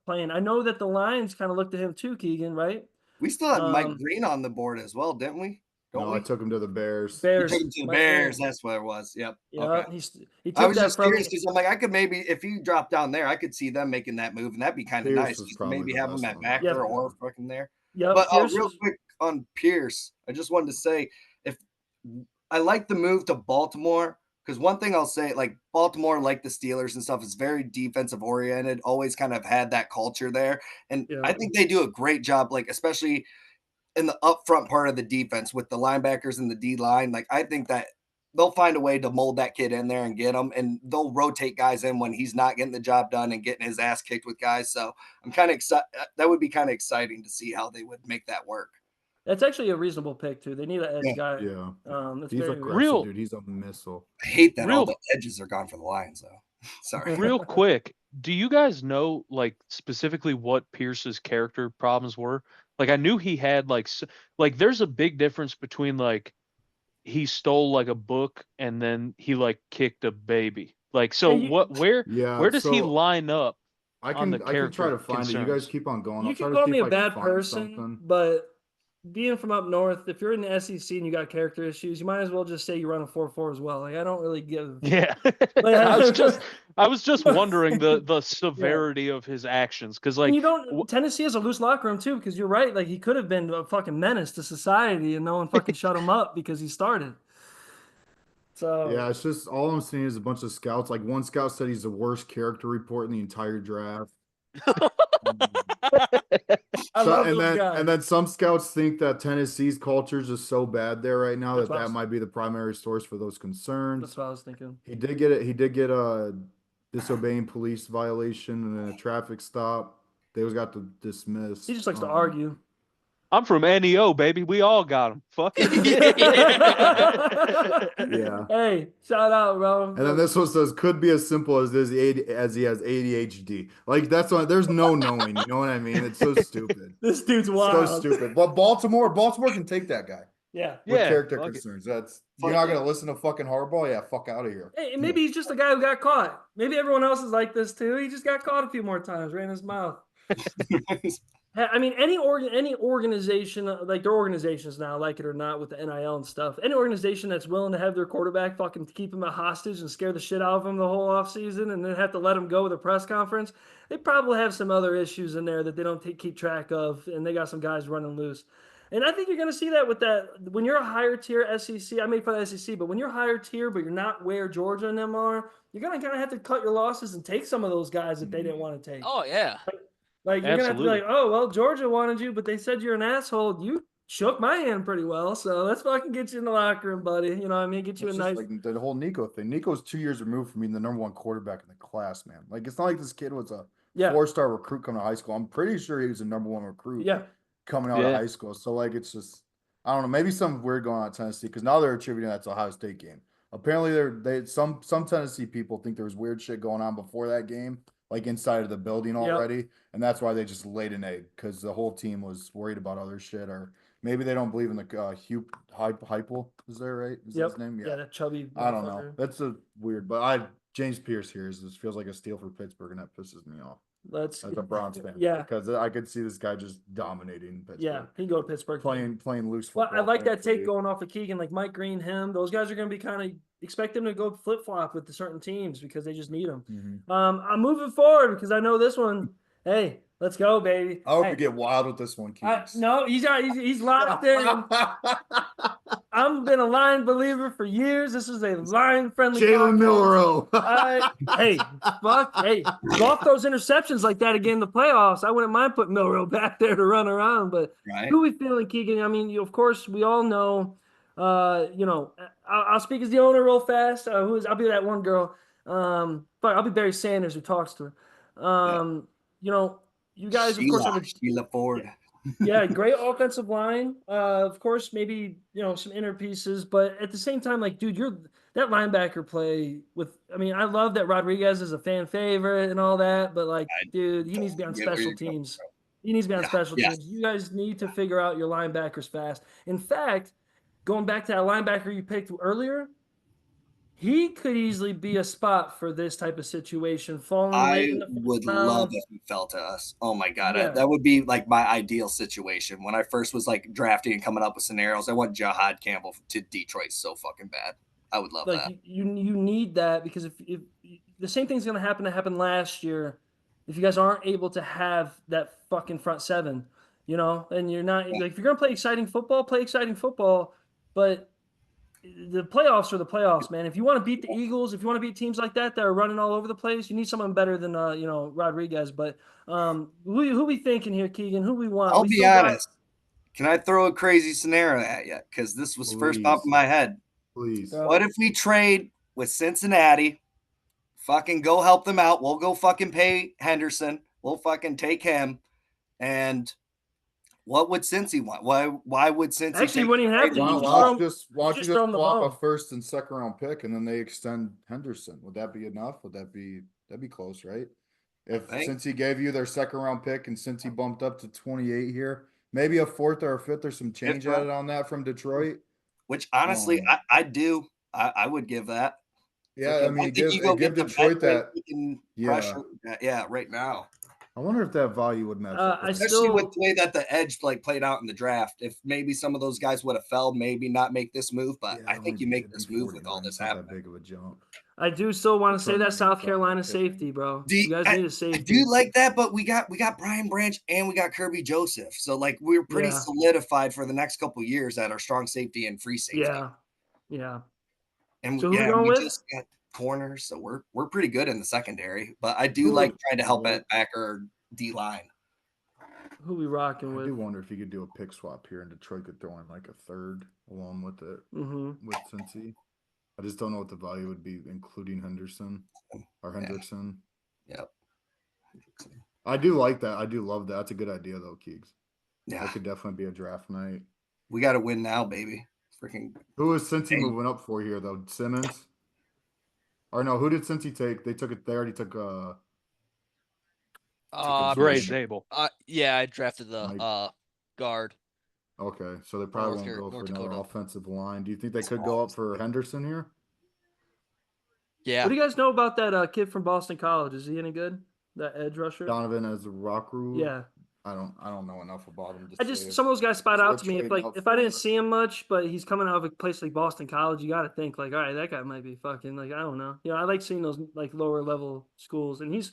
playing. I know that the Lions kind of looked at him too, Keegan, right? We still had Mike Green on the board as well, didn't we? I took him to the Bears. You took him to the Bears. That's what it was. Yep. Yeah. Okay. He took I was that just from curious because I'm like, I could maybe, if he dropped down there, I could see them making that move, and that'd be kind of nice. Maybe have him at backer or fucking there. Yeah. But real quick on Pierce, I just wanted to say, if I like the move to Baltimore, because one thing I'll say, like Baltimore, like the Steelers and stuff, is very defensive oriented, always kind of had that culture there. And I think they do a great job, like especially in the upfront part of the defense with the linebackers and the D line. Like I think that they'll find a way to mold that kid in there and get him, and they'll rotate guys in when he's not getting the job done and getting his ass kicked with guys. So I'm kind of excited. That would be kind of exciting to see how they would make that work. That's actually a reasonable pick too. They need an edge guy. Yeah. That's he's very aggressive, dude. He's a missile. I hate that all the edges are gone for the Lions, though. Sorry. Real quick, do you guys know like specifically what Pierce's character problems were? Like I knew he had like there's a big difference between like he stole like a book and then he like kicked a baby. Like so where does he line up? I can try to find it. You guys keep on going. You can call me a bad person, but being from up north, if you're in the SEC and you got character issues, you might as well just say you run a 4.4 as well. Like I don't really give. Yeah, I was just wondering the severity of his actions because like Tennessee has a loose locker room too, because you're right. Like he could have been a fucking menace to society and no one fucking shut him up because he started. So yeah, it's just all I'm seeing is a bunch of scouts. Like one scout said he's the worst character report in the entire draft. And then some scouts think that Tennessee's culture is just so bad there right now that might be the primary source for those concerns. That's what I was thinking. He did get a disobeying police violation and then a traffic stop. They was got to dismiss. He just likes to argue. I'm from NEO, baby. We all got him. Fuck it. Yeah. Hey, shout out, bro. And then this one says could be as simple as this as he has ADHD. Like that's why there's no knowing. You know what I mean? It's so stupid. This dude's wild. So stupid. But Baltimore can take that guy. Yeah. With character concerns. You're not gonna listen to fucking Harbaugh? Yeah, fuck out of here. Hey, maybe he's just a guy who got caught. Maybe everyone else is like this too. He just got caught a few more times, right in his mouth. I mean, any organization, like their organizations now, like it or not, with the NIL and stuff, any organization that's willing to have their quarterback fucking keep him a hostage and scare the shit out of him the whole offseason and then have to let him go with a press conference, they probably have some other issues in there that they don't keep track of, and they got some guys running loose. And I think you're going to see that with that. When you're a higher tier SEC, I made fun of SEC, but when you're higher tier, but you're not where Georgia and them are, you're going to kind of have to cut your losses and take some of those guys that they didn't want to take. Oh, yeah. Like, you're going to have to be like, oh, well, Georgia wanted you, but they said you're an asshole. You shook my hand pretty well, so let's fucking get you in the locker room, buddy. You know what I mean? Get you a nice... like the whole Nico thing. Nico's 2 years removed from being the number one quarterback in the class, man. Like, it's not like this kid was a four-star recruit coming to high school. I'm pretty sure he was the number one recruit coming out of high school. So, like, it's just... I don't know. Maybe something weird going on at Tennessee because now they're attributing that to Ohio State game. Apparently, some Tennessee people think there was weird shit going on before that game, like inside of the building already, and that's why they just laid an egg because the whole team was worried about other shit, or maybe they don't believe in the Heupel. Is that right? Is that his name? Yeah, that chubby. I don't know. That's a weird, but James Pierce here feels like a steal for Pittsburgh, and that pisses me off. Let's as a Browns fan. Yeah. Because I could see this guy just dominating Pittsburgh. Yeah, he can go to Pittsburgh. Playing loose Well, football. I like that take thankfully. going off of Keegan, like Mike Green, him. Those guys are going to be kind of expect them to go flip flop with the certain teams because they just need them. Mhm. I'm moving forward because I know this one. Hey, let's go, baby. I hope Hey, you get wild with this one, Keeks. no, he's locked in. I've been a line believer for years. This is a line friendly. Jalen Milrow. Hey, fuck. Hey, go off those interceptions like that again in the playoffs. I wouldn't mind putting Milrow back there to run around. But Right. who we feeling, Keegan? I mean, of course, we all know. I'll speak as the owner real fast. I'll be that one girl. But I'll be Barry Sanders who talks to her. You guys, of course, have a Sheila Ford. yeah, great offensive line. Of course, maybe some inner pieces, but at the same time, like, dude, that linebacker play with. I mean, I love that Rodriguez is a fan favorite and all that, but like, dude, he needs to be on special teams. He needs to be on special teams. You guys need to figure out your linebackers fast. In fact, going back to that linebacker you picked earlier, he could easily be a spot for this type of situation. Falling late I in the first would round. love if he fell to us. Oh my god, Yeah. that would be like my ideal situation. When I first was like drafting and coming up with scenarios, I want Jahad Campbell to Detroit so fucking bad. I would love Like that. you need that because if the same thing's going to happen last year, if you guys aren't able to have that fucking front seven, and you're not like if you're going to play exciting football, but the playoffs are the playoffs, man. If you want to beat the Eagles, if you want to beat teams like that are running all over the place, you need someone better than Rodriguez. But who we thinking here, Keegan? Who we want? I'll We be still got- honest. Can I throw a crazy scenario at you? Because this was first pop in my head. Please. What if we trade with Cincinnati? Fucking go help them out. We'll go fucking pay Henderson. We'll fucking take him. And what would Cincy want? Why would Cincy Actually, take when you have to, Why you don't just you just just throw him the swap ball. a first and second round pick and then they extend Henderson? Would that be enough? That'd be close, right? Since he gave you their second round pick and since he bumped up to 28 here, maybe a fourth or a fifth or some change added on that from Detroit. Which honestly, I do. I would give that. Yeah, I mean, give Detroit that. Pressure. Yeah, right now. I wonder if that value would match up. Especially with the way that the edge played out in the draft. If maybe some of those guys would have fell, maybe not make this move, but I think you make this move with all this happening. That big of a jump. I do still want to say that South Carolina safety, bro. You guys need a safety. I do like that, but we got Brian Branch and we got Kirby Joseph. So like we're pretty solidified for the next couple of years at our strong safety and free safety. Yeah. And so we just got corners, so we're pretty good in the secondary. But I do like trying to help at back or D line. Who we rocking with? I do wonder if you could do a pick swap here and Detroit could throw in like a third along with it with Cincy. I just don't know what the value would be, including Henderson or Hendrickson. Yep. I do like that. I do love that. That's a good idea, though, Keegs. Yeah. That could definitely be a draft night. We got to win now, baby. Freaking. Who is Cincy moving up for here, though? Simmons? Or no, who did Cincy take? They already took Gray Zabel. Yeah, I drafted the guard. Okay, so they probably won't go for another offensive line. Do you think they could go up for Henderson here? Yeah. What do you guys know about that kid from Boston College? Is he any good? That edge rusher? Donovan as a rock rule? Yeah. I don't know enough about him. Some of those guys spot out to me. If I didn't see him much, but he's coming out of a place like Boston College, you got to think like, all right, that guy might be fucking like I don't know. I like seeing those like lower level schools, and he's,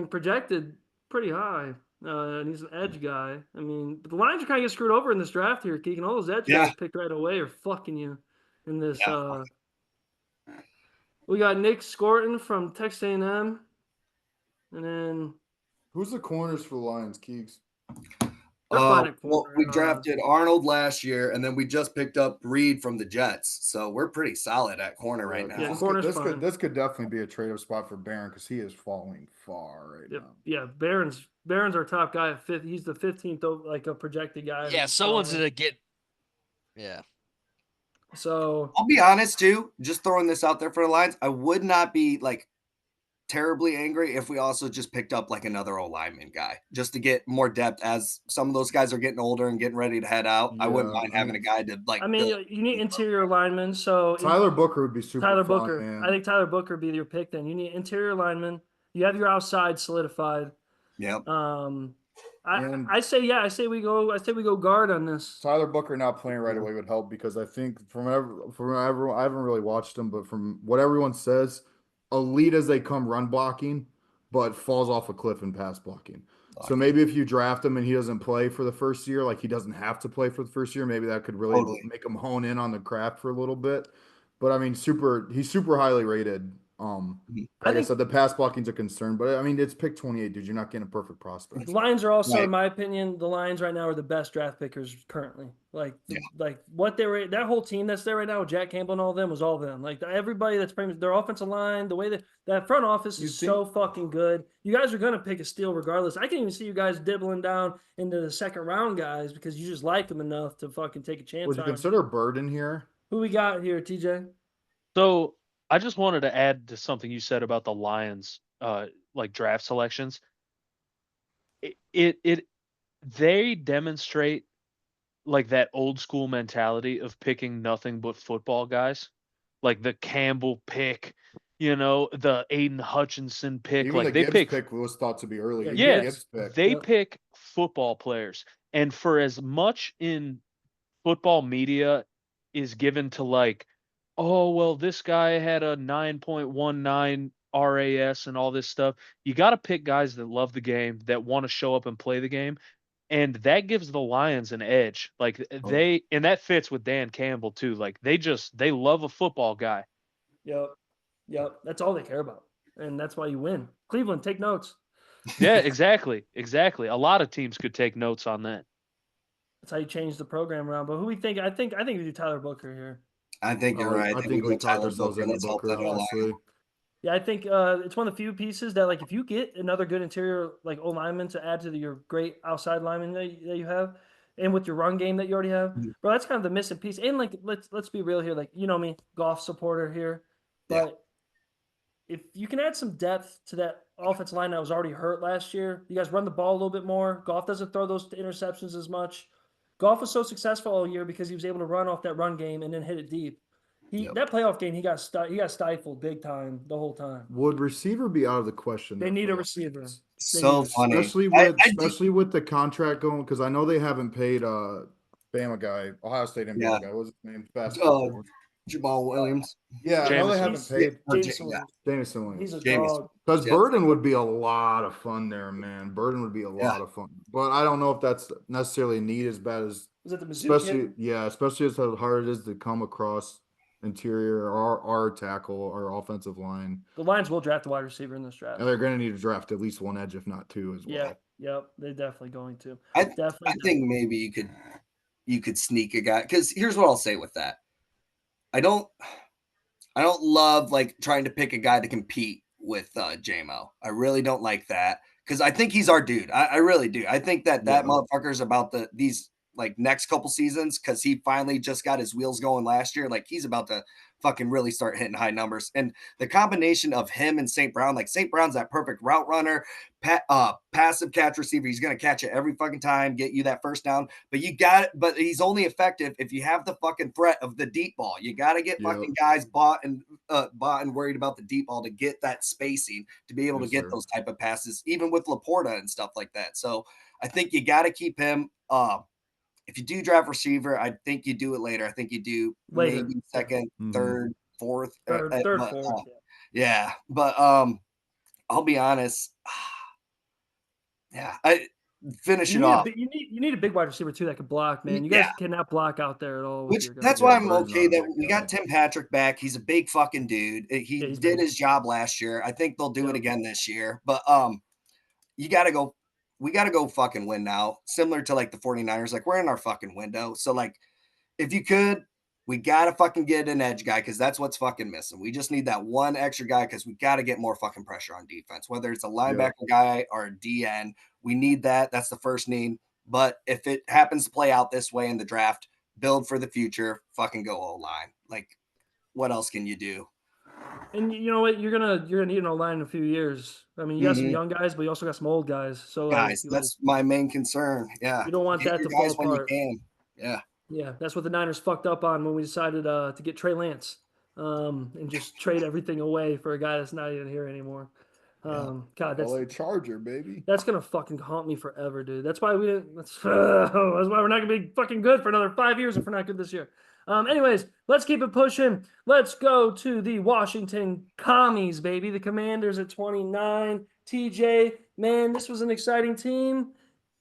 projected pretty high. And he's an edge guy. But the Lions are kind of get screwed over in this draft here, Keegan. All those edge guys picked right away are fucking you in this. We got Nick Scorton from Texas A&M, and then who's the corners for the Lions, Keegs? We drafted Arnold last year, and then we just picked up Reed from the Jets. So we're pretty solid at corner right now. Yeah, this could definitely be a trade-up spot for Barron because he is falling far right now. Yeah, Barron's our top guy at fifth. He's the 15th, like a projected guy. Yeah, someone's gonna get. Yeah. So I'll be honest too. Just throwing this out there for the Lions, I would not be like terribly angry if we also just picked up like another O-lineman guy just to get more depth as some of those guys are getting older and getting ready to head out. I wouldn't mind having a guy to like. You need interior linemen. So Tyler Booker would be super. Booker. Man. I think Tyler Booker would be your pick. Then you need interior linemen. You have your outside solidified. Yep. And- I say we go guard on this. Tyler Booker not playing right away would help because I think from everyone, I haven't really watched him, but from what everyone says, elite as they come run blocking, but falls off a cliff in pass blocking. So maybe if you draft him and he doesn't play for the first year, like he doesn't have to play for the first year, maybe that could really make him hone in on the craft for a little bit. But I mean, he's super highly rated. Like I said, the pass blocking's a concern, but I mean, it's pick 28, dude. You're not getting a perfect prospect. The Lions are also, in my opinion, the Lions right now are the best draft pickers currently. Like what they were, that whole team that's there right now, Jack Campbell and all them, was all them. Like everybody that's playing their offensive line, the way that front office is so fucking good. You guys are gonna pick a steal regardless. I can even see you guys dibbling down into the second round guys because you just like them enough to fucking take a chance. Would you consider Bird in here? Who we got here, TJ? So I just wanted to add to something you said about the Lions, like draft selections. They demonstrate like that old school mentality of picking nothing but football guys, like the Campbell pick, the Aiden Hutchinson pick. Even like the they Gibbs pick was thought to be early. Yes, they pick football players, and for as much in football media is given to like, oh, well, this guy had a 9.19 RAS and all this stuff. You got to pick guys that love the game, that want to show up and play the game. And that gives the Lions an edge. Like and that fits with Dan Campbell too. Like they love a football guy. Yep. That's all they care about. And that's why you win. Cleveland, take notes. Yeah, exactly. A lot of teams could take notes on that. That's how you change the program around. But who we think? I think we do Tyler Booker here. I think you're right. I think we talked ourselves into Booker, honestly. Yeah, I think it's one of the few pieces that, like, if you get another good interior, like, O-lineman to add to your great outside lineman that you have, and with your run game that you already have, bro, that's kind of the missing piece. And, like, let's be real here. Like, you know me, golf supporter here. But if you can add some depth to that offensive line that was already hurt last year, you guys run the ball a little bit more. Golf doesn't throw those interceptions as much. Golf was so successful all year because he was able to run off that run game and then hit it deep. That playoff game, he got stifled big time the whole time. Would receiver be out of the question? They need a receiver. So funny, especially with the contract going, because I know they haven't paid Bama guy, Ohio State Bama guy. What's his name? Jamal Williams. Yeah, I know they haven't paid Jameson Williams. He's a dog. Because Burden would be a lot of fun there, man. Burden would be a lot of fun. But I don't know if that's necessarily a need as bad as Was it the Mizzou especially as how hard it is to come across interior or our tackle or offensive line. The Lions will draft a wide receiver in this draft. And they're going to need to draft at least one edge, if not two, as well. Yep, they're definitely going to. I think maybe you could sneak a guy, because here's what I'll say with that. I don't love like trying to pick a guy to compete with JMO. I really don't like that, because I think he's our dude. I really do. I think that motherfucker's about these like next couple seasons, because he finally just got his wheels going last year. Like he's about to fucking really start hitting high numbers. And the combination of him and St. Brown, like St. Brown's that perfect route runner, passive catch receiver. He's going to catch it every fucking time, get you that first down. But but he's only effective if you have the fucking threat of the deep ball. You got to get fucking guys bought and worried about the deep ball to get that spacing, to be able to get those type of passes, even with Laporta and stuff like that. So I think you got to keep him. If you do draft receiver, I think you do it later. I think you do later. Maybe second, third, fourth. Third, fourth. Yeah. But I'll be honest. I finish it off. You need a big wide receiver too that can block, man. You guys cannot block out there at all. That's why I'm okay that we got Tim Patrick back. He's a big fucking dude. He did his job last year. I think they'll do it again this year. But you got to go. We got to go fucking win now. Similar to like the 49ers, like we're in our fucking window. So like, if you could, we got to fucking get an edge guy, because that's what's fucking missing. We just need that one extra guy, because we got to get more fucking pressure on defense, whether it's a linebacker guy or a DN. We need that. That's the first need. But if it happens to play out this way in the draft, build for the future, fucking go O-line. Like, what else can you do? And you know what? You're gonna need an O-line in a few years. I mean, you got some young guys, but you also got some old guys. So that's my main concern. Yeah, you don't want that to fall apart. Yeah, that's what the Niners fucked up on when we decided to get Trey Lance, and just trade everything away for a guy that's not even here anymore. God, that's LA Charger, baby. That's gonna fucking haunt me forever, dude. That's why we didn't. That's why we're not gonna be fucking good for another 5 years if we're not good this year. Anyways, let's keep it pushing. Let's go to the Washington Commies, baby. The Commanders at 29. TJ, man, this was an exciting team.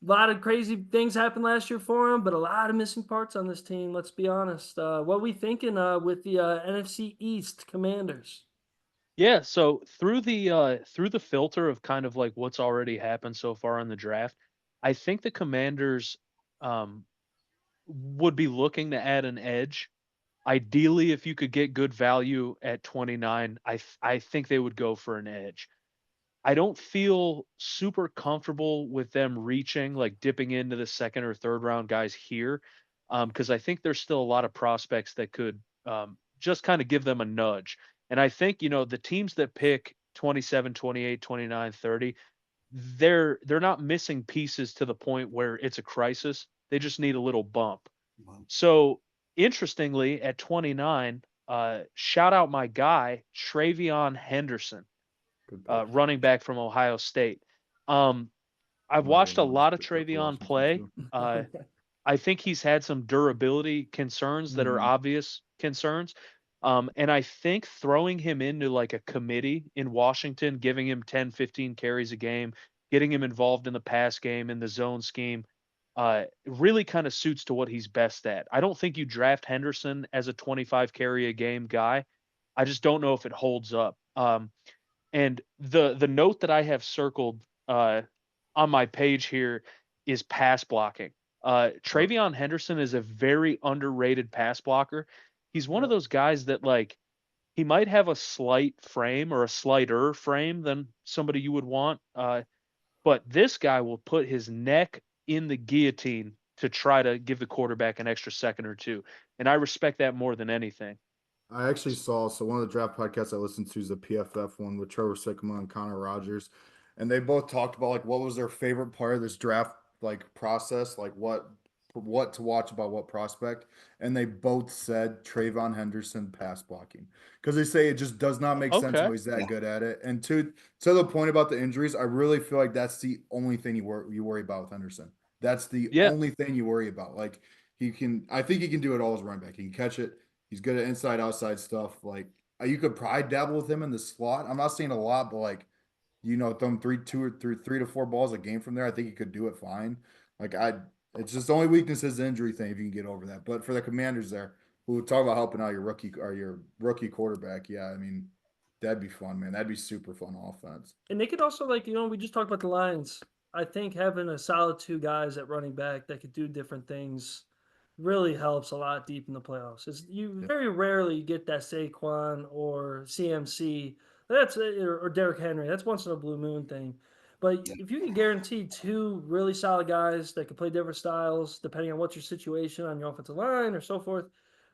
A lot of crazy things happened last year for them, but a lot of missing parts on this team. Let's be honest. What are we thinking with the NFC East Commanders? Yeah, so through the filter of kind of like what's already happened so far in the draft, I think the Commanders would be looking to add an edge. Ideally, if you could get good value at 29, I think they would go for an edge. I don't feel super comfortable with them reaching, like dipping into the second or third round guys here, because I think there's still a lot of prospects that could just kind of give them a nudge. And I think, the teams that pick 27, 28, 29, 30, they're not missing pieces to the point where it's a crisis. They just need a little bump. So interestingly, at 29, shout out my guy, Travion Henderson, running back from Ohio State. I've watched a lot of Travion play. I think he's had some durability concerns that are obvious concerns. And I think throwing him into like a committee in Washington, giving him 10, 15 carries a game, getting him involved in the pass game, in the zone scheme, really kind of suits to what he's best at. I don't think you draft Henderson as a 25 carry a game guy. I just don't know if it holds up. And the note that I have circled on my page here is pass blocking. Travion Henderson is a very underrated pass blocker. He's one of those guys that like he might have a slight frame or a slighter frame than somebody you would want. But this guy will put his neck in the guillotine to try to give the quarterback an extra second or two. And I respect that more than anything. I actually saw, so one of the draft podcasts I listened to is the PFF one with Trevor Sikkema and Connor Rogers. And they both talked about like what was their favorite part of this draft like process, like what to watch about what prospect. And they both said Trayvon Henderson pass blocking. Because they say it just does not make sense how he's that good at it. And to the point about the injuries, I really feel like that's the only thing you worry about with Henderson. That's the only thing you worry about. Like I think he can do it all as running back. He can catch it. He's good at inside outside stuff. Like you could probably dabble with him in the slot. I'm not saying a lot, but like, throw him 3 to 4 balls a game from there. I think he could do it fine. Like it's just the only weakness is the injury thing if you can get over that. But for the Commanders there, who talk about helping out your rookie quarterback, yeah, I mean, that'd be fun, man. That'd be super fun offense. And they could also we just talked about the Lions. I think having a solid 2 guys at running back that could do different things really helps a lot deep in the playoffs. You very rarely get that Saquon or CMC or Derrick Henry. That's once in a blue moon thing. But if you can guarantee 2 really solid guys that can play different styles, depending on what's your situation on your offensive line or so forth,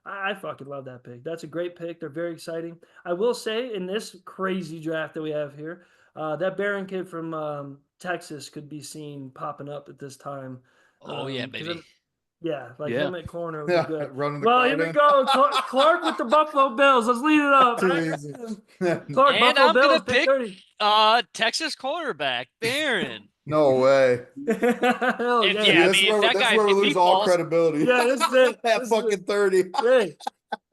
I fucking love that pick. That's a great pick. They're very exciting. I will say in this crazy draft that we have here, that Barron kid from Texas could be seen popping up at this time. Oh, yeah, baby. Him at corner would be good. Running the Well, here we go. Clark with the Buffalo Bills. Let's lead it up. Clark, And Buffalo I'm Bills, gonna pick 30. Texas cornerback Barron. No way. Hell yeah. That's where we lose all credibility. Yeah, this is it. That fucking 30. Hey,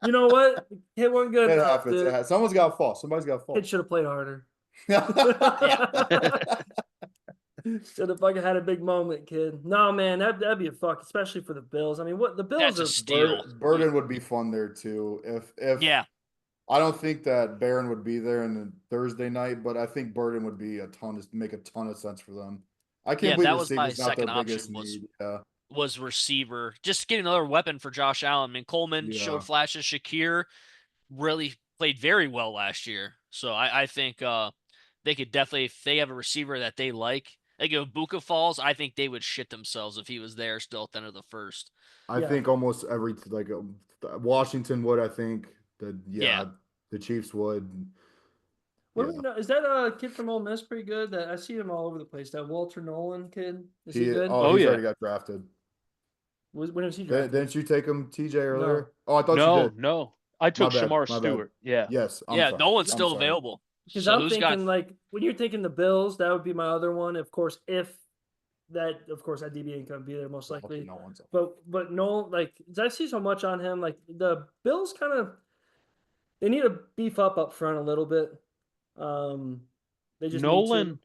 you know what? Hit one good. It happens. Someone's got to fall. Somebody's got to fall. It should have played harder. Should have fucking had a big moment, kid. No, man, that'd be a fuck, especially for the Bills. I mean, what the Bills That's a steal. Burden would be fun there too. If I don't think that Barron would be there in the Thursday night, but I think Burden would be make a ton of sense for them. I can't believe that was my receivers not their second biggest option need. was receiver. Just getting another weapon for Josh Allen. I mean, Coleman showed flashes. Shakir really played very well last year. So I think they could definitely, if they have a receiver that they like if Buka falls, I think they would shit themselves if he was there still at the end of the first. I think almost every Washington would. I think the Chiefs would. What do we know? Is that a kid from Ole Miss pretty good? That I see him all over the place. That Walter Nolan kid, is he good? Oh, he's already got drafted. When was he drafted? Didn't you take him, TJ, earlier? No. Oh, I thought you did. No, I took My bad, Shamar my bad. Stewart. Yeah. Yes. Nolan's still available. Because So I'm who's got thinking like when you're thinking the Bills, that would be my other one. Of course, if that DB ain't gonna be there most likely. No one's up. But no, like I see so much on him. Like the Bills kind of they need to beef up front a little bit. They just need to.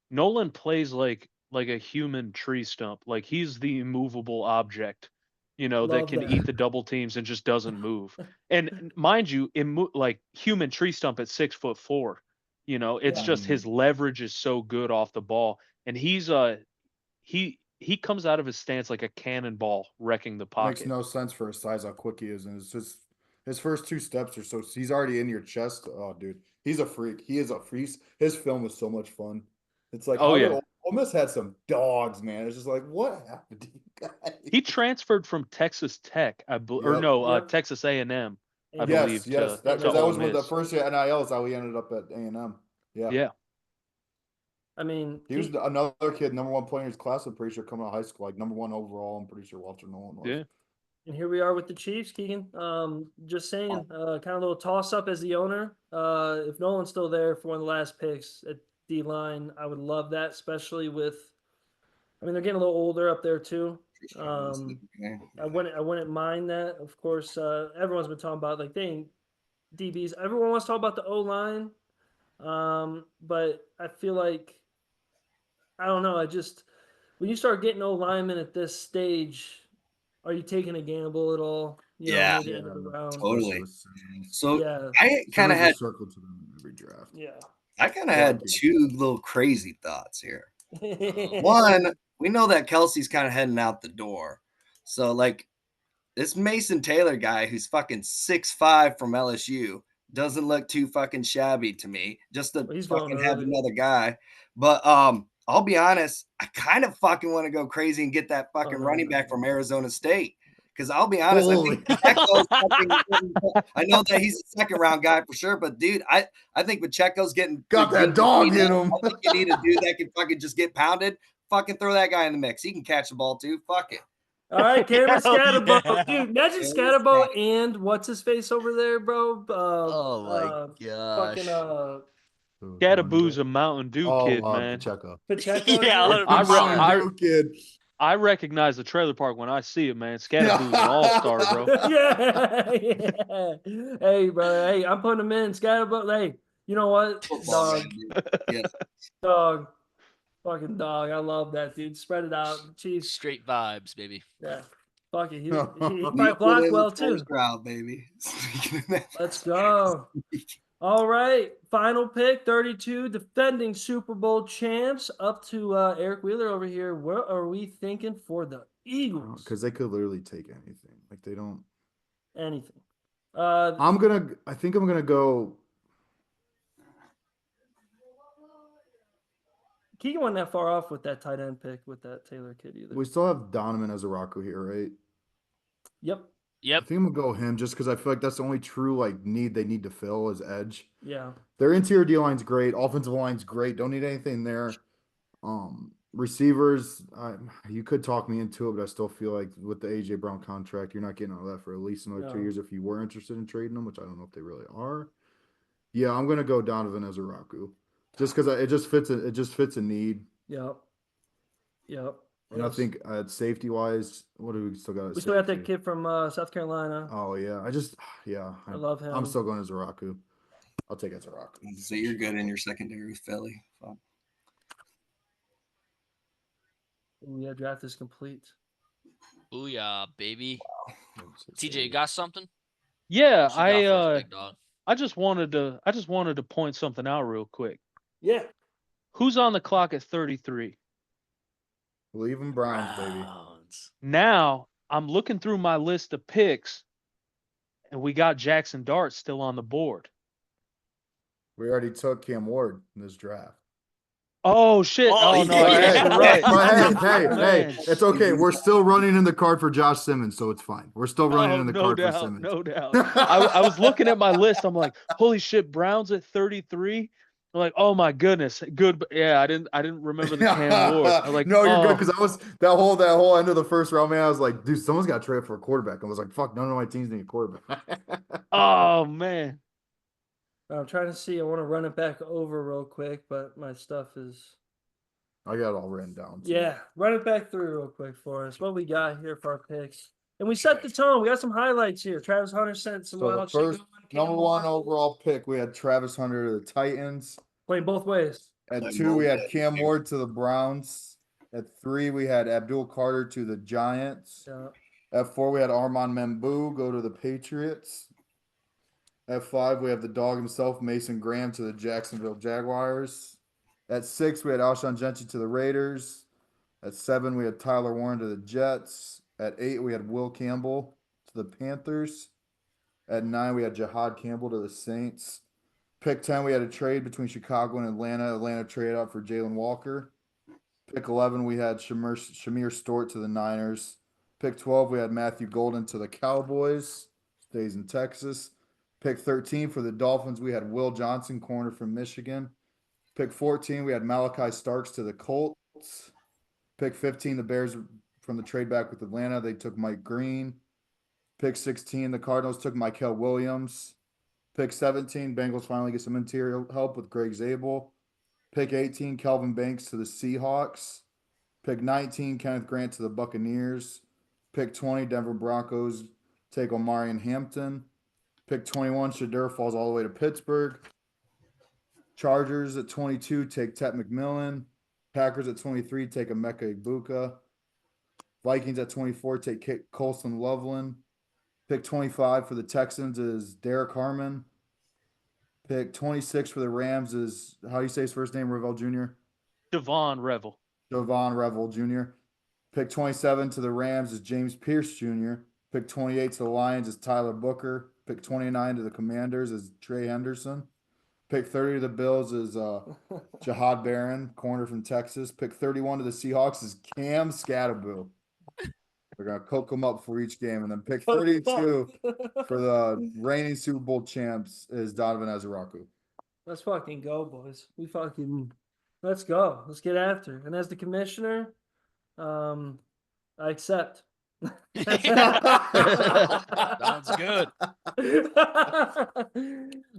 Nolan plays like a human tree stump. Like he's the immovable object, that Love can that. eat the double teams and just doesn't move. And mind you, like human tree stump at 6'4". It's Yeah. just his leverage is so good off the ball, and he comes out of his stance like a cannonball, wrecking the pocket. Makes no sense for his size how quick he is, and it's just his first 2 steps are so he's already in your chest. Oh, dude, he's a freak. He is a freak. His film is so much fun. It's like, Oh, yeah. Ole Miss had some dogs, man. It's just like, what happened to you guys? He transferred from Texas Tech, Yep. Texas A&M, I Yes, believe. Yes, to that Ole was one of the Miss. first year NIL is how he ended up at A&M. Yeah. I mean, He was another kid, number 1 player in his class. I'm pretty sure coming out of high school, like number 1 overall. I'm pretty sure Walter Nolan was. Yeah. and here we are with the Chiefs, Keegan. Just saying, kind of a little toss up as the owner. If Nolan's still there for one of the last picks at D line, I would love that, especially with. I mean, they're getting a little older up there too. I wouldn't mind that. Of course, everyone's been talking about like they ain't DBs. Everyone wants to talk about the O line, but I feel like I don't know. I just when you start getting O linemen at this stage, are you taking a gamble at all? Yeah. Near the end of the round. Totally. So Yeah. I kind of had circle to them in every draft. Yeah. I kind of had 2 little crazy thoughts here. One, we know that Kelsey's kind of heading out the door. So, like, this Mason Taylor guy who's fucking 6'5" from LSU doesn't look too fucking shabby to me. Just to fucking have another guy. But I'll be honest, I kind of fucking want to go crazy and get that fucking running back from Arizona State. Because I'll be honest, I think Pacheco's I know that he's a 2nd round guy for sure, but dude, I think Pacheco's got that dog in him. I think you need a dude that can fucking just get pounded. Fucking throw that guy in the mix. He can catch the ball too. Fuck it. All right, Cameron Scatterbo. Dude, imagine Scatterbo and what's his face over there, bro? Oh my gosh. Fucking Scatterboo's a Mountain Dew kid, man. Pacheco. Pacheco. Mountain Dew kid. I recognize the trailer park when I see it, man. Scatterboo's an all-star, bro. yeah. Hey, bro. Hey, I'm putting him in. Scatterbo. Hey, you know what? Dog. Yeah. Dog. Fucking dog. I love that, dude. Spread it out. Jeez. Straight vibes, baby. Yeah. Fuck it. He might block well, too. Crowd, baby. Let's go. All right. Final pick, 32, defending Super Bowl champs. Up to Eric Wheeler over here. What are we thinking for the Eagles? Because they could literally take anything. Like, they don't. Anything. I think I'm going to go. Keegan wasn't that far off with that tight end pick with that Taylor kid either. We still have Donovan as a Rocco here, right? Yep. I think I'm gonna go him just because I feel like that's the only true need they need to fill is edge. Yeah. Their interior D line's great, offensive line's great. Don't need anything there. Receivers, you could talk me into it, but I still feel like with the AJ Brown contract, you're not getting out of that for at least another 2 years if you were interested in trading them, which I don't know if they really are. Yeah, I'm gonna go Donovan as a Rocco. Just because it just fits a need. Yep. And I think safety wise, what do we still got? We still got that kid from South Carolina. Oh yeah, I love him. I'm still going as a Rocco. I'll take it as a Rocco. So you're good in your secondary with Philly. Fun. Booyah, draft is complete. Booyah, baby. Wow. TJ, you got something? Yeah, I just wanted to point something out real quick. Yeah. Who's on the clock at 33? Cleveland Browns, baby. Now I'm looking through my list of picks, and we got Jackson Dart still on the board. We already took Cam Ward in this draft. Oh shit! Oh no, yeah. right. Hey, it's okay. We're still running in the card for Josh Simmons, so it's fine. We're still running in the card for Simmons. No doubt. I was looking at my list. I'm like, holy shit, Browns at 33. I'm like, oh my goodness, good. Yeah, I didn't remember the Cam Ward. I'm like, no, you're good because I was that whole end of the first round, man. I was like, dude, someone's got to trade for a quarterback. I was like, fuck, none of my teams need a quarterback. Oh man. I'm trying to see. I want to run it back over real quick, but my stuff is. I got it all written down. Too. Yeah, run it back through real quick for us. What we got here for our picks. And we set the tone. We got some highlights here. Travis Hunter sent some So the wild shit first going. number Cam one Ward overall pick, we had Travis Hunter to the Titans. playing both ways. At Playing 2, we both had Cam Ward to the Browns. At 3, we had Abdul Carter to the Giants. Yeah. At 4, we had Armand Membu go to the Patriots. At 5, we have the dog himself, Mason Graham, to the Jacksonville Jaguars. At 6, we had Alshon Gentry to the Raiders. At 7, we had Tyler Warren to the Jets. At 8, we had Will Campbell to the Panthers. At 9, we had Jahad Campbell to the Saints. Pick 10, we had a trade between Chicago and Atlanta. Atlanta traded out for Jalen Walker. Pick 11, we had Shamir Stewart to the Niners. Pick 12, we had Matthew Golden to the Cowboys. Stays in Texas. Pick 13 for the Dolphins, we had Will Johnson, corner from Michigan. Pick 14, we had Malachi Starks to the Colts. Pick 15, the Bears from the trade back with Atlanta. They took Mike Green. Pick 16, the Cardinals took Mykel Williams. Pick 17, Bengals finally get some interior help with Greg Zabel. Pick 18, Kelvin Banks to the Seahawks. Pick 19, Kenneth Grant to the Buccaneers. Pick 20, Denver Broncos take Omarion Hampton. Pick 21, Shadur falls all the way to Pittsburgh. Chargers at 22 take Tet McMillan. Packers at 23 take Emeka Egbuka. Vikings at 24 take Colston Loveland. Pick 25 for the Texans is Derek Harmon. Pick 26 for the Rams is, how do you say his first name, Revel Jr.? Devon Revel. Devon Revel Jr. Pick 27 to the Rams is James Pierce Jr. Pick 28 to the Lions is Tyler Booker. Pick 29 to the Commanders is Trey Henderson. Pick 30 to the Bills is Jahad Barron, corner from Texas. Pick 31 to the Seahawks is Cam Scatterboo. We're going to cook them up for each game. And then pick 32 for the reigning Super Bowl champs is Donovan Azaraku. Let's fucking go, boys. Let's go. Let's get after it. And as the commissioner, I accept. Sounds good.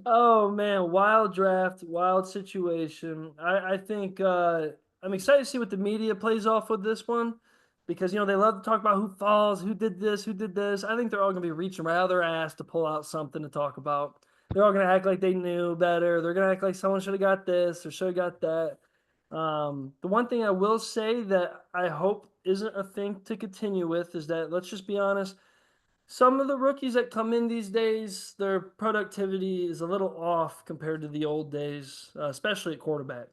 Oh man, wild draft, wild situation. I think I'm excited to see what the media plays off with this one, because they love to talk about who falls, who did this. I think they're all gonna be reaching right out of their ass to pull out something to talk about. They're all gonna act like they knew better. They're gonna act like someone should have got this or should have got that. The one thing I will say that I hope isn't a thing to continue with is that, let's just be honest, some of the rookies that come in these days, their productivity is a little off compared to the old days, especially at quarterback.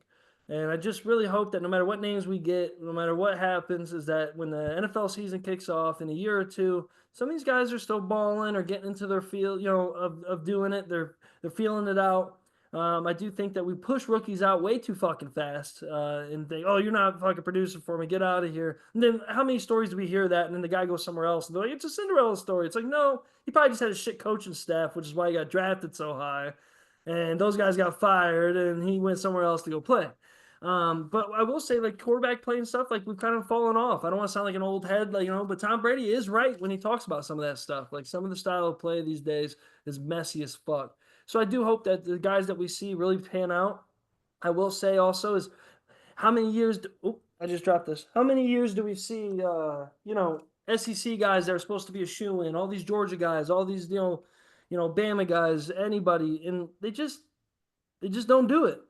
And I just really hope that no matter what names we get, no matter what happens, is that when the NFL season kicks off in a year or two, some of these guys are still balling or getting into their field, of doing it. They're feeling it out. I do think that we push rookies out way too fucking fast and think, oh, you're not fucking producing for me, get out of here. And then how many stories do we hear that? And then the guy goes somewhere else and they're like, it's a Cinderella story. It's like, no, he probably just had a shit coaching staff, which is why he got drafted so high. And those guys got fired and he went somewhere else to go play. But I will say, like, quarterback play and stuff, like, we've kind of fallen off. I don't want to sound like an old head, but Tom Brady is right when he talks about some of that stuff. Like, some of the style of play these days is messy as fuck. So I do hope that the guys that we see really pan out. I will say also is, how many years I just dropped this. How many years do we see SEC guys that are supposed to be a shoe-in, all these Georgia guys, all these Bama guys, anybody, and they just don't do it.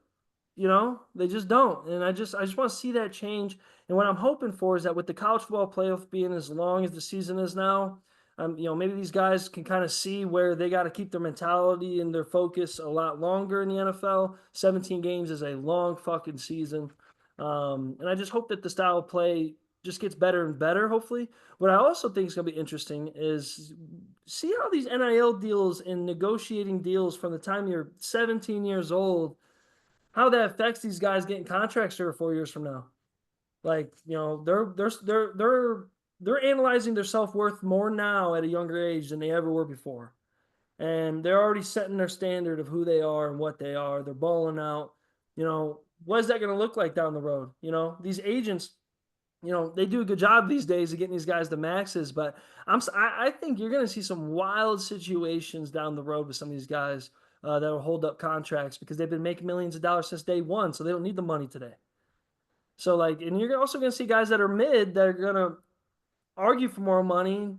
They just don't. And I just want to see that change. And what I'm hoping for is that with the college football playoff being as long as the season is now, maybe these guys can kind of see where they got to keep their mentality and their focus a lot longer in the NFL. 17 games is a long fucking season. And I just hope that the style of play just gets better and better, hopefully. What I also think is going to be interesting is see how these NIL deals and negotiating deals from the time you're 17 years old, how that affects these guys getting contracts 3 or 4 years from now. Like, they're analyzing their self-worth more now at a younger age than they ever were before. And they're already setting their standard of who they are and what they are. They're balling out. What is that going to look like down the road? These agents, they do a good job these days of getting these guys to maxes, but I think you're going to see some wild situations down the road with some of these guys that will hold up contracts because they've been making millions of dollars since day one, so they don't need the money today. So like, and you're also going to see guys that are mid that are going to argue for more money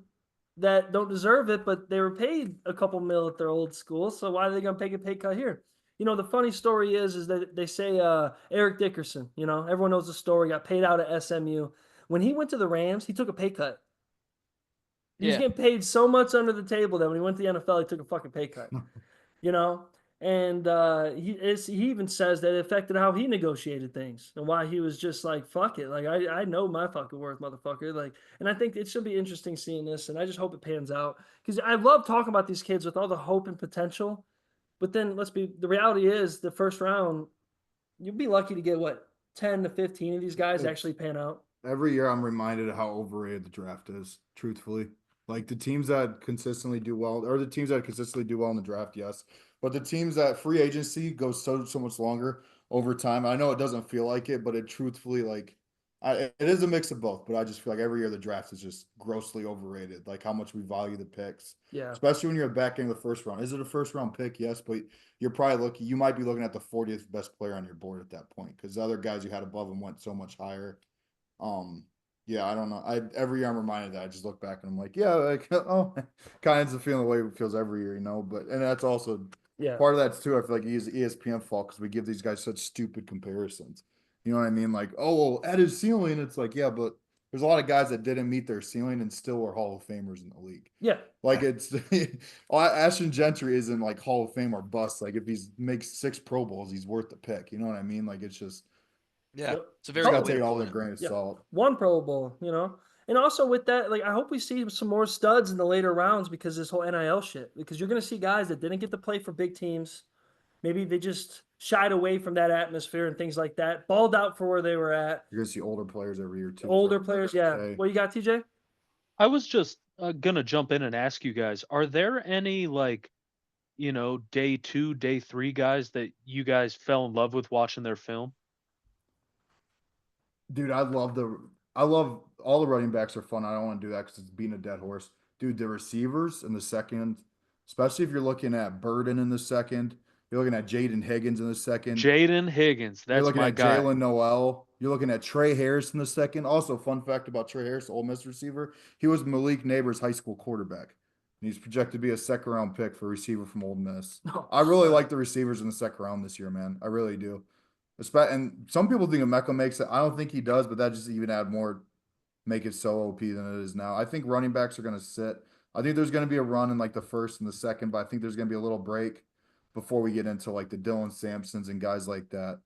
that don't deserve it, but they were paid a couple mil at their old school. So why are they going to take a pay cut here? You know, the funny story is that they say Eric Dickerson, you know, everyone knows the story, got paid out at SMU. When he went to the Rams, he took a pay cut. He was getting paid so much under the table that when he went to the NFL, he took a fucking pay cut. You know? And he even says that it affected how he negotiated things and why he was just like, fuck it. Like, I know my fucking worth, motherfucker. Like, and I think it should be interesting seeing this. And I just hope it pans out because I love talking about these kids with all the hope and potential. But then the reality is the first round, you'll be lucky to get what, 10 to 15 of these guys actually pan out. Every year I'm reminded of how overrated the draft is, truthfully. Like the teams that consistently do well, or the teams that consistently do well in the draft, yes. But the teams that free agency goes so much longer over time. I know it doesn't feel like it, but it truthfully it is a mix of both. But I just feel like every year the draft is just grossly overrated. Like how much we value the picks, Yeah. especially when you're back in the first round. Is it a first round pick? Yes, but you're probably you might be looking at the 40th best player on your board at that point because the other guys you had above him went so much higher. Yeah, I don't know. Every year I'm reminded that I just look back and I'm like, yeah, like oh, kind of feeling the way it feels every year, you know. But and that's also part of that's too. I feel like ESPN fault because we give these guys such stupid comparisons. You know what I mean? Like, oh, well, at his ceiling, it's like, yeah, but there's a lot of guys that didn't meet their ceiling and still were Hall of Famers in the league. Yeah, like it's Ashton Gentry isn't like Hall of Fame or bust. Like if he makes 6 Pro Bowls, he's worth the pick. You know what I mean? Like it's just. Yeah, it's a You very gotta good take way it to all put with a it. grain of salt. 1 Pro Bowl, you know? And also with that, like I hope we see some more studs in the later rounds because this whole NIL shit. Because you're gonna see guys that didn't get to play for big teams. Maybe they just shied away from that atmosphere and things like that. Balled out for where they were at. You're gonna see older players every year too. Older players, yeah. What you got, TJ? I was just gonna jump in and ask you guys: are there any day 2, day 3 guys that you guys fell in love with watching their film? Dude, I love all the running backs are fun. I don't want to do that because it's beating a dead horse. Dude, the receivers in the second, especially if you're looking at Burden in the second, you're looking at Jaden Higgins in the second. Jaden Higgins, that's you're looking my at guy. Jalen Noel. You're looking at Trey Harris in the second. Also, fun fact about Trey Harris, the Ole Miss receiver, he was Malik Neighbors' high school quarterback. And he's projected to be a second round pick for a receiver from Ole Miss. I really like the receivers in the second round this year, man. I really do. And some people think Emeka makes it. I don't think he does, but that just even make it so OP than it is now. I think running backs are going to sit. I think there's going to be a run in like the first and the second, but I think there's going to be a little break before we get into like the Dylan Sampsons and guys like that.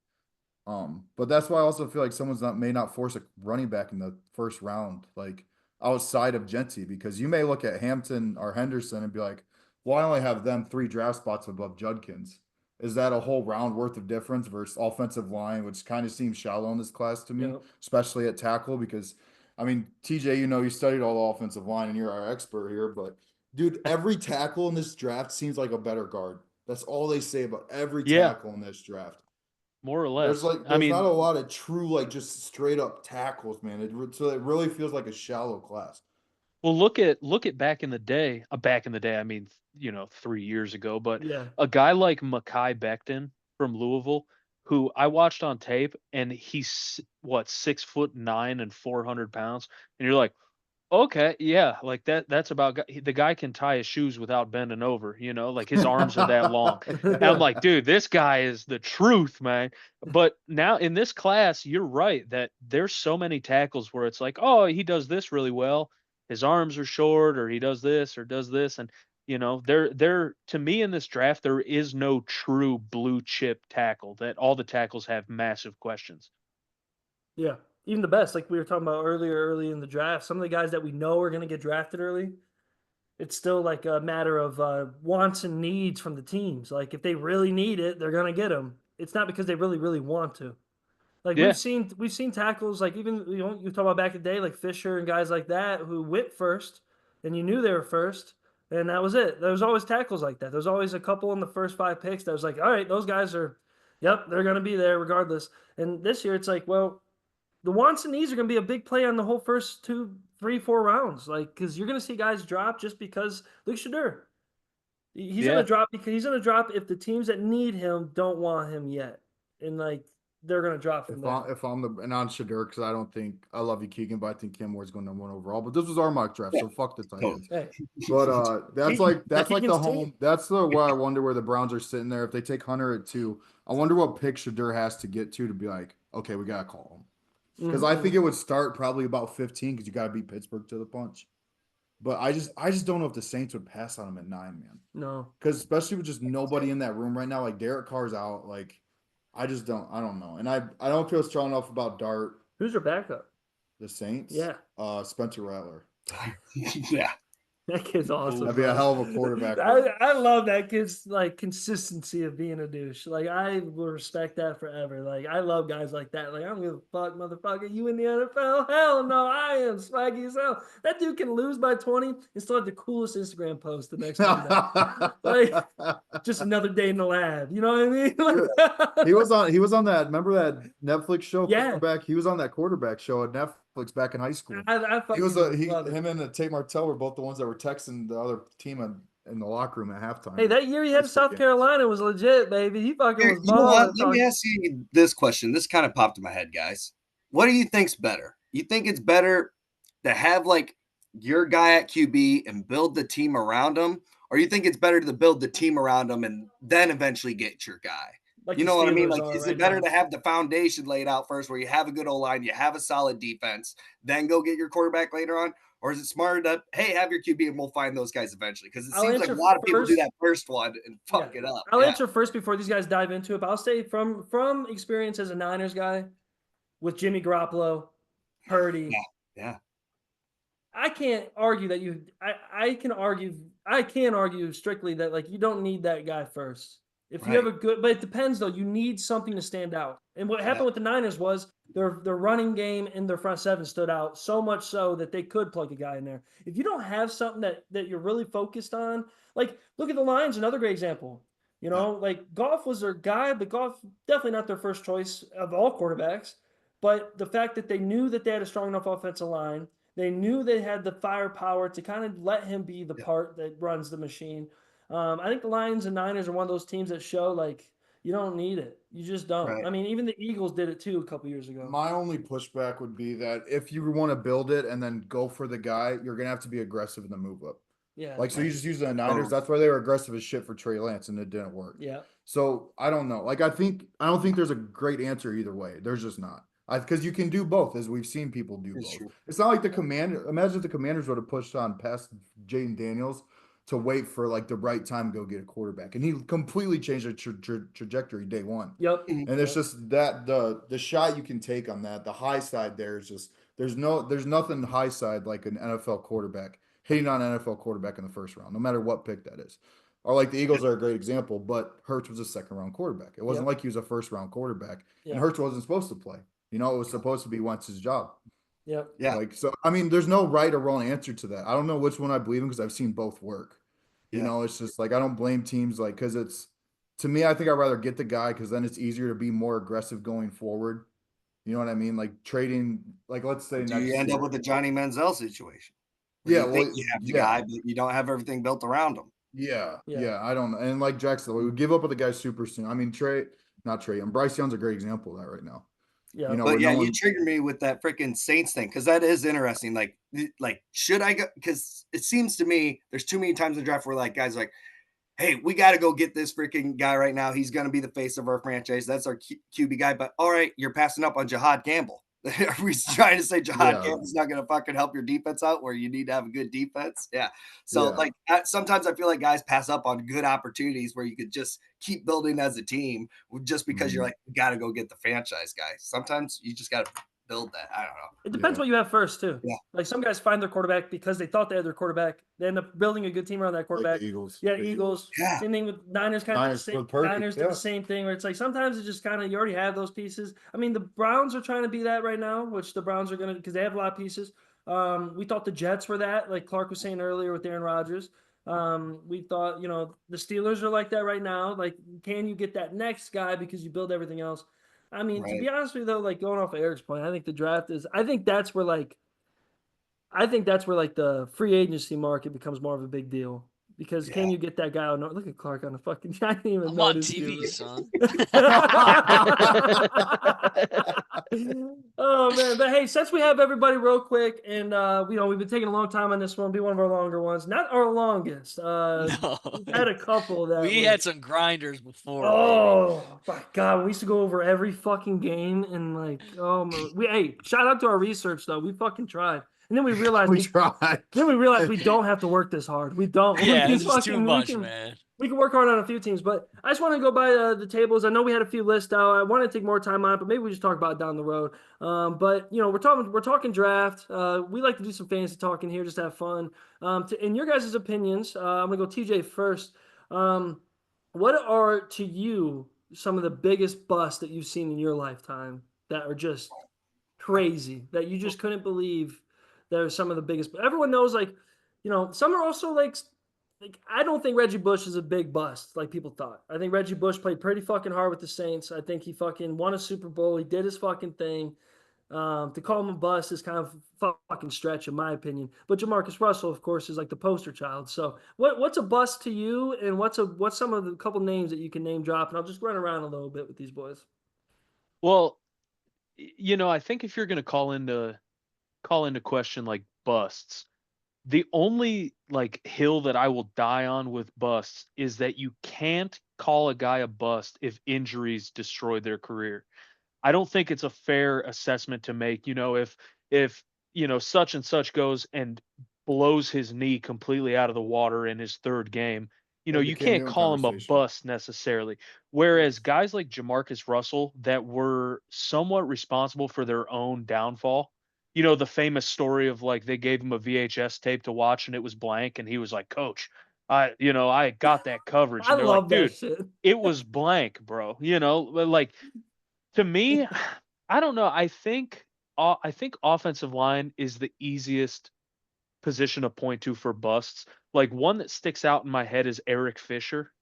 But that's why I also feel like may not force a running back in the first round, like outside of Genty, because you may look at Hampton or Henderson and be like, well, I only have them 3 draft spots above Judkins. Is that a whole round worth of difference versus offensive line, which kind of seems shallow in this class to me, especially at tackle? Because, I mean, TJ, you studied all the offensive line and you're our expert here, but dude, every tackle in this draft seems like a better guard. That's all they say about every tackle in this draft. More or less. There's not a lot of true, like just straight up tackles, man. So it really feels like a shallow class. Well, look at back in the day. Back in the day, I mean, 3 years ago. But a guy like Mekhi Becton from Louisville, who I watched on tape, and he's 6'9" and 400 pounds, and you're like, okay, yeah, like that's about the guy can tie his shoes without bending over. Like his arms are that long. And I'm like, dude, this guy is the truth, man. But now in this class, you're right that there's so many tackles where it's like, oh, he does this really well. His arms are short, or he does this or does this. And, there to me in this draft, there is no true blue chip tackle. That all the tackles have massive questions. Yeah. Even the best, like we were talking about early in the draft, some of the guys that we know are going to get drafted early, it's still like a matter of wants and needs from the teams. Like if they really need it, they're going to get them. It's not because they really, really want to. Like we've seen tackles, like even you talk about back in the day, like Fisher and guys like that who went first, and you knew they were first, and that was it. There was always tackles like that. There's always a couple in the first 5 picks that was like, all right, those guys are, yep, they're going to be there regardless. And this year it's like, well, the wants and needs are going to be a big play on the whole first 2, 3, 4 rounds. Like, because you're going to see guys drop just because. Look, Shadur. He's gonna drop because he's gonna drop if the teams that need him don't want him yet, and like they're gonna drop from there. If I'm the and on Shadur, because I love you, Keegan, but I think Cam Ward's going #1 overall. But this was our mock draft, so fuck the Titans. Hey, But that's the Keegan's home. team. That's the where I wonder where the Browns are sitting there. If they take Hunter at 2, I wonder what pick Shadur has to get to be like, okay, we gotta call him. Because I think it would start probably about 15 because you gotta beat Pittsburgh to the punch. But I just don't know if the Saints would pass on him at 9, man. No, Because especially with just nobody in that room right now, like Derek Carr's out, like I don't know, and I don't feel strong enough about Dart. who's your backup? The Saints, Yeah, Spencer Rattler. Yeah. that kid's awesome. That'd be a bro. hell of a quarterback. I love that kid's like consistency of being a douche. Like I will respect that forever. Like I love guys like that. Like I don't give a fuck, motherfucker. You in the NFL? Hell no, I am swaggy as hell. That dude can lose by 20 and still have the coolest Instagram post the next Monday. Like just another day in the lab. You know what I mean? Like, he was on that. Remember that Netflix show? Yeah. Quarterback. He was on that quarterback show at Netflix back in high school. I Him and Tate Martell were both the ones that were texting the other team in the locker room at halftime. Hey, that year he had South Carolina was legit, baby. He fucking was You know balling. what? Let me ask you this question. This kind of popped in my head, guys. What do you think's better? You think it's better to have like your guy at QB and build the team around him, or you think it's better to build the team around him and then eventually get your guy? Like you the know what I mean? Steelers Like, are is right it better now. to have the foundation laid out first where you have a good O-line, you have a solid defense, then go get your quarterback later on? Or is it smarter to, hey, have your QB and we'll find those guys eventually? Because it I'll seems like a answer lot of people do first. that first one and fuck it up. I'll Yeah. answer first before these guys dive into it, but I'll say from experience as a Niners guy with Jimmy Garoppolo, Purdy. Yeah. I can't argue that I can argue strictly that like you don't need that guy first. If you have a good, but it depends though. You need something to stand out. And what happened with the Niners was their running game and their front seven stood out so much so that they could plug a guy in there. If you don't have something that you're really focused on, like look at the Lions, another great example. You know, like Goff was their guy, but Goff definitely not their first choice of all quarterbacks. But the fact that they knew that they had a strong enough offensive line, they knew they had the firepower to kind of let him be the part that runs the machine. I think the Lions and Niners are one of those teams that show like you don't need it. You just don't. Right. I mean, even the Eagles did it too a couple years ago. My only pushback would be that if you want to build it and then go for the guy, you're gonna have to be aggressive in the move up. Yeah. Like so, you just use the Niners. That's why they were aggressive as shit for Trey Lance, and it didn't work. Yeah. So I don't know. Like I don't think there's a great answer either way. There's just not. Because you can do both, as we've seen people do both. True. It's not like the Commander. Imagine if the Commanders would have pushed on past Jaden Daniels to wait for like the right time to go get a quarterback, and he completely changed the trajectory day one. Yep. And it's just that the shot you can take on that, the high side there is just there's nothing high side like an NFL quarterback hitting on an NFL quarterback in the first round, no matter what pick that is. Or like the Eagles are a great example, but Hurts was a second round quarterback. It wasn't like he was a first round quarterback, and Hurts wasn't supposed to play. You know, it was supposed to be Wentz's job. Yep. Yeah. Like, so, I mean, there's no right or wrong answer to that. I don't know which one I believe in because I've seen both work. You know, it's just like, I don't blame teams like, because to me, I think I'd rather get the guy because then it's easier to be more aggressive going forward. You know what I mean? Like trading, like, let's say Do you end up with the Johnny Manziel situation? Yeah. You think you have the guy, but you don't have everything built around him. Yeah. I don't know. And like Jackson, we would give up with the guy super soon. I mean, Bryce Young's a great example of that right now. Yeah. You know, But you triggered me with that freaking Saints thing because that is interesting. Like, should I go? Because it seems to me there's too many times in the draft where like guys are like, hey, we got to go get this freaking guy right now. He's going to be the face of our franchise. That's our QB guy. But all right, you're passing up on Jahad Campbell. Are we trying to say Jahad Campbell's not going to fucking help your defense out where you need to have a good defense? Yeah. So like sometimes I feel like guys pass up on good opportunities where you could just keep building as a team just because you're like, we got to go get the franchise guy. Sometimes you just got to build that. I don't know. It depends what you have first too. Yeah. Like some guys find their quarterback because they thought they had their quarterback. They end up building a good team around that quarterback. Like the Eagles. Yeah, Eagles. Yeah. Same thing with Niners. Niners did the same thing where it's like sometimes it's just kind of you already have those pieces. I mean, the Browns are trying to be that right now, which the Browns are gonna because they have a lot of pieces. We thought the Jets were that, like Clark was saying earlier with Aaron Rodgers. We thought, you know, the Steelers are like that right now. Like, can you get that next guy because you build everything else? I mean, to be honest with you, though, like going off of Eric's point, I think the draft is. I think that's where the free agency market becomes more of a big deal Because Yeah. can you get that guy on? Look at Clark on the fucking. I didn't even I'm on notice TV, you. son. Oh man, but hey, since we have everybody real quick, and we've been taking a long time on this one, be one of our longer ones, not our longest. No. We've had a couple that We were- had some grinders before, baby. Oh my god, we used to go over every fucking game and like, hey, shout out to our research though, we fucking tried, and then we realized We tried. we don't have to work this hard. We don't. Yeah, We this is too fucking- much, man. We can work hard on a few teams, but I just want to go by the tables. I know we had a few lists out. I want to take more time on it, but maybe we just talk about it down the road. But we're talking draft. We like to do some fantasy talking here, just to have fun. In your guys' opinions, I'm gonna go TJ first. What are to you some of the biggest busts that you've seen in your lifetime that are just crazy that you just couldn't believe? They're some of the biggest. But everyone knows, like, some are also like I don't think Reggie Bush is a big bust like people thought. I think Reggie Bush played pretty fucking hard with the Saints. I think he fucking won a Super Bowl. He did his fucking thing. To call him a bust is kind of fucking stretch in my opinion. But Jamarcus Russell, of course, is like the poster child. So what's a bust to you, and what's some of the couple names that you can name drop? And I'll just run around a little bit with these boys. Well, I think if you're going to call into question like busts, the only like hill that I will die on with busts is that you can't call a guy a bust if injuries destroy their career. I don't think it's a fair assessment to make, if such and such goes and blows his knee completely out of the water in his third game, you can't call him a bust necessarily. Whereas guys like Jamarcus Russell that were somewhat responsible for their own downfall, the famous story of like they gave him a VHS tape to watch and it was blank and he was like, "Coach, I got that coverage." I And they're love like, that "Dude, shit. it was blank, bro." Like to me, I don't know. I think offensive line is the easiest position to point to for busts. Like one that sticks out in my head is Eric Fisher.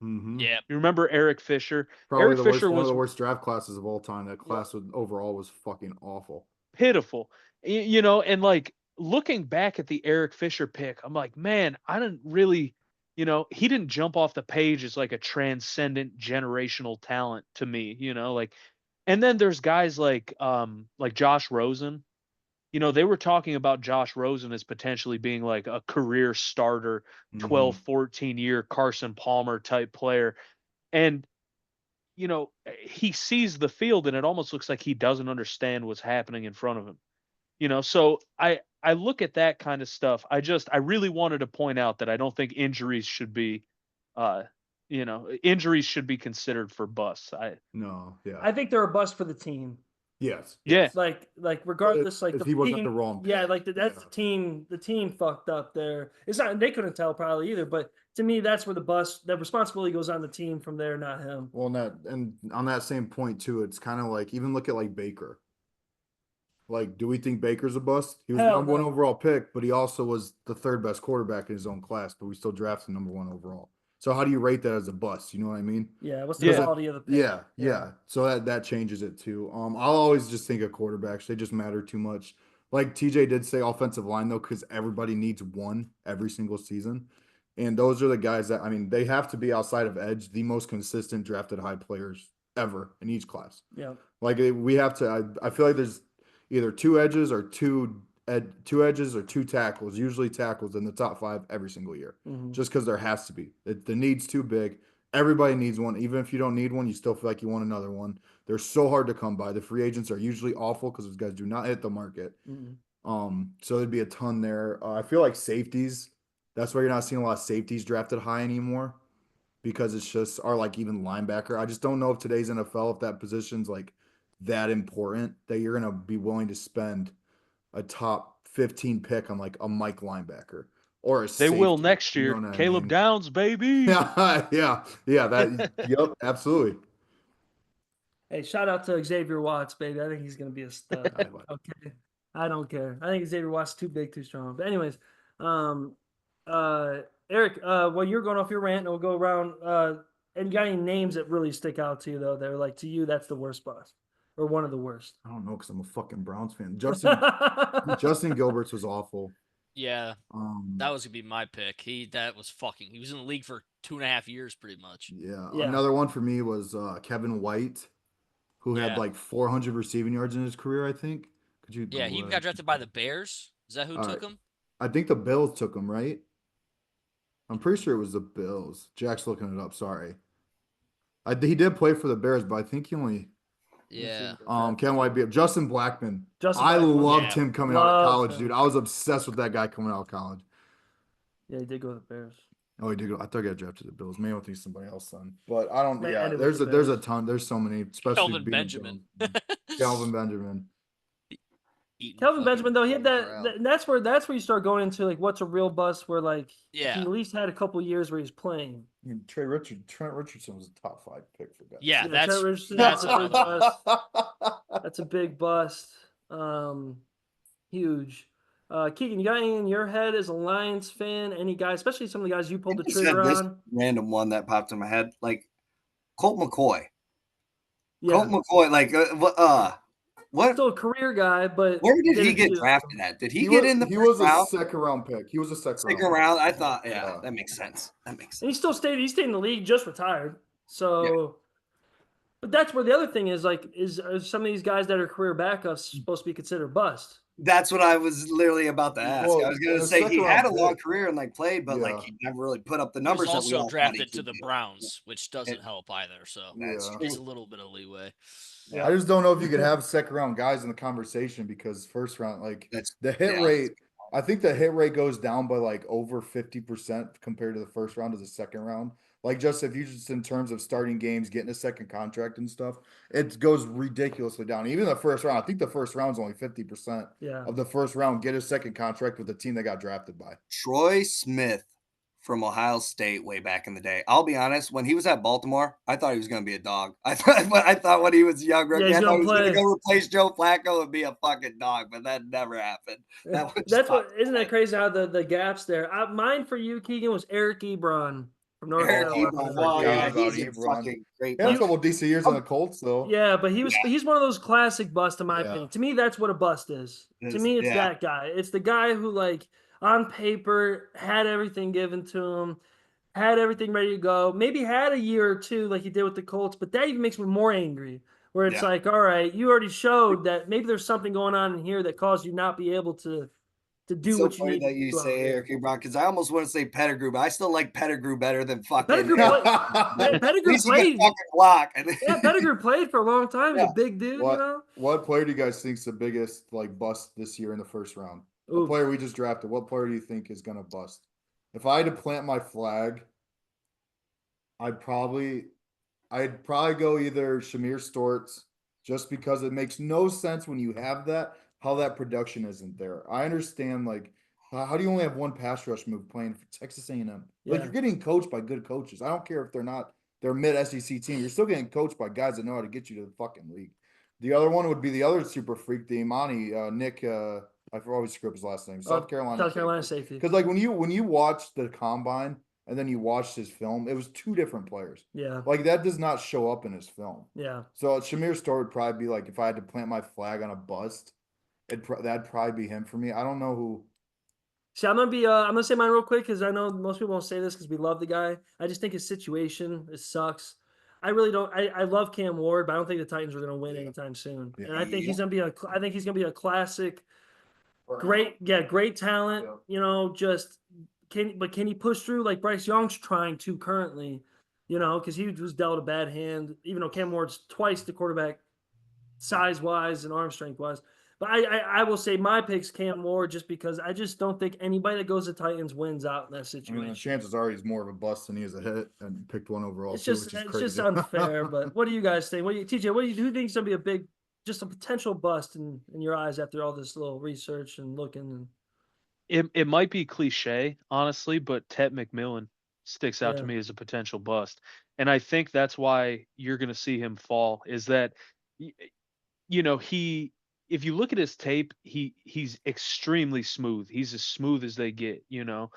Mhm. Yeah. You remember Eric Fisher? Probably Eric the Fisher worst, one of was the worst draft classes of all time. That class overall was fucking awful. pitiful. And like looking back at the Eric Fisher pick, I'm like, man, I didn't really, he didn't jump off the page as like a transcendent generational talent to me, like. And then there's guys like Josh Rosen. They were talking about Josh Rosen as potentially being like a career starter, 12, 14 year Carson Palmer type player. And he sees the field and it almost looks like he doesn't understand what's happening in front of him. So I look at that kind of stuff. I really wanted to point out that I don't think injuries should be considered for busts. I Yeah. think they're a bust for the team. Yes. Yeah. Like regardless, like if the he wasn't team, the wrong yeah, pick. like that's Yeah. the team. The team fucked up there. It's not. They couldn't tell probably either. But to me, that's where the responsibility goes on the team from there, not him. Well, and on that same point too, it's kind of like even look at like Baker. Like, do we think Baker's a bust? He was the number one overall pick, but he also was the third best quarterback in his own class, but we still drafted number one overall. So how do you rate that as a bust? You know what I mean? Yeah. What's the quality of the pick? Yeah. So that changes it too. I'll always just think of quarterbacks. They just matter too much. Like TJ did say offensive line though, because everybody needs one every single season. And those are the guys that, they have to be outside of edge, the most consistent drafted high players ever in each class. Yeah. Like we have to, I feel like there's either two edges or two tackles, usually tackles in the top 5 every single year, just because there has to be. The need's too big. Everybody needs one. Even if you don't need one, you still feel like you want another one. They're so hard to come by. The free agents are usually awful because those guys do not hit the market. So there'd be a ton there. I feel like safeties, that's why you're not seeing a lot of safeties drafted high anymore, because it's just, or like even linebacker. I just don't know if today's NFL, if that position's like that important that you're going to be willing to spend a top 15 pick on like a Mike linebacker or a safety. They will next year. You know Caleb Downs, baby. Yeah. Yep, absolutely. Hey, shout out to Xavier Watts, baby. I think he's gonna be a stud. Okay. I don't care. I think Xavier Watts is too big, too strong. But anyways, Eric, while you're going off your rant, and we'll go around. And you got any names that really stick out to you though? That are like, to you, that's the worst bust or one of the worst. I don't know, because I'm a fucking Browns fan. Justin Gilbert's was awful. Yeah. That was gonna be my pick. He was in the league for 2.5 years, pretty much. Yeah. Yeah. Another one for me was Kevin White, who had Yeah. like 400 receiving yards in his career, I think. Could you? Yeah, he got drafted by the Bears. Is that who All took right. him? I think the Bills took him, right? I'm pretty sure it was the Bills. Jack's looking it up. Sorry. He did play for the Bears, but I think he only. Yeah. Ken White beat Justin Blackman. Justin I Blackman. loved Yeah. him coming out of Loved college, him. dude. I was obsessed with that guy coming out of college. Yeah, he did go to the Bears. Oh, he did go. I thought he got drafted to the Bills. Maybe I think somebody else then. But I don't. May Yeah, end it with there's the a Bears. ton. There's so many, especially Kelvin being a Benjamin. Bills fan. Kelvin Benjamin. Eating Kelvin fucking Benjamin though, he had holy that, crap. that's where you start going into like what's a real bust where like Yeah. he at least had a couple years where he's playing. I mean, Trent Richardson was a top 5 pick for guys. Yeah, Trent that's Richardson, that's that's a big another one. bust. That's a big bust. Huge. Keegan, you got any in your head as a Lions fan? Any guys, especially some of the guys you pulled the I said trigger this on? random one that popped in my head, like Colt McCoy. Yeah, Colt McCoy, like what? still a career guy, but Where did he it get too. drafted at? Did he get in the He first was a round? second round pick. He was a second Second round? I thought, yeah, that makes sense. That makes And he sense. still stayed. He stayed in the league, just retired. So, but that's where the other thing is like, is some of these guys that are career backups supposed to be considered bust? That's what I was literally about to ask. Well, I was going and to a say he second had a round long pick. career and like played, but like Yeah. he never really put up the He was numbers that we also all thought he drafted to could the do. Browns, which doesn't And- help either. So That's Yeah. true. it's a little bit of leeway. Yeah. I just don't know if you could have second round guys in the conversation because first round, like That's the hit yeah. rate, I think the hit rate goes down by like over 50% compared to the first round to the second round. Like just if you just in terms of starting games, getting a second contract and stuff, it goes ridiculously down. Even the first round, I think the first round is only 50% Yeah. of the first round get a second contract with the team they got drafted by. Troy Smith from Ohio State way back in the day. I'll be honest, when he was at Baltimore, I thought he was going to be a dog. I thought when he was young, Yeah, rookie, he's I thought gonna he was going to play. go replace Joe Flacco and be a fucking dog, but that never happened. That was That's what, fucking isn't that crazy how the gaps there? Mine for you, Keegan, was Eric Ebron from North Eric Carolina. Ebron. Oh, Oh, yeah, yeah, about he's a Ebron. fucking great He had a player. couple decent years on the Colts though. Yeah, but he's one of those classic busts in my Yeah. opinion. To me, that's what a bust is. To Is- me, it's yeah. that guy. It's the guy who like on paper had everything given to him, had everything ready to go, maybe had a year or two like he did with the Colts, but that even makes me more angry. Where it's Yeah. like, all right, you already showed that maybe there's something going on in here that caused you not be able to do It's so what you funny need that to you do out say here. Eric Ebron because I almost want to say Pettigrew, but I still like Pettigrew better than fucking. Pettigrew At Pettigrew least he can played. fucking block. Yeah, Pettigrew played for a long time. He's Yeah. a big dude, What you know. what player do you guys think is the biggest like bust this year in the first round? A Ooh. player we just drafted. What player do you think is gonna bust? If I had to plant my flag, I'd probably go either Shamir Storts, just because it makes no sense when you have that, how that production isn't there. I understand like how do you only have one pass rush move playing for Texas A&M? Like Yeah. you're getting coached by good coaches. I don't care if they're mid SEC team. You're still getting coached by guys that know how to get you to the fucking league. The other one would be the other super freak, the Imani, Nick. I always screw up his last name. South Carolina safety. Because like when you watch the combine and then you watched his film, it was two different players. Yeah, Like that does not show up in his film. yeah. So Shamir Store would probably be like if I had to plant my flag on a bust, that'd probably be him for me. I don't know who. See, I'm gonna say mine real quick because I know most people won't say this because we love the guy. I just think his situation it sucks. I really don't. I love Cam Ward, but I don't think the Titans are gonna win anytime soon. Yeah. And I think he's gonna be a classic, great talent. Yeah. You know, just can he push through like Bryce Young's trying to currently? You know, because he was dealt a bad hand. Even though Cam Ward's twice the quarterback, size wise and arm strength wise. But I will say my pick's Cam Ward just because I just don't think anybody that goes to Titans wins out in that I situation. mean, the chances are he's more of a bust than he is a hit, and picked one overall. It's too, just which is it's crazy. just unfair. But what do you guys think? TJ? Who do you think is gonna be just a potential bust in your eyes after all this little research and looking? And It might be cliche, honestly, but Tet McMillan sticks out to Yeah. me as a potential bust. And I think that's why you're going to see him fall is that, you know, if you look at his tape, he's extremely smooth. He's as smooth as they get, you know.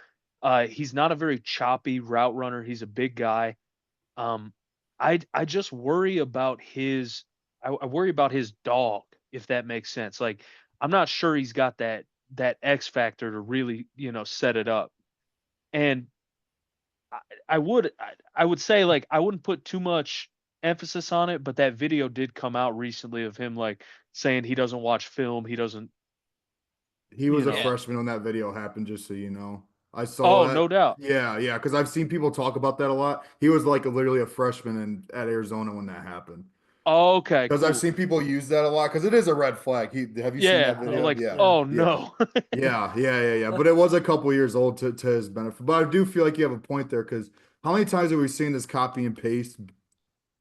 He's not a very choppy route runner. He's a big guy. I just worry about I worry about his dog, if that makes sense. Like, I'm not sure he's got that that X factor to really, set it up. And I would say, like, I wouldn't put too much emphasis on it, but that video did come out recently of him, like, saying he doesn't watch film, he doesn't, He was a Yeah. freshman when that video happened, just so you know. I saw oh, that. no doubt. Yeah, because I've seen people talk about that a lot. He was like literally a freshman at Arizona when that happened. Okay, Because cool. I've seen people use that a lot because it is a red flag. Have you seen Yeah, that video? like, Yeah. oh Yeah. no. Yeah. But it was a couple years old to his benefit. But I do feel like you have a point there because how many times have we seen this copy and paste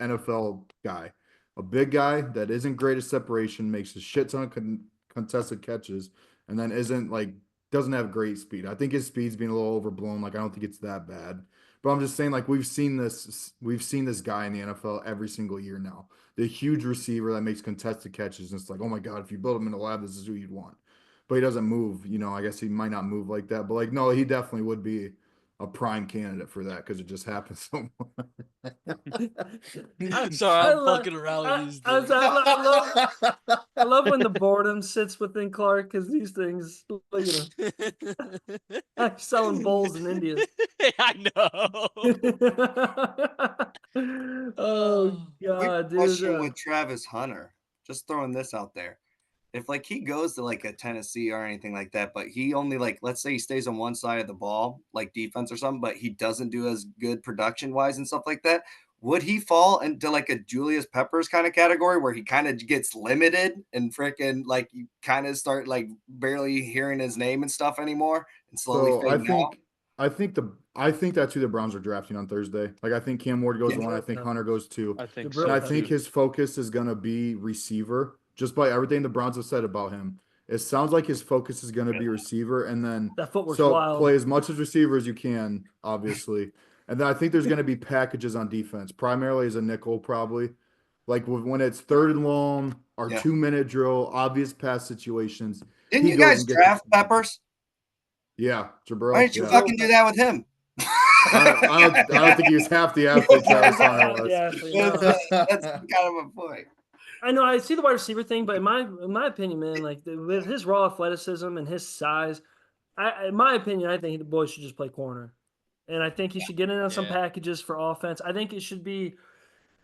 NFL guy? A big guy that isn't great at separation, makes a shit ton of contested catches, and then doesn't have great speed. I think his speed's being a little overblown. Like, I don't think it's that bad. But I'm just saying, like, we've seen this guy in the NFL every single year now. The huge receiver that makes contested catches. And it's like, oh my God, if you build him in the lab, this is who you'd want. But he doesn't move. I guess he might not move like that. But like, no, he definitely would be a prime candidate for that because it just happens so much. Sorry, I I'm love- fucking around with these I things. I love when the boredom sits within Clark because these things, look at him. I'm selling bowls in India. I know. Oh God, Quick question dude. with Travis Hunter. Just throwing this out there. If like he goes to like a Tennessee or anything like that, but he only like, let's say he stays on one side of the ball, like defense or something, but he doesn't do as good production wise and stuff like that, would he fall into like a Julius Peppers kind of category where he kind of gets limited and freaking like you kind of start like barely hearing his name and stuff anymore and slowly So fading out? I think that's who the Browns are drafting on Thursday. Like, I think Cam Ward goes Yeah. one. I think Hunter goes two. I think Jabril And I has think to. his focus is going to be receiver, just by everything the Browns have said about him. It sounds like his focus is going to be receiver, and then That footwork's so wild. play as much as receiver as you can, obviously. And then I think there's going to be packages on defense, primarily as a nickel, probably. Like when it's third and long or Yeah. 2-minute drill, obvious pass situations. Didn't he you goes guys and gets draft the- Peppers? Yeah, Jabril. Why didn't you yeah. fucking do that with him? I don't think he was half the athlete Travis Hunter was. Yeah, actually, no. That's kind of a point. I know I see the wide receiver thing, but in my opinion, man, like with his raw athleticism and his size, in my opinion, I think the boy should just play corner, and I think he should get in on some Yeah. packages for offense. I think it should be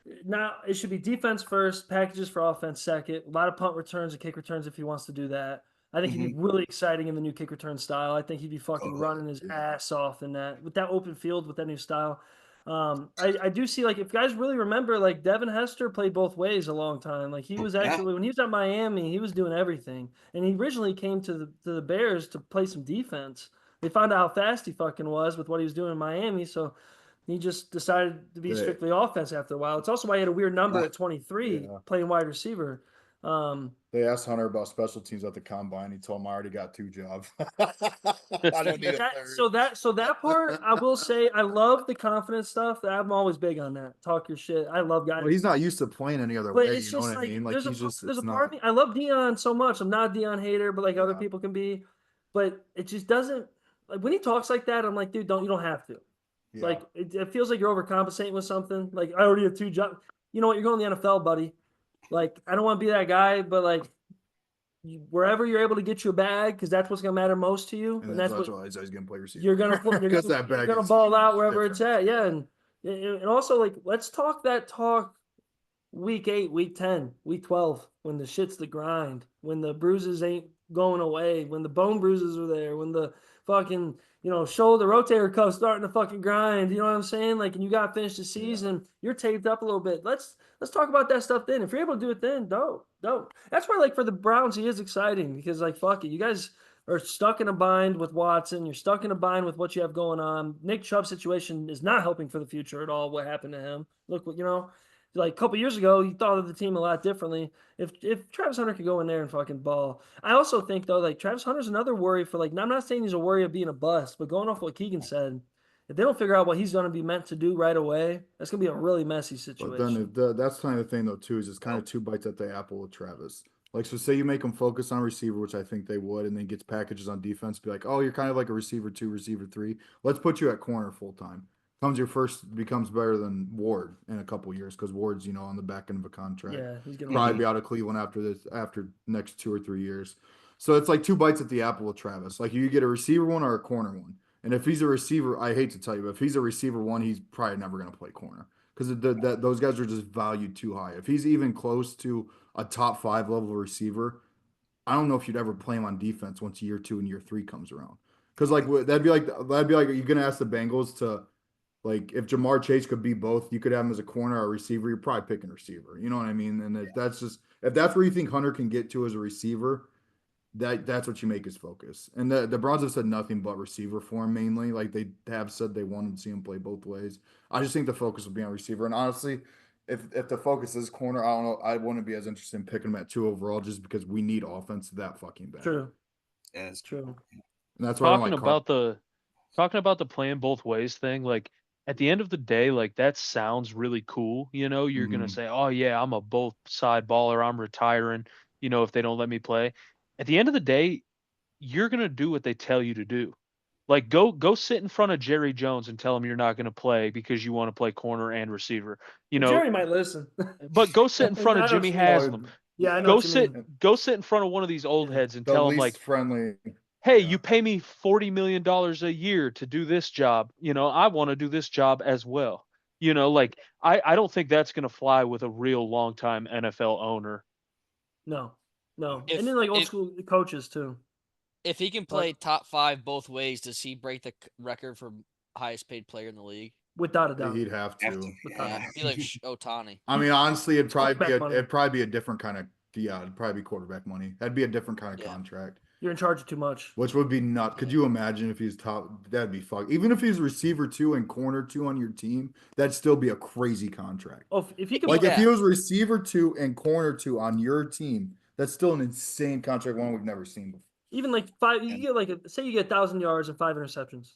defense first, packages for offense second. A lot of punt returns and kick returns if he wants to do that. I think he'd be really exciting in the new kick return style. I think he'd be fucking running his ass off in that with that open field with that new style. I do see, like, if guys really remember, like Devin Hester played both ways a long time. Like he was actually when he was at Miami, he was doing everything, and he originally came to the Bears to play some defense. They found out how fast he fucking was with what he was doing in Miami, so he just decided to be strictly offense after a while. It's also why he had a weird number at 23 playing wide receiver. They asked Hunter about special teams at the combine. He told him I already got 2 jobs. I don't need a third. So that part, I will say, I love the confidence stuff. I'm always big on that. Talk your shit. I love guys. Well, he's not used to playing any other But way. it's You know just what I like mean? Like, there's he's just a it's part of not. me. I love Dion so much. I'm not a Dion hater, but like other Yeah. people can be. But it just doesn't. Like when he talks like that, I'm like, dude, you don't have to. Yeah. Like it feels like you're overcompensating with something. Like I already have 2 jobs. You know what? You're going to the NFL, buddy. Like I don't want to be that guy, but like wherever you're able to get you a bag, because that's what's gonna matter most to you, and that's what why he's gonna play receiver. you're gonna Because that bag you're gonna is ball out wherever different. it's at. Yeah, and also like let's talk that talk. Week 8, week 10, week 12, when the shit's the grind, when the bruises ain't going away, when the bone bruises are there, when the fucking, shoulder rotator cuff starting to fucking grind, you know what I'm saying? Like, and you got to finish the season, you're taped up a little bit. Let's talk about that stuff then. If you're able to do it then, dope. That's why, like, for the Browns, he is exciting because, like, fuck it. You guys are stuck in a bind with Watson. You're stuck in a bind with what you have going on. Nick Chubb's situation is not helping for the future at all. What happened to him? Look, like a couple years ago, you thought of the team a lot differently. If Travis Hunter could go in there and fucking ball, I also think though, like Travis Hunter's another worry for like. I'm not saying he's a worry of being a bust, but going off what Keegan said, if they don't figure out what he's going to be meant to do right away, that's going to be a really messy situation. But then that's kind of the thing though too, is it's kind of 2 bites at the apple with Travis. Like, so say you make him focus on receiver, which I think they would, and then gets packages on defense, be like, oh, you're kind of like a receiver 2, receiver 3. Let's put you at corner full time. Becomes better than Ward in a couple years because Ward's on the back end of a contract. Yeah, he's going probably be out of Cleveland after next 2 or 3 years. So it's like 2 bites at the apple with Travis. Like you get a receiver one or a corner one. And if he's a receiver, I hate to tell you, but if he's a receiver one, he's probably never going to play corner because those guys are just valued too high. If he's even close to a top 5 level receiver, I don't know if you'd ever play him on defense once year 2 and year 3 comes around. Because that'd be like you're gonna ask the Bengals to, like, if Jamar Chase could be both, you could have him as a corner or a receiver. You're probably picking receiver. You know what I mean? And if that's where you think Hunter can get to as a receiver, that's what you make his focus. And the Browns have said nothing but receiver for him mainly. Like they have said they wanted to see him play both ways. I just think the focus will be on receiver. And honestly, if the focus is corner, I don't know. I wouldn't be as interested in picking him at 2 overall just because we need offense that fucking bad. True. Yeah, it's True. And that's why talking about the playing both ways thing, like at the end of the day, like that sounds really cool. You're gonna Mhm. say, oh yeah, I'm a both side baller, I'm retiring, if they don't let me play. At the end of the day, you're gonna do what they tell you to do. Like go sit in front of Jerry Jones and tell him you're not gonna play because you want to play corner and receiver. Jerry might listen. But go sit in front I of know what Jimmy you mean. Haslam. Yeah, I know Go what you sit mean. go sit in front of one of these old heads and The tell him least like, friendly. hey, Yeah. you pay me $40 million a year to do this job. I want to do this job as well. Like I don't think that's going to fly with a real long-time NFL owner. No. If- And then like old if- school coaches too. If he can play top 5 both ways, does he break the record for highest paid player in the league? Without a doubt. He'd have to. Yeah, I feel like Otani. I mean, honestly, it'd probably Quarterback be a different kind of it'd probably be quarterback money. That'd be a different kind of Yeah. contract. You're in charge of too much. Which would be nuts. Could you imagine if he's top? That'd be fuck. Even if he's receiver 2 and corner 2 on your team, that'd still be a crazy contract. Oh, if he could Like Yeah. if he was receiver 2 and corner 2 on your team, that's still an insane contract, one we've never seen before. even like 5, you get like say you get 1,000 yards and 5 interceptions.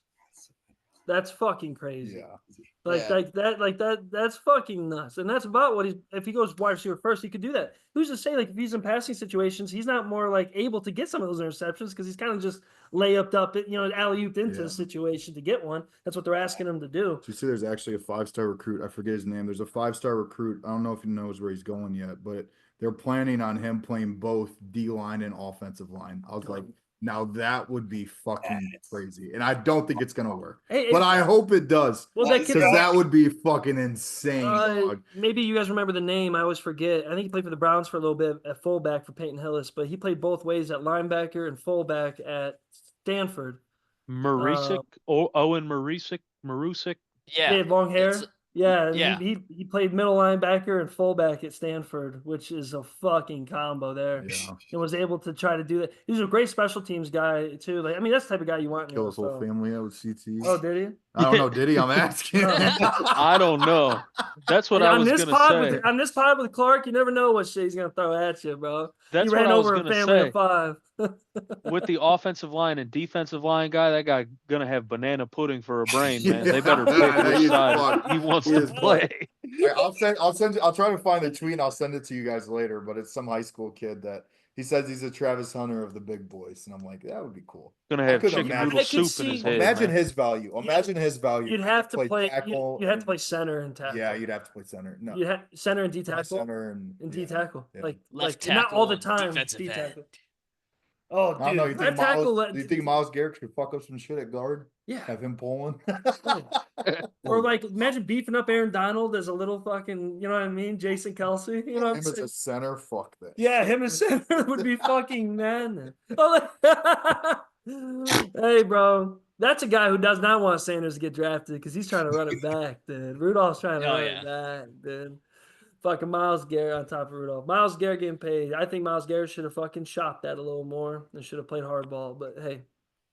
That's fucking crazy. Yeah. That's fucking nuts. And that's about what if he goes wide receiver first, he could do that. Who's to say, like, if he's in passing situations, he's not more like able to get some of those interceptions because he's kind of just layupped up, alley-ooped into the situation to get one. That's what they're asking him to do. Did you see there's actually a 5-star recruit? I forget his name. There's a 5-star recruit. I don't know if he knows where he's going yet, but they're planning on him playing both D-line and offensive line. I was like, now that would be fucking crazy. And I don't think it's going to work. But I hope it does. Well, that kid, Because that would be fucking insane. Dog. maybe you guys remember the name. I always forget. I think he played for the Browns for a little bit at fullback for Peyton Hillis, but he played both ways at linebacker and fullback at Stanford. Marusik, Owen Marusik. Yeah. He had long hair. It's- Yeah, and Yeah. he played middle linebacker and fullback at Stanford, which is a fucking combo there. Yeah. And was able to try to do that. He's a great special teams guy too. Like, I mean, that's the type of guy you want in Kill your his whole NFL. family out with CTs. Oh, did he? I don't know. Did he? I'm asking. I don't know. That's what Hey, I on was this gonna pod say. on this pod with Clark, you never know what shit he's gonna throw at you, bro. That's he ran what I was over a gonna family say. of 5. With the offensive line and defensive line guy, that guy gonna have banana pudding for a brain, man. They better pick which He's side fucked. he wants He to is fucked. play. I'll try to find the tweet and I'll send it to you guys later, but it's some high school kid that he says he's a Travis Hunter of the big boys. And I'm like, that would be cool. Gonna I have could chicken imagine- noodle I could soup in his see- head. Imagine man. his value. Imagine his value. You'd have to play. tackle. You have to play center and tackle. Yeah, you'd have to play center. No, You have center and D tackle. center and And D yeah. tackle. Yeah. Left Like not all the tackle, time. defensive D end. tackle. Oh, dude. I don't know. You left think tackle. Miles? Do you think Miles Garrett could fuck up some shit at guard? Yeah. Have him pulling. Or like imagine beefing up Aaron Donald as a little fucking, you know what I mean? Jason Kelsey. You know what I'm him as saying? a center. Fuck that. Yeah, him as center would be fucking madness. Hey, bro. That's a guy who does not want Sanders to get drafted because he's trying to run it back, dude. Rudolph's trying to Oh, run yeah. it back, dude. Fucking Miles Garrett on top of Rudolph. Miles Garrett getting paid. I think Miles Garrett should have fucking shopped that a little more and should have played hardball. But hey,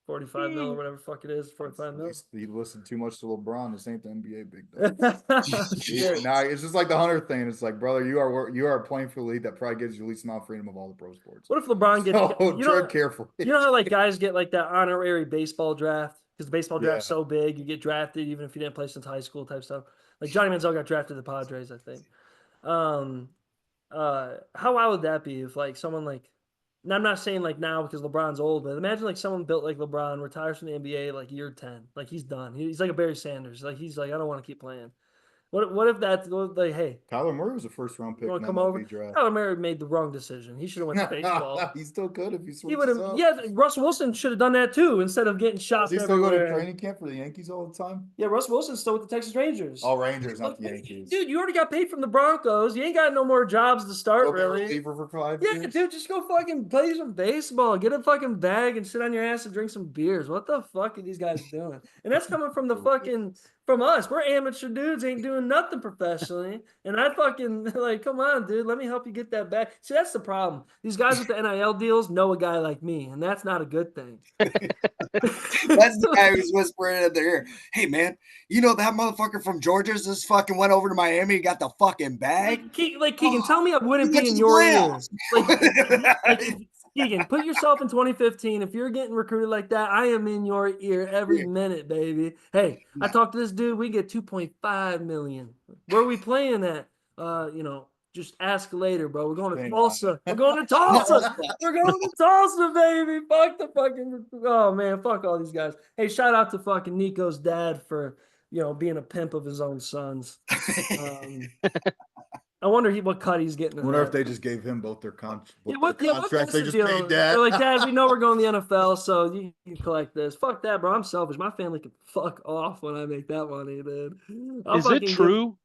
45 mil or whatever the fuck it is, 45 mil. He listened too much to LeBron. This ain't the NBA, big dog. Nah, it's just like the Hunter thing. It's like, brother, you are playing for a league that probably gives you the least amount of freedom of all the pro sports. What if LeBron gets So you know, tread carefully. you know how like guys get like that honorary baseball draft because the baseball draft's Yeah. so big, you get drafted even if you didn't play since high school type stuff. Like Johnny Manziel got drafted to the Padres, I think. How wild would that be if like someone like, and I'm not saying like now because LeBron's old, but imagine like someone built like LeBron retires from the NBA like year 10, like he's done. He's like a Barry Sanders, like he's like I don't want to keep playing. What if that's like, hey, Kyler Murray was a first-round you pick want in to come MLB over? draft. Kyler Murray made the wrong decision. He should have went to baseball. He's still good if he He switches would have, up. yeah. Russell Wilson should have done that too instead of getting Does shopped he still go to everywhere. training camp for the Yankees all the time? Yeah, Russell Wilson's still with the Texas Rangers. Oh, Rangers, not the Yankees. Dude, you already got paid from the Broncos. You ain't got no more jobs to start, Go be a really. reliever for 5 Yeah, years. dude, just go fucking play some baseball. Get a fucking bag and sit on your ass and drink some beers. What the fuck are these guys doing? And that's coming from the fucking from us. We're amateur dudes, ain't doing nothing professionally. And I fucking like, come on, dude, let me help you get that bag. See, that's the problem. These guys with the NIL deals know a guy like me, and that's not a good thing. That's the guy who's whispering in their ear. Hey, man, you know that motherfucker from Georgia just fucking went over to Miami and got the fucking bag? Like Keegan, tell me I wouldn't He be gets in the your ear. playoffs. Like, Keegan, put yourself in 2015. If you're getting recruited like that, I am in your ear every minute, baby. Hey, I talked to this dude. We get 2.5 million. Where are we playing at? Just ask later, bro. We're going to Tulsa. We're going to Tulsa. We're going to Tulsa, baby. Fuck the fucking. Oh man, fuck all these guys. Hey, shout out to fucking Nico's dad for being a pimp of his own sons. I wonder what cut he's getting. I wonder if they just gave him both their contracts. What's They the just deal? paid Dad. They're like, Dad, we know we're going to the NFL, so you collect this. Fuck that, bro. I'm selfish. My family can fuck off when I make that money, dude. Is it true?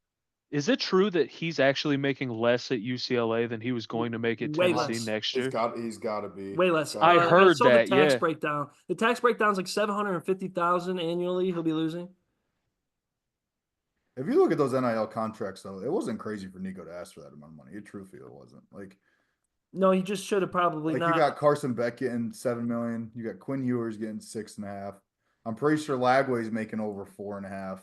Is it true that he's actually making less at UCLA than he was going to make at Way Tennessee less. next year? He's got to be way less. I heard saw that. The tax Yeah. breakdown. The tax breakdown's like $750,000 annually. He'll be losing. If you look at those NIL contracts, though, it wasn't crazy for Nico to ask for that amount of money. It truthfully it wasn't. Like, no, he just should have probably not. You got Carson Beck getting $7 million. You got Quinn Ewers getting $6.5. I'm pretty sure Lagway's making over $4.5.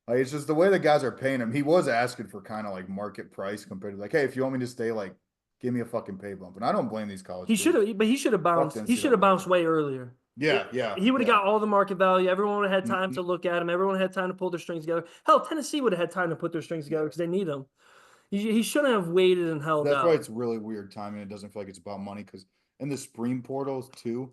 Like, it's just the way the guys are paying him. He was asking for kind of like market price compared to like, hey, if you want me to stay, like, give me a fucking pay bump. And I don't blame these college. He should have, but he should have bounced. He should have bounced way earlier. Yeah. He would have got all the market value. Everyone would have had time to look at him. Everyone had time to pull their strings together. Hell, Tennessee would have had time to put their strings together because they need him. He shouldn't have waited and held out. That's why it's really weird timing. It doesn't feel like it's about money because in the spring portals too,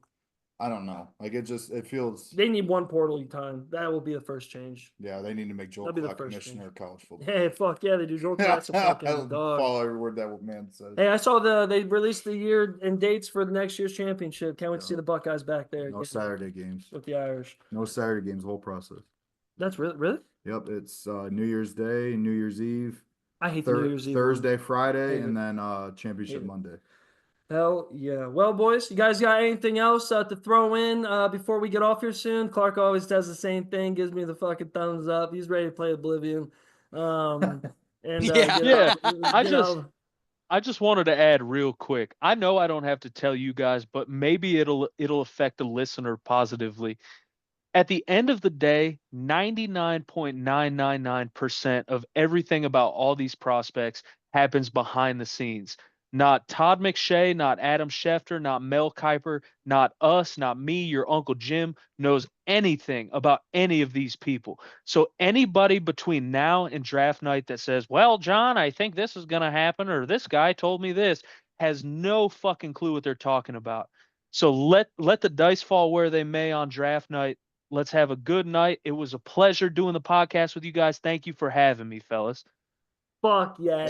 I don't know. Like it feels. They need one portal time. That will be the first change. Yeah, they need to make Joel Clark commissioner of college football. Hey, fuck yeah, they do. Joel Clark's a fucking dog. Follow every word that man says. Hey, I saw they released the year and dates for the next year's championship. Can't wait to see the Buckeyes back there. No Saturday games with the Irish. No Saturday games. Whole process. That's really. Yep, it's New Year's Day, New Year's Eve. I hate New Year's Eve. Thursday, Friday, and then championship Monday. Hell yeah. Well, boys, you guys got anything else to throw in before we get off here soon? Clark always does the same thing, gives me the fucking thumbs up. He's ready to play Oblivion. I just wanted to add real quick. I know I don't have to tell you guys, but maybe it'll affect a listener positively. At the end of the day, 99.999% of everything about all these prospects happens behind the scenes. Not Todd McShay, not Adam Schefter, not Mel Kiper, not us, not me, your Uncle Jim knows anything about any of these people. So anybody between now and draft night that says, well, John, I think this is going to happen, or this guy told me this, has no fucking clue what they're talking about. So let the dice fall where they may on draft night. Let's have a good night. It was a pleasure doing the podcast with you guys. Thank you for having me, fellas. Fuck yeah.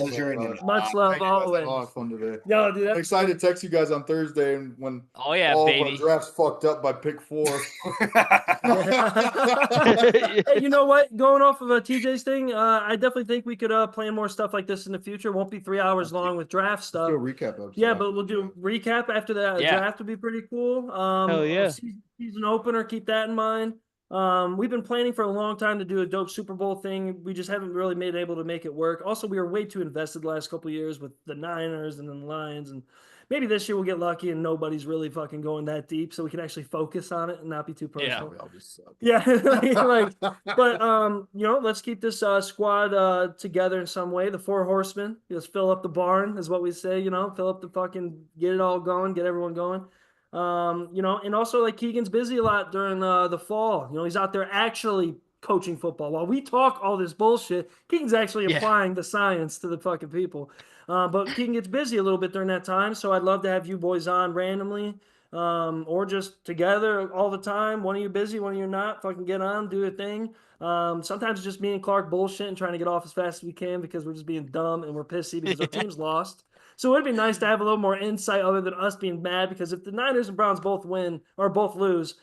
Much love always. A lot of fun today. Yo, dude, I'm excited to text you guys on Thursday and when all baby. of our drafts fucked up by pick 4. Hey, you know what? Going off of TJ's thing, I definitely think we could plan more stuff like this in the future. It won't be 3 hours long with draft stuff. Do a recap episode. Yeah, but we'll do a recap after the draft would be pretty cool. Hell yeah. Season opener, keep that in mind. We've been planning for a long time to do a dope Super Bowl thing. We just haven't really been able to make it work. Also, we were way too invested the last couple of years with the Niners and then the Lions, and maybe this year we'll get lucky and nobody's really fucking going that deep, so we can actually focus on it and not be too personal. Yeah, but let's keep this squad together in some way. The 4 horsemen, let's fill up the barn, is what we say. Fill up the fucking, get it all going, get everyone going. And also like Keegan's busy a lot during the fall. He's out there actually coaching football. While we talk all this bullshit, Keegan's actually applying the science to the fucking people. But Keegan gets busy a little bit during that time, so I'd love to have you boys on randomly. or just together all the time. One of you busy, one of you not. Fucking get on, do a thing. Sometimes it's just me and Clark bullshit and trying to get off as fast as we can because we're just being dumb and we're pissy because our team's lost. So it'd be nice to have a little more insight other than us being mad, because if the Niners and Browns both win or both lose,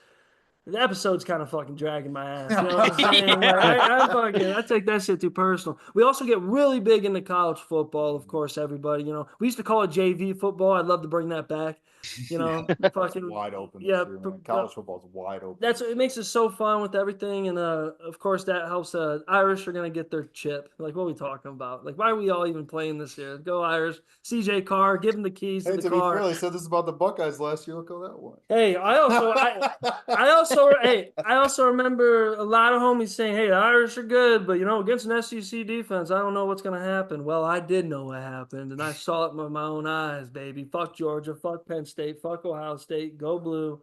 the episode's kind of fucking dragging my ass. You know what I'm saying? Yeah. I take that shit too personal. We also get really big into college football, of course, everybody. You know, we used to call it JV football. I'd love to bring that back. You know, fucking Wide open. yeah, This year, man. College football's wide open. That's it makes it so fun with everything, and of course that helps. Irish are gonna get their chip. Like, what are we talking about? Like, why are we all even playing this year? Go Irish! CJ Carr, give him the keys Hey, to the to be car. fair, they said this about the Buckeyes last year. Look how that went. Hey, I also remember a lot of homies saying, "Hey, the Irish are good, but you know, against an SEC defense, I don't know what's gonna happen." Well, I did know what happened, and I saw it with my own eyes, baby. Fuck Georgia, fuck Penn State, fuck Ohio State, go blue.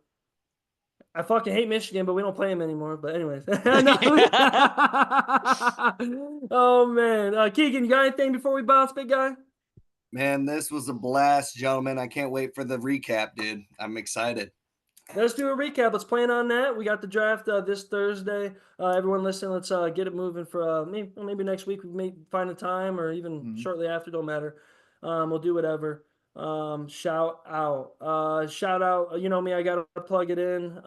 I fucking hate Michigan, but we don't play them anymore. But anyways, oh man, Keegan, you got anything before we bounce, big guy? Man, this was a blast, gentlemen. I can't wait for the recap, dude. I'm excited. Let's do a recap. Let's plan on that. We got the draft this Thursday. Everyone listen, let's get it moving for maybe next week. We may find a time, or even shortly after. Don't matter. We'll do whatever. Shout out. You know me, I gotta plug it in.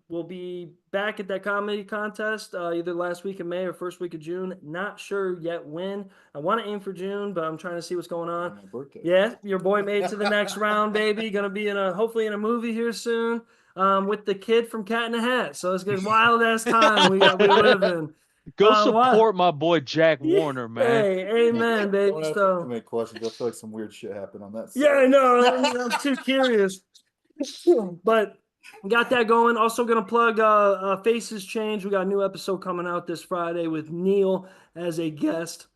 We'll be back at that comedy contest either last week of May or first week of June. Not sure yet when. I want to aim for June, but I'm trying to see what's going on. My birthday. Yeah, your boy made it to the next round, baby. Gonna be hopefully in a movie here soon. With the kid from Cat in the Hat. So it's good, wild ass time we live in. Go support my boy Jack Warner, man. Hey, amen, baby. Don't have So to make questions. I feel like some weird shit happened on that. yeah, I know. I'm too curious. But got that going. Also gonna plug Faces Change. We got a new episode coming out this Friday with Neil as a guest.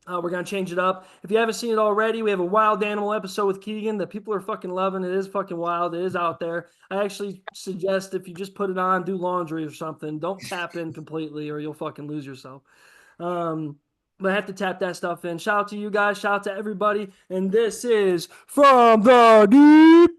We're going to change it up. If you haven't seen it already, we have a wild animal episode with Keegan that people are fucking loving. It is fucking wild. It is out there. I actually suggest if you just put it on, do laundry or something. Don't tap in completely or you'll fucking lose yourself. But I have to tap that stuff in. Shout out to you guys. Shout out to everybody. And this is From the Deep